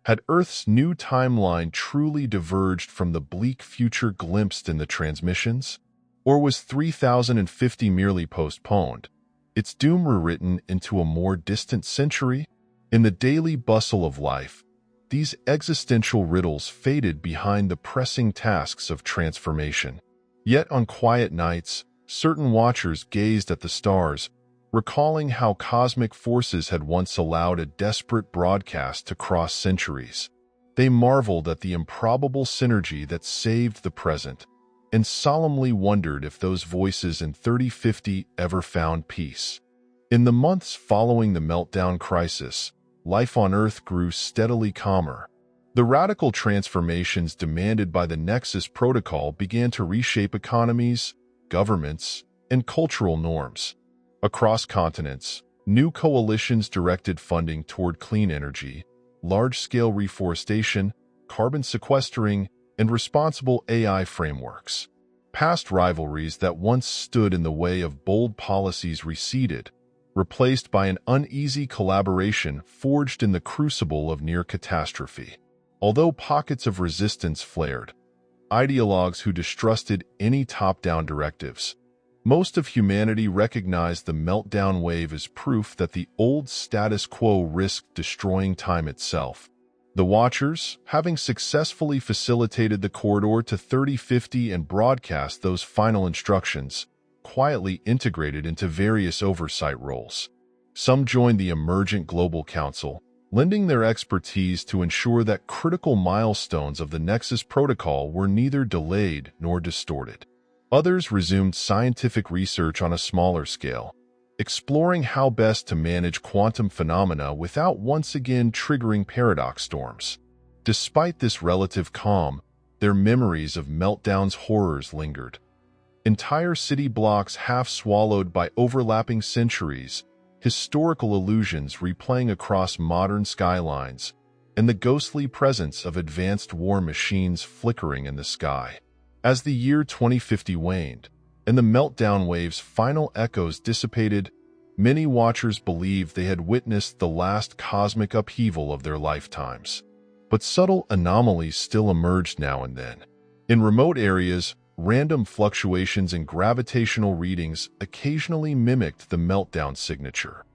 Had Earth's new timeline truly diverged from the bleak future glimpsed in the transmissions? Or was 3050 merely postponed, its doom rewritten into a more distant century? In the daily bustle of life, these existential riddles faded behind the pressing tasks of transformation. Yet on quiet nights, certain watchers gazed at the stars, recalling how cosmic forces had once allowed a desperate broadcast to cross centuries. They marveled at the improbable synergy that saved the present, and solemnly wondered if those voices in 3050 ever found peace. In the months following the meltdown crisis, life on Earth grew steadily calmer. The radical transformations demanded by the Nexus protocol began to reshape economies, governments, and cultural norms. Across continents, new coalitions directed funding toward clean energy, large-scale reforestation, carbon sequestering, and responsible AI frameworks. Past rivalries that once stood in the way of bold policies receded, replaced by an uneasy collaboration forged in the crucible of near catastrophe. Although pockets of resistance flared, ideologues who distrusted any top-down directives, most of humanity recognized the meltdown wave as proof that the old status quo risked destroying time itself. The Watchers, having successfully facilitated the corridor to 3050 and broadcast those final instructions, quietly integrated into various oversight roles. Some joined the emergent Global Council, lending their expertise to ensure that critical milestones of the Nexus Protocol were neither delayed nor distorted. Others resumed scientific research on a smaller scale, exploring how best to manage quantum phenomena without once again triggering paradox storms. Despite this relative calm, their memories of Meltdown's horrors lingered. Entire city blocks half swallowed by overlapping centuries, historical illusions replaying across modern skylines, and the ghostly presence of advanced war machines flickering in the sky. As the year 2050 waned, and the meltdown wave's final echoes dissipated, many watchers believed they had witnessed the last cosmic upheaval of their lifetimes. But subtle anomalies still emerged now and then. In remote areas, random fluctuations in gravitational readings occasionally mimicked the meltdown signature.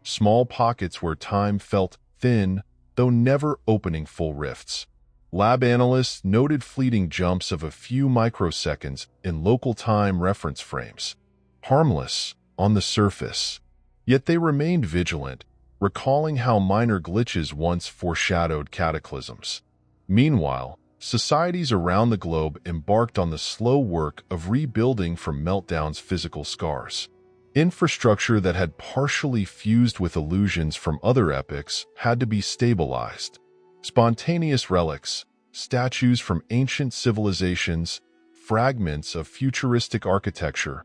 Small pockets where time felt thin, though never opening full rifts. Lab analysts noted fleeting jumps of a few microseconds in local time reference frames. Harmless on the surface. Yet they remained vigilant, recalling how minor glitches once foreshadowed cataclysms. Meanwhile, societies around the globe embarked on the slow work of rebuilding from Meltdown's physical scars. Infrastructure that had partially fused with illusions from other epochs had to be stabilized. Spontaneous relics, statues from ancient civilizations, fragments of futuristic architecture,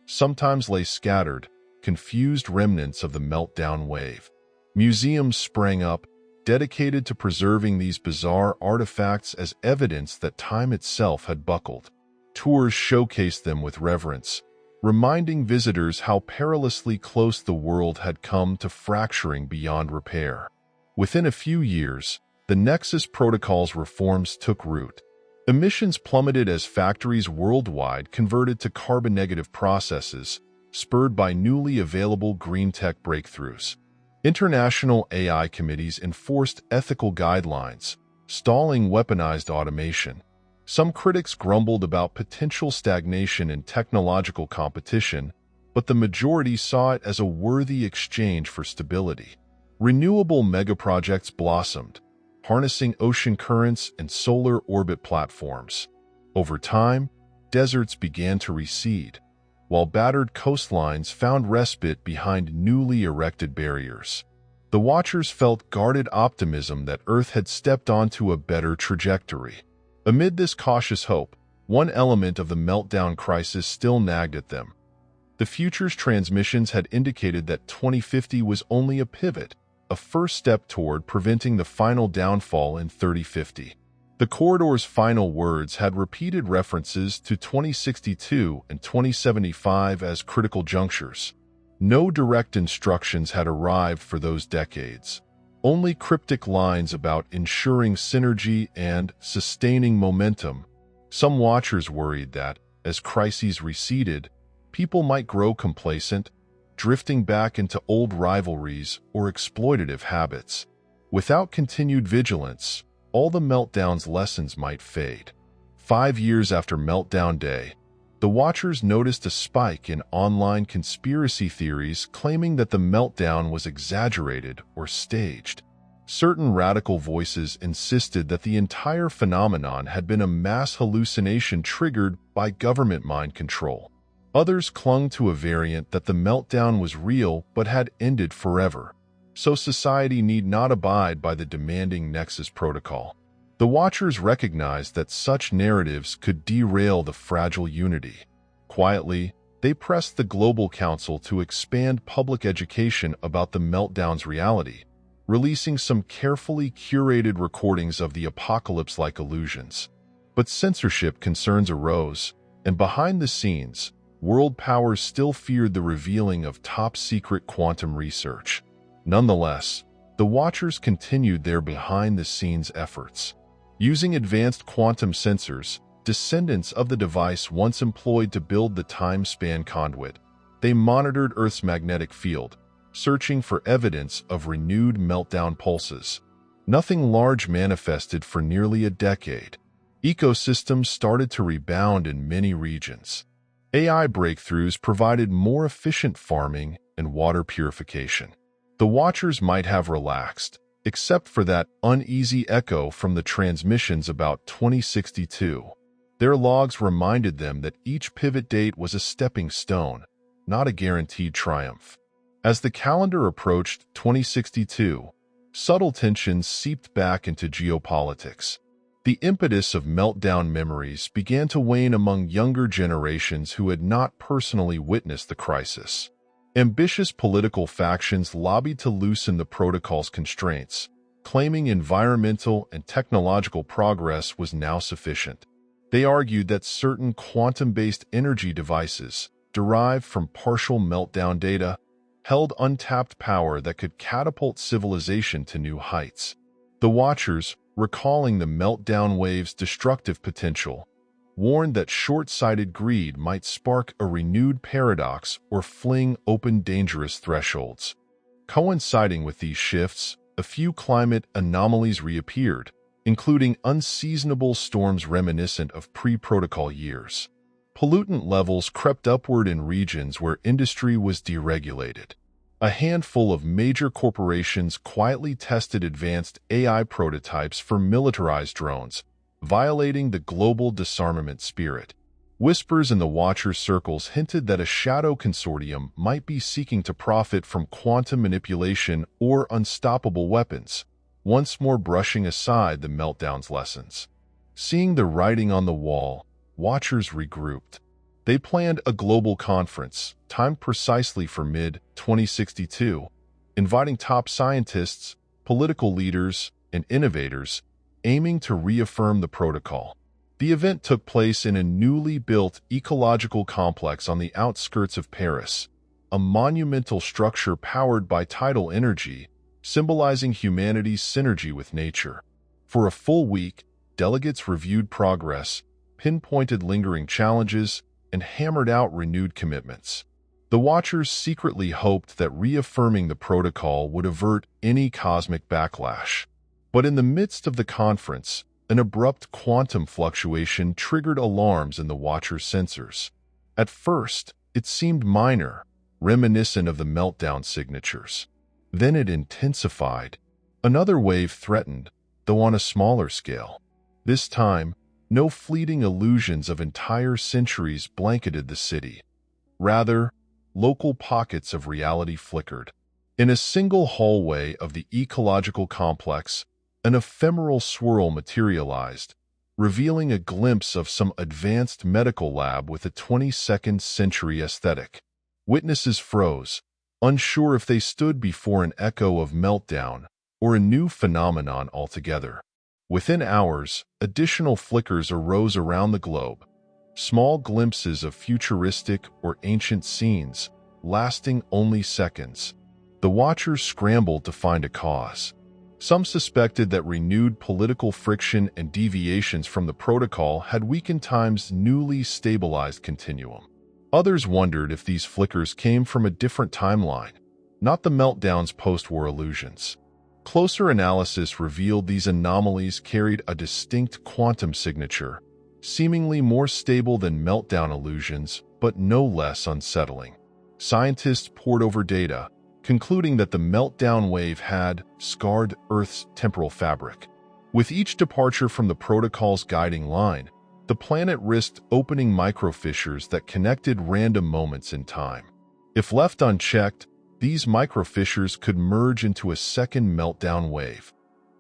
sometimes lay scattered, confused remnants of the meltdown wave. Museums sprang up, dedicated to preserving these bizarre artifacts as evidence that time itself had buckled. Tours showcased them with reverence, reminding visitors how perilously close the world had come to fracturing beyond repair. Within a few years, the Nexus Protocol's reforms took root. Emissions plummeted as factories worldwide converted to carbon-negative processes, spurred by newly available green tech breakthroughs. International AI committees enforced ethical guidelines, stalling weaponized automation. Some critics grumbled about potential stagnation in technological competition, but the majority saw it as a worthy exchange for stability. Renewable megaprojects blossomed, harnessing ocean currents and solar orbit platforms. Over time, deserts began to recede, while battered coastlines found respite behind newly erected barriers. The Watchers felt guarded optimism that Earth had stepped onto a better trajectory. Amid this cautious hope, one element of the meltdown crisis still nagged at them. The future's transmissions had indicated that 2050 was only a pivot, a first step toward preventing the final downfall in 3050. The corridor's final words had repeated references to 2062 and 2075 as critical junctures. No direct instructions had arrived for those decades, only cryptic lines about ensuring synergy and sustaining momentum. Some watchers worried that, as crises receded, people might grow complacent, drifting back into old rivalries or exploitative habits. Without continued vigilance, all the Meltdown's lessons might fade. 5 years after Meltdown Day, the Watchers noticed a spike in online conspiracy theories claiming that the meltdown was exaggerated or staged. Certain radical voices insisted that the entire phenomenon had been a mass hallucination triggered by government mind control. Others clung to a variant that the meltdown was real but had ended forever, so society need not abide by the demanding Nexus Protocol. The Watchers recognized that such narratives could derail the fragile unity. Quietly, they pressed the Global Council to expand public education about the meltdown's reality, releasing some carefully curated recordings of the apocalypse-like illusions. But censorship concerns arose, and behind the scenes, world powers still feared the revealing of top-secret quantum research. Nonetheless, the Watchers continued their behind-the-scenes efforts. Using advanced quantum sensors, descendants of the device once employed to build the time-span conduit, they monitored Earth's magnetic field, searching for evidence of renewed meltdown pulses. Nothing large manifested for nearly a decade. Ecosystems started to rebound in many regions. AI breakthroughs provided more efficient farming and water purification. The Watchers might have relaxed, except for that uneasy echo from the transmissions about 2062. Their logs reminded them that each pivot date was a stepping stone, not a guaranteed triumph. As the calendar approached 2062, subtle tensions seeped back into geopolitics. The impetus of meltdown memories began to wane among younger generations who had not personally witnessed the crisis. Ambitious political factions lobbied to loosen the protocol's constraints, claiming environmental and technological progress was now sufficient. They argued that certain quantum-based energy devices, derived from partial meltdown data, held untapped power that could catapult civilization to new heights. The Watchers, recalling the meltdown wave's destructive potential, warned that short-sighted greed might spark a renewed paradox or fling open dangerous thresholds. Coinciding with these shifts, a few climate anomalies reappeared, including unseasonable storms reminiscent of pre-protocol years. Pollutant levels crept upward in regions where industry was deregulated. A handful of major corporations quietly tested advanced AI prototypes for militarized drones, violating the global disarmament spirit. Whispers in the Watcher circles hinted that a shadow consortium might be seeking to profit from quantum manipulation or unstoppable weapons, once more brushing aside the meltdown's lessons. Seeing the writing on the wall, Watchers regrouped. They planned a global conference, timed precisely for mid-2062, inviting top scientists, political leaders, and innovators, aiming to reaffirm the protocol. The event took place in a newly built ecological complex on the outskirts of Paris, a monumental structure powered by tidal energy, symbolizing humanity's synergy with nature. For a full week, delegates reviewed progress, pinpointed lingering challenges, and hammered out renewed commitments. The Watchers secretly hoped that reaffirming the protocol would avert any cosmic backlash. But in the midst of the conference, an abrupt quantum fluctuation triggered alarms in the Watchers' sensors. At first, it seemed minor, reminiscent of the meltdown signatures. Then it intensified. Another wave threatened, though on a smaller scale. This time, no fleeting illusions of entire centuries blanketed the city. Rather, local pockets of reality flickered. In a single hallway of the ecological complex, an ephemeral swirl materialized, revealing a glimpse of some advanced medical lab with a 22nd century aesthetic. Witnesses froze, unsure if they stood before an echo of meltdown or a new phenomenon altogether. Within hours, additional flickers arose around the globe, small glimpses of futuristic or ancient scenes, lasting only seconds. The Watchers scrambled to find a cause. Some suspected that renewed political friction and deviations from the protocol had weakened Time's newly stabilized continuum. Others wondered if these flickers came from a different timeline, not the meltdown's post-war illusions. Closer analysis revealed these anomalies carried a distinct quantum signature, seemingly more stable than meltdown illusions, but no less unsettling. Scientists pored over data, concluding that the meltdown wave had scarred Earth's temporal fabric. With each departure from the protocol's guiding line, the planet risked opening microfissures that connected random moments in time. If left unchecked, these microfissures could merge into a second meltdown wave,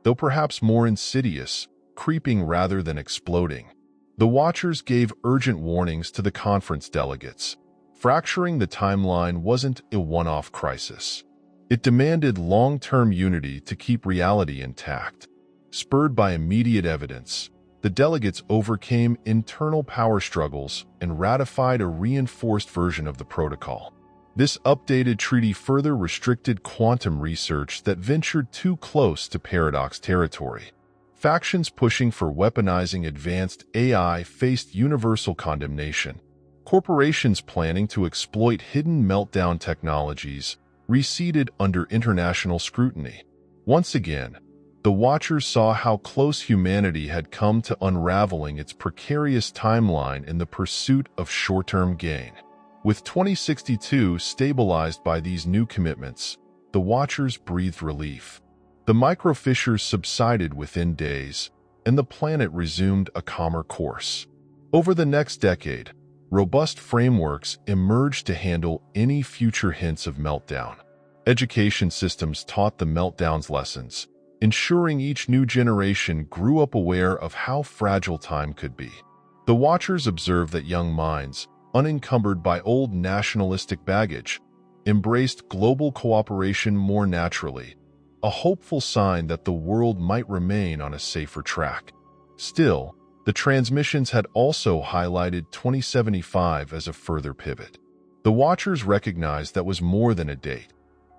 though perhaps more insidious, creeping rather than exploding. The Watchers gave urgent warnings to the conference delegates. Fracturing the timeline wasn't a one-off crisis. It demanded long-term unity to keep reality intact. Spurred by immediate evidence, the delegates overcame internal power struggles and ratified a reinforced version of the protocol. This updated treaty further restricted quantum research that ventured too close to paradox territory. Factions pushing for weaponizing advanced AI faced universal condemnation. Corporations planning to exploit hidden meltdown technologies receded under international scrutiny. Once again, the Watchers saw how close humanity had come to unraveling its precarious timeline in the pursuit of short-term gain. With 2062 stabilized by these new commitments, the Watchers breathed relief. The microfissures subsided within days, and the planet resumed a calmer course. Over the next decade, robust frameworks emerged to handle any future hints of meltdown. Education systems taught the meltdown's lessons, ensuring each new generation grew up aware of how fragile time could be. The Watchers observed that young minds, unencumbered by old nationalistic baggage, embraced global cooperation more naturally, a hopeful sign that the world might remain on a safer track. Still, the transmissions had also highlighted 2075 as a further pivot. The Watchers recognized that was more than a date.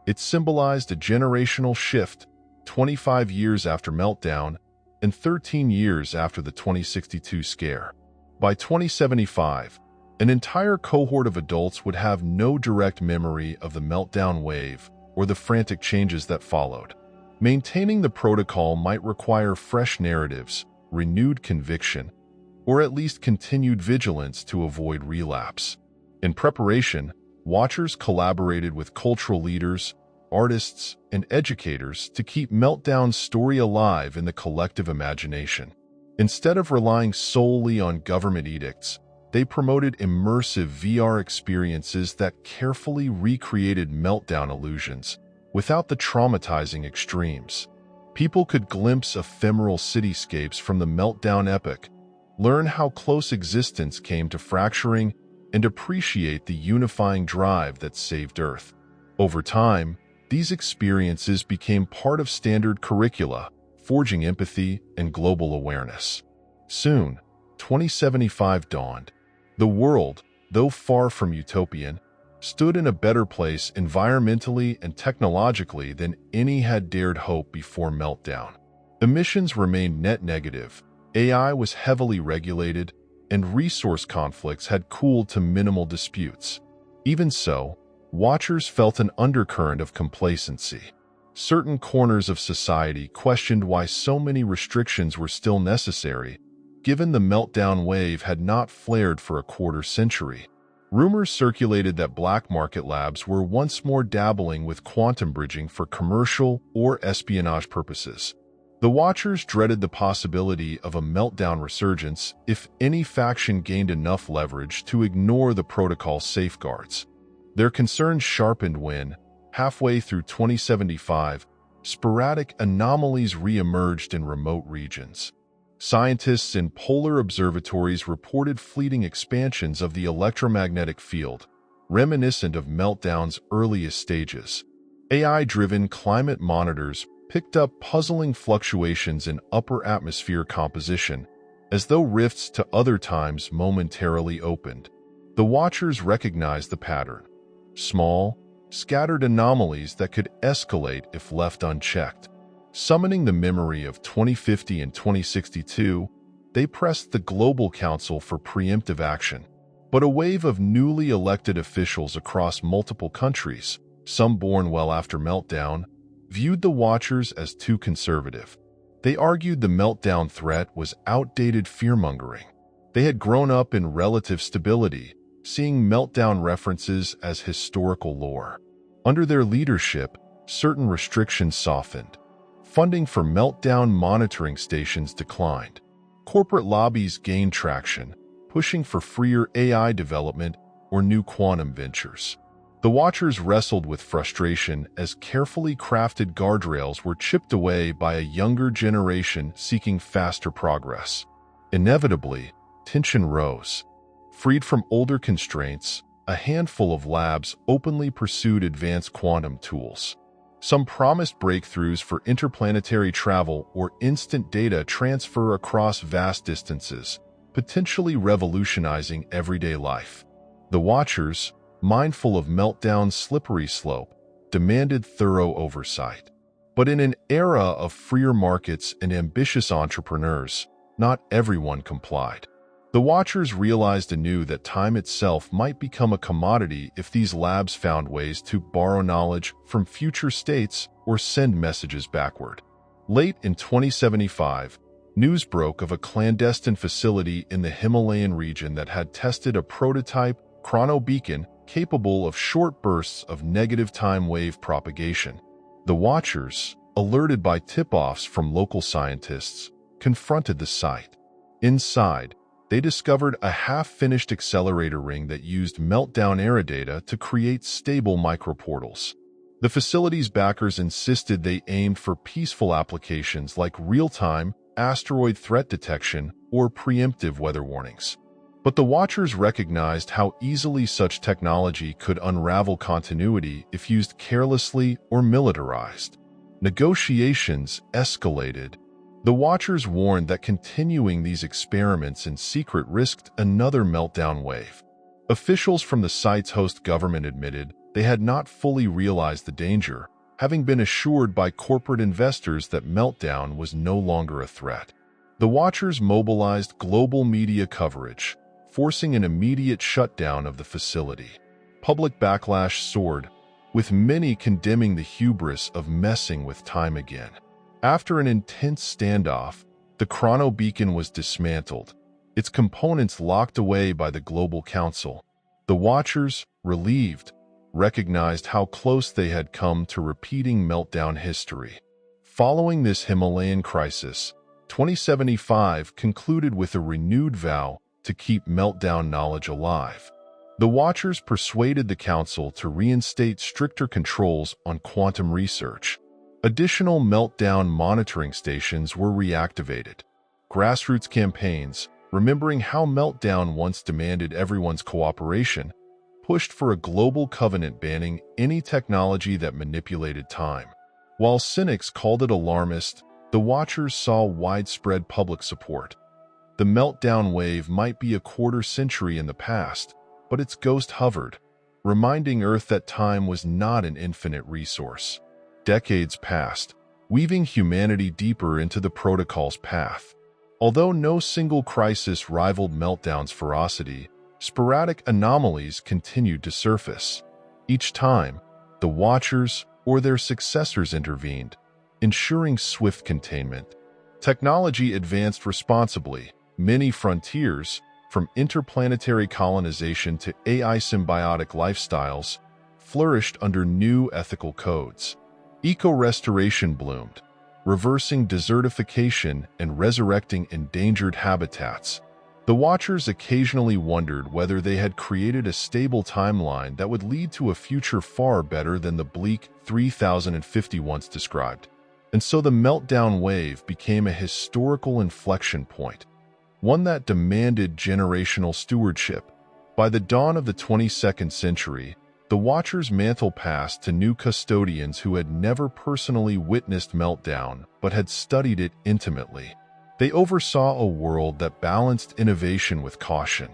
It symbolized a generational shift, 25 years after meltdown and 13 years after the 2062 scare. By 2075, an entire cohort of adults would have no direct memory of the meltdown wave or the frantic changes that followed. Maintaining the protocol might require fresh narratives, renewed conviction, or at least continued vigilance to avoid relapse. In preparation, Watchers collaborated with cultural leaders, artists, and educators to keep Meltdown's story alive in the collective imagination. Instead of relying solely on government edicts, they promoted immersive VR experiences that carefully recreated meltdown illusions without the traumatizing extremes. People could glimpse ephemeral cityscapes from the meltdown epoch, learn how close existence came to fracturing, and appreciate the unifying drive that saved Earth. Over time, these experiences became part of standard curricula, forging empathy and global awareness. Soon, 2075 dawned. The world, though far from utopian, stood in a better place environmentally and technologically than any had dared hope before meltdown. Emissions remained net negative, AI was heavily regulated, and resource conflicts had cooled to minimal disputes. Even so, Watchers felt an undercurrent of complacency. Certain corners of society questioned why so many restrictions were still necessary, given the meltdown wave had not flared for a quarter century. Rumors circulated that black market labs were once more dabbling with quantum bridging for commercial or espionage purposes. The Watchers dreaded the possibility of a meltdown resurgence if any faction gained enough leverage to ignore the protocol's safeguards. Their concerns sharpened when, halfway through 2075, sporadic anomalies re-emerged in remote regions. Scientists in polar observatories reported fleeting expansions of the electromagnetic field, reminiscent of meltdown's earliest stages. AI-driven climate monitors picked up puzzling fluctuations in upper atmosphere composition, as though rifts to other times momentarily opened. The Watchers recognized the pattern: small, scattered anomalies that could escalate if left unchecked. Summoning the memory of 2050 and 2062, they pressed the Global Council for preemptive action. But a wave of newly elected officials across multiple countries, some born well after meltdown, viewed the Watchers as too conservative. They argued the meltdown threat was outdated fearmongering. They had grown up in relative stability, seeing meltdown references as historical lore. Under their leadership, certain restrictions softened. Funding for meltdown monitoring stations declined. Corporate lobbies gained traction, pushing for freer AI development or new quantum ventures. The Watchers wrestled with frustration as carefully crafted guardrails were chipped away by a younger generation seeking faster progress. Inevitably, tension rose. Freed from older constraints, a handful of labs openly pursued advanced quantum tools. Some promised breakthroughs for interplanetary travel or instant data transfer across vast distances, potentially revolutionizing everyday life. The Watchers, mindful of Meltdown's slippery slope, demanded thorough oversight. But in an era of freer markets and ambitious entrepreneurs, not everyone complied. The Watchers realized anew that time itself might become a commodity if these labs found ways to borrow knowledge from future states or send messages backward. Late in 2075, news broke of a clandestine facility in the Himalayan region that had tested a prototype chronobeacon capable of short bursts of negative time wave propagation. The Watchers, alerted by tip-offs from local scientists, confronted the site. Inside, they discovered a half-finished accelerator ring that used meltdown-era data to create stable microportals. The facility's backers insisted they aimed for peaceful applications like real-time asteroid threat detection or preemptive weather warnings. But the Watchers recognized how easily such technology could unravel continuity if used carelessly or militarized. Negotiations escalated. The Watchers warned that continuing these experiments in secret risked another meltdown wave. Officials from the site's host government admitted they had not fully realized the danger, having been assured by corporate investors that meltdown was no longer a threat. The Watchers mobilized global media coverage, forcing an immediate shutdown of the facility. Public backlash soared, with many condemning the hubris of messing with time again. After an intense standoff, the chronobeacon was dismantled, its components locked away by the Global Council. The Watchers, relieved, recognized how close they had come to repeating meltdown history. Following this Himalayan crisis, 2075 concluded with a renewed vow to keep meltdown knowledge alive. The Watchers persuaded the Council to reinstate stricter controls on quantum research. Additional meltdown monitoring stations were reactivated. Grassroots campaigns, remembering how meltdown once demanded everyone's cooperation, pushed for a global covenant banning any technology that manipulated time. While cynics called it alarmist, the Watchers saw widespread public support. The meltdown wave might be a quarter century in the past, but its ghost hovered, reminding Earth that time was not an infinite resource. Decades passed, weaving humanity deeper into the protocol's path. Although no single crisis rivaled meltdown's ferocity, sporadic anomalies continued to surface. Each time, the Watchers or their successors intervened, ensuring swift containment. Technology advanced responsibly. Many frontiers, from interplanetary colonization to AI symbiotic lifestyles, flourished under new ethical codes. Eco-restoration bloomed, reversing desertification and resurrecting endangered habitats. The Watchers occasionally wondered whether they had created a stable timeline that would lead to a future far better than the bleak 3050 once described. And so the meltdown wave became a historical inflection point, one that demanded generational stewardship. By the dawn of the 22nd century, the Watchers' mantle passed to new custodians who had never personally witnessed meltdown but had studied it intimately. They oversaw a world that balanced innovation with caution.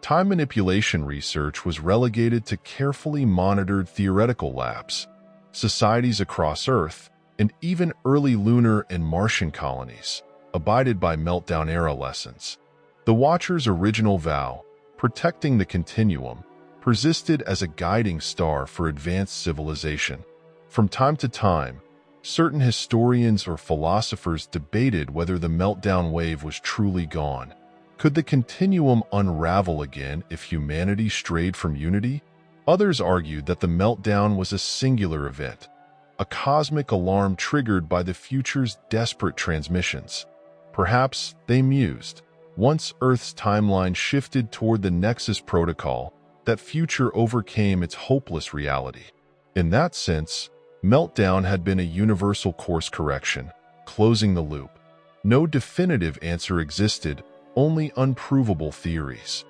Time manipulation research was relegated to carefully monitored theoretical labs. Societies across Earth, and even early lunar and Martian colonies, abided by meltdown-era lessons. The Watchers' original vow, protecting the continuum, persisted as a guiding star for advanced civilization. From time to time, certain historians or philosophers debated whether the meltdown wave was truly gone. Could the continuum unravel again if humanity strayed from unity? Others argued that the meltdown was a singular event, a cosmic alarm triggered by the future's desperate transmissions. Perhaps, they mused, once Earth's timeline shifted toward the Nexus Protocol, that future overcame its hopeless reality. In that sense, meltdown had been a universal course correction, closing the loop. No definitive answer existed, only unprovable theories.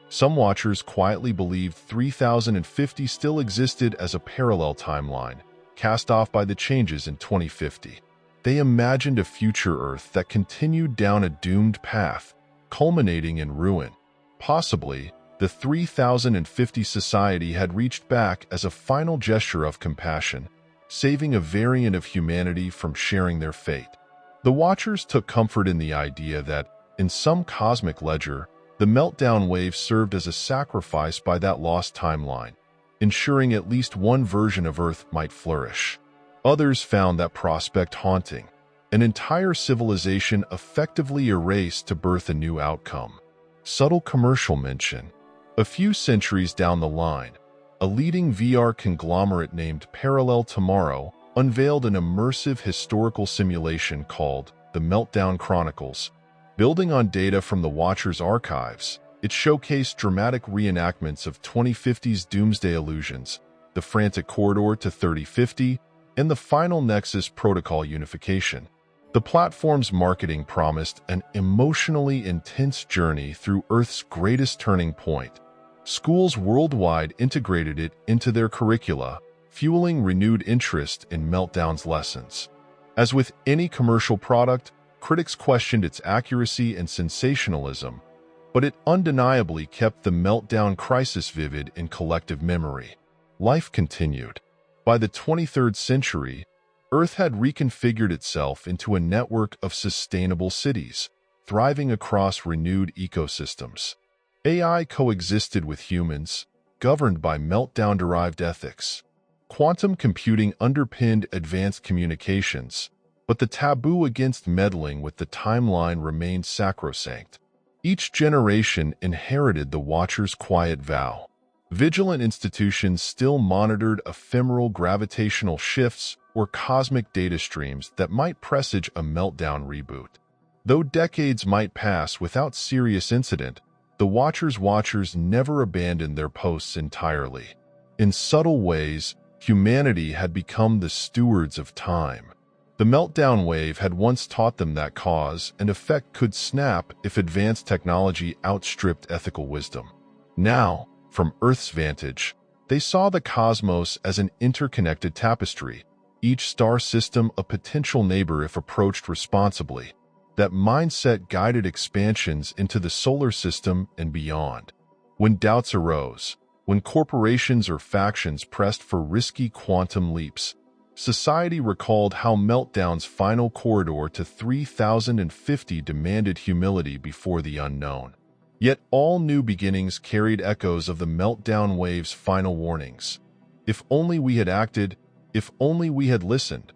Some Watchers quietly believed 3050 still existed as a parallel timeline, cast off by the changes in 2050. They imagined a future Earth that continued down a doomed path, culminating in ruin. Possibly, the 3050 society had reached back as a final gesture of compassion, saving a variant of humanity from sharing their fate. The Watchers took comfort in the idea that, in some cosmic ledger, the meltdown wave served as a sacrifice by that lost timeline, ensuring at least one version of Earth might flourish. Others found that prospect haunting, an entire civilization effectively erased to birth a new outcome. Subtle commercial mention. A few centuries down the line, a leading VR conglomerate named Parallel Tomorrow unveiled an immersive historical simulation called The Meltdown Chronicles. Building on data from the Watchers' archives, it showcased dramatic reenactments of 2050's doomsday illusions, the frantic corridor to 3050, and the final Nexus protocol unification. The platform's marketing promised an emotionally intense journey through Earth's greatest turning point. Schools worldwide integrated it into their curricula, fueling renewed interest in Meltdown's lessons. As with any commercial product, critics questioned its accuracy and sensationalism, but it undeniably kept the Meltdown crisis vivid in collective memory. Life continued. By the 23rd century, Earth had reconfigured itself into a network of sustainable cities, thriving across renewed ecosystems. AI coexisted with humans, governed by Meltdown-derived ethics. Quantum computing underpinned advanced communications, but the taboo against meddling with the timeline remained sacrosanct. Each generation inherited the Watcher's quiet vow. Vigilant institutions still monitored ephemeral gravitational shifts or cosmic data streams that might presage a Meltdown reboot. Though decades might pass without serious incident, the Watchers never abandoned their posts entirely. In subtle ways, humanity had become the stewards of time. The Meltdown wave had once taught them that cause and effect could snap if advanced technology outstripped ethical wisdom. Now, from Earth's vantage, they saw the cosmos as an interconnected tapestry, each star system a potential neighbor if approached responsibly. That mindset guided expansions into the solar system and beyond. When doubts arose, when corporations or factions pressed for risky quantum leaps, society recalled how Meltdown's final corridor to 3050 demanded humility before the unknown. Yet all new beginnings carried echoes of the Meltdown wave's final warnings. If only we had acted, if only we had listened.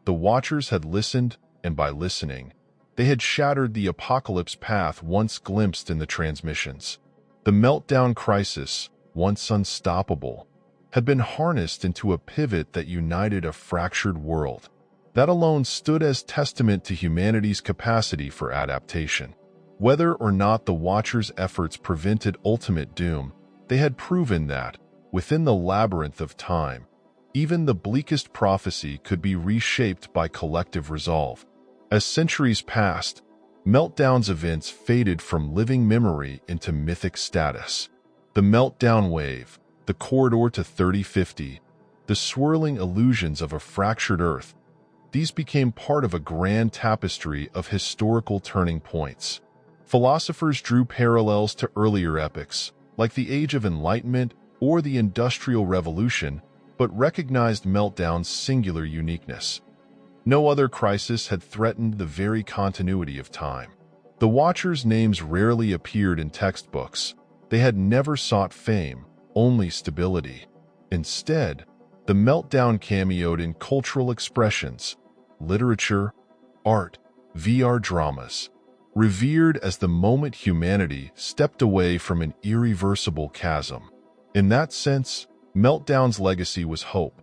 The Watchers had listened, and by listening, they had shattered the apocalypse path once glimpsed in the transmissions. The Meltdown crisis, once unstoppable, had been harnessed into a pivot that united a fractured world. That alone stood as testament to humanity's capacity for adaptation. Whether or not the Watchers' efforts prevented ultimate doom, they had proven that, within the labyrinth of time, even the bleakest prophecy could be reshaped by collective resolve. As centuries passed, Meltdown's events faded from living memory into mythic status. The Meltdown wave, the corridor to 3050, the swirling illusions of a fractured Earth, these became part of a grand tapestry of historical turning points. Philosophers drew parallels to earlier epochs, like the Age of Enlightenment or the Industrial Revolution, but recognized Meltdown's singular uniqueness. No other crisis had threatened the very continuity of time. The Watchers' names rarely appeared in textbooks. They had never sought fame, only stability. Instead, the Meltdown cameoed in cultural expressions, literature, art, VR dramas, revered as the moment humanity stepped away from an irreversible chasm. In that sense, Meltdown's legacy was hope,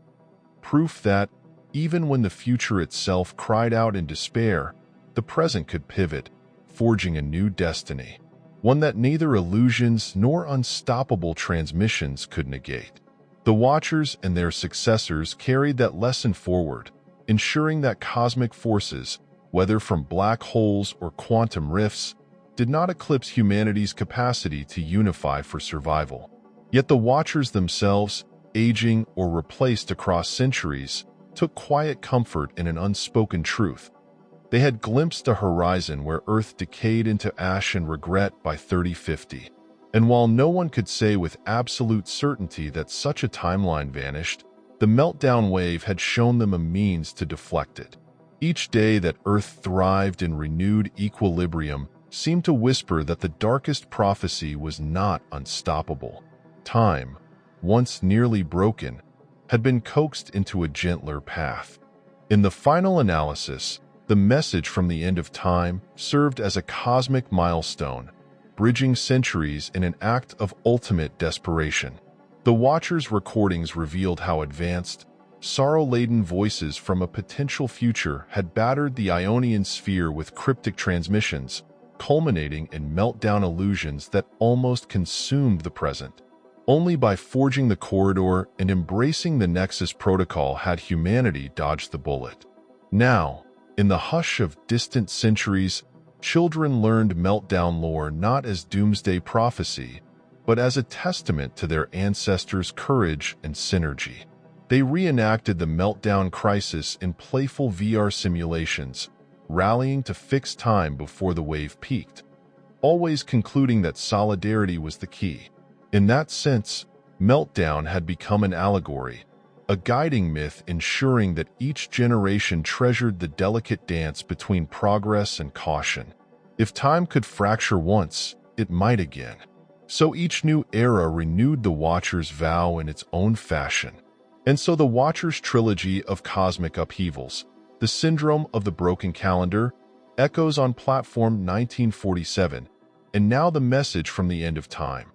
proof that, even when the future itself cried out in despair, the present could pivot, forging a new destiny, one that neither illusions nor unstoppable transmissions could negate. The Watchers and their successors carried that lesson forward, ensuring that cosmic forces, whether from black holes or quantum rifts, did not eclipse humanity's capacity to unify for survival. Yet the Watchers themselves, aging or replaced across centuries, took quiet comfort in an unspoken truth. They had glimpsed a horizon where Earth decayed into ash and regret by 3050. And while no one could say with absolute certainty that such a timeline vanished, the meltdown wave had shown them a means to deflect it. Each day that Earth thrived in renewed equilibrium seemed to whisper that the darkest prophecy was not unstoppable. Time, once nearly broken, had been coaxed into a gentler path. In the final analysis, the message from the end of time served as a cosmic milestone, bridging centuries in an act of ultimate desperation. The Watcher's recordings revealed how advanced, sorrow-laden voices from a potential future had battered the Ionian sphere with cryptic transmissions, culminating in meltdown illusions that almost consumed the present. Only by forging the corridor and embracing the Nexus protocol had humanity dodged the bullet. Now, in the hush of distant centuries, children learned meltdown lore not as doomsday prophecy, but as a testament to their ancestors' courage and synergy. They reenacted the meltdown crisis in playful VR simulations, rallying to fix time before the wave peaked, always concluding that solidarity was the key. In that sense, meltdown had become an allegory, a guiding myth ensuring that each generation treasured the delicate dance between progress and caution. If time could fracture once, it might again. So each new era renewed the Watcher's vow in its own fashion. And so the Watcher's trilogy of cosmic upheavals, the syndrome of the broken calendar, echoes on Platform 1947, and now the message from the end of time,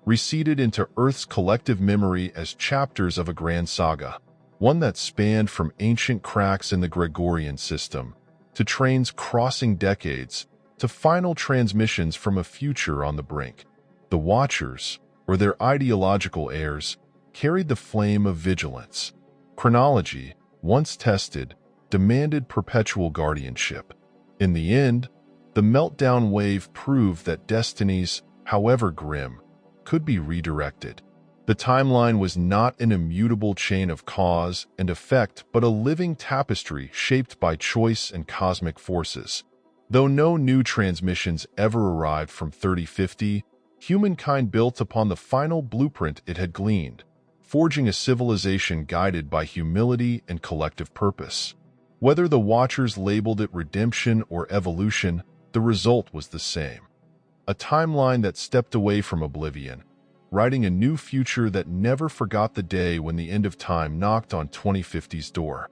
receded into Earth's collective memory as chapters of a grand saga, one that spanned from ancient cracks in the Gregorian system, to trains crossing decades, to final transmissions from a future on the brink. The Watchers, or their ideological heirs, carried the flame of vigilance. Chronology, once tested, demanded perpetual guardianship. In the end, the meltdown wave proved that destinies, however grim, could be redirected. The timeline was not an immutable chain of cause and effect, but a living tapestry shaped by choice and cosmic forces. Though no new transmissions ever arrived from 3050, humankind built upon the final blueprint it had gleaned, forging a civilization guided by humility and collective purpose. Whether the Watchers labeled it redemption or evolution, the result was the same. A timeline that stepped away from oblivion, writing a new future that never forgot the day when the end of time knocked on 2050's door.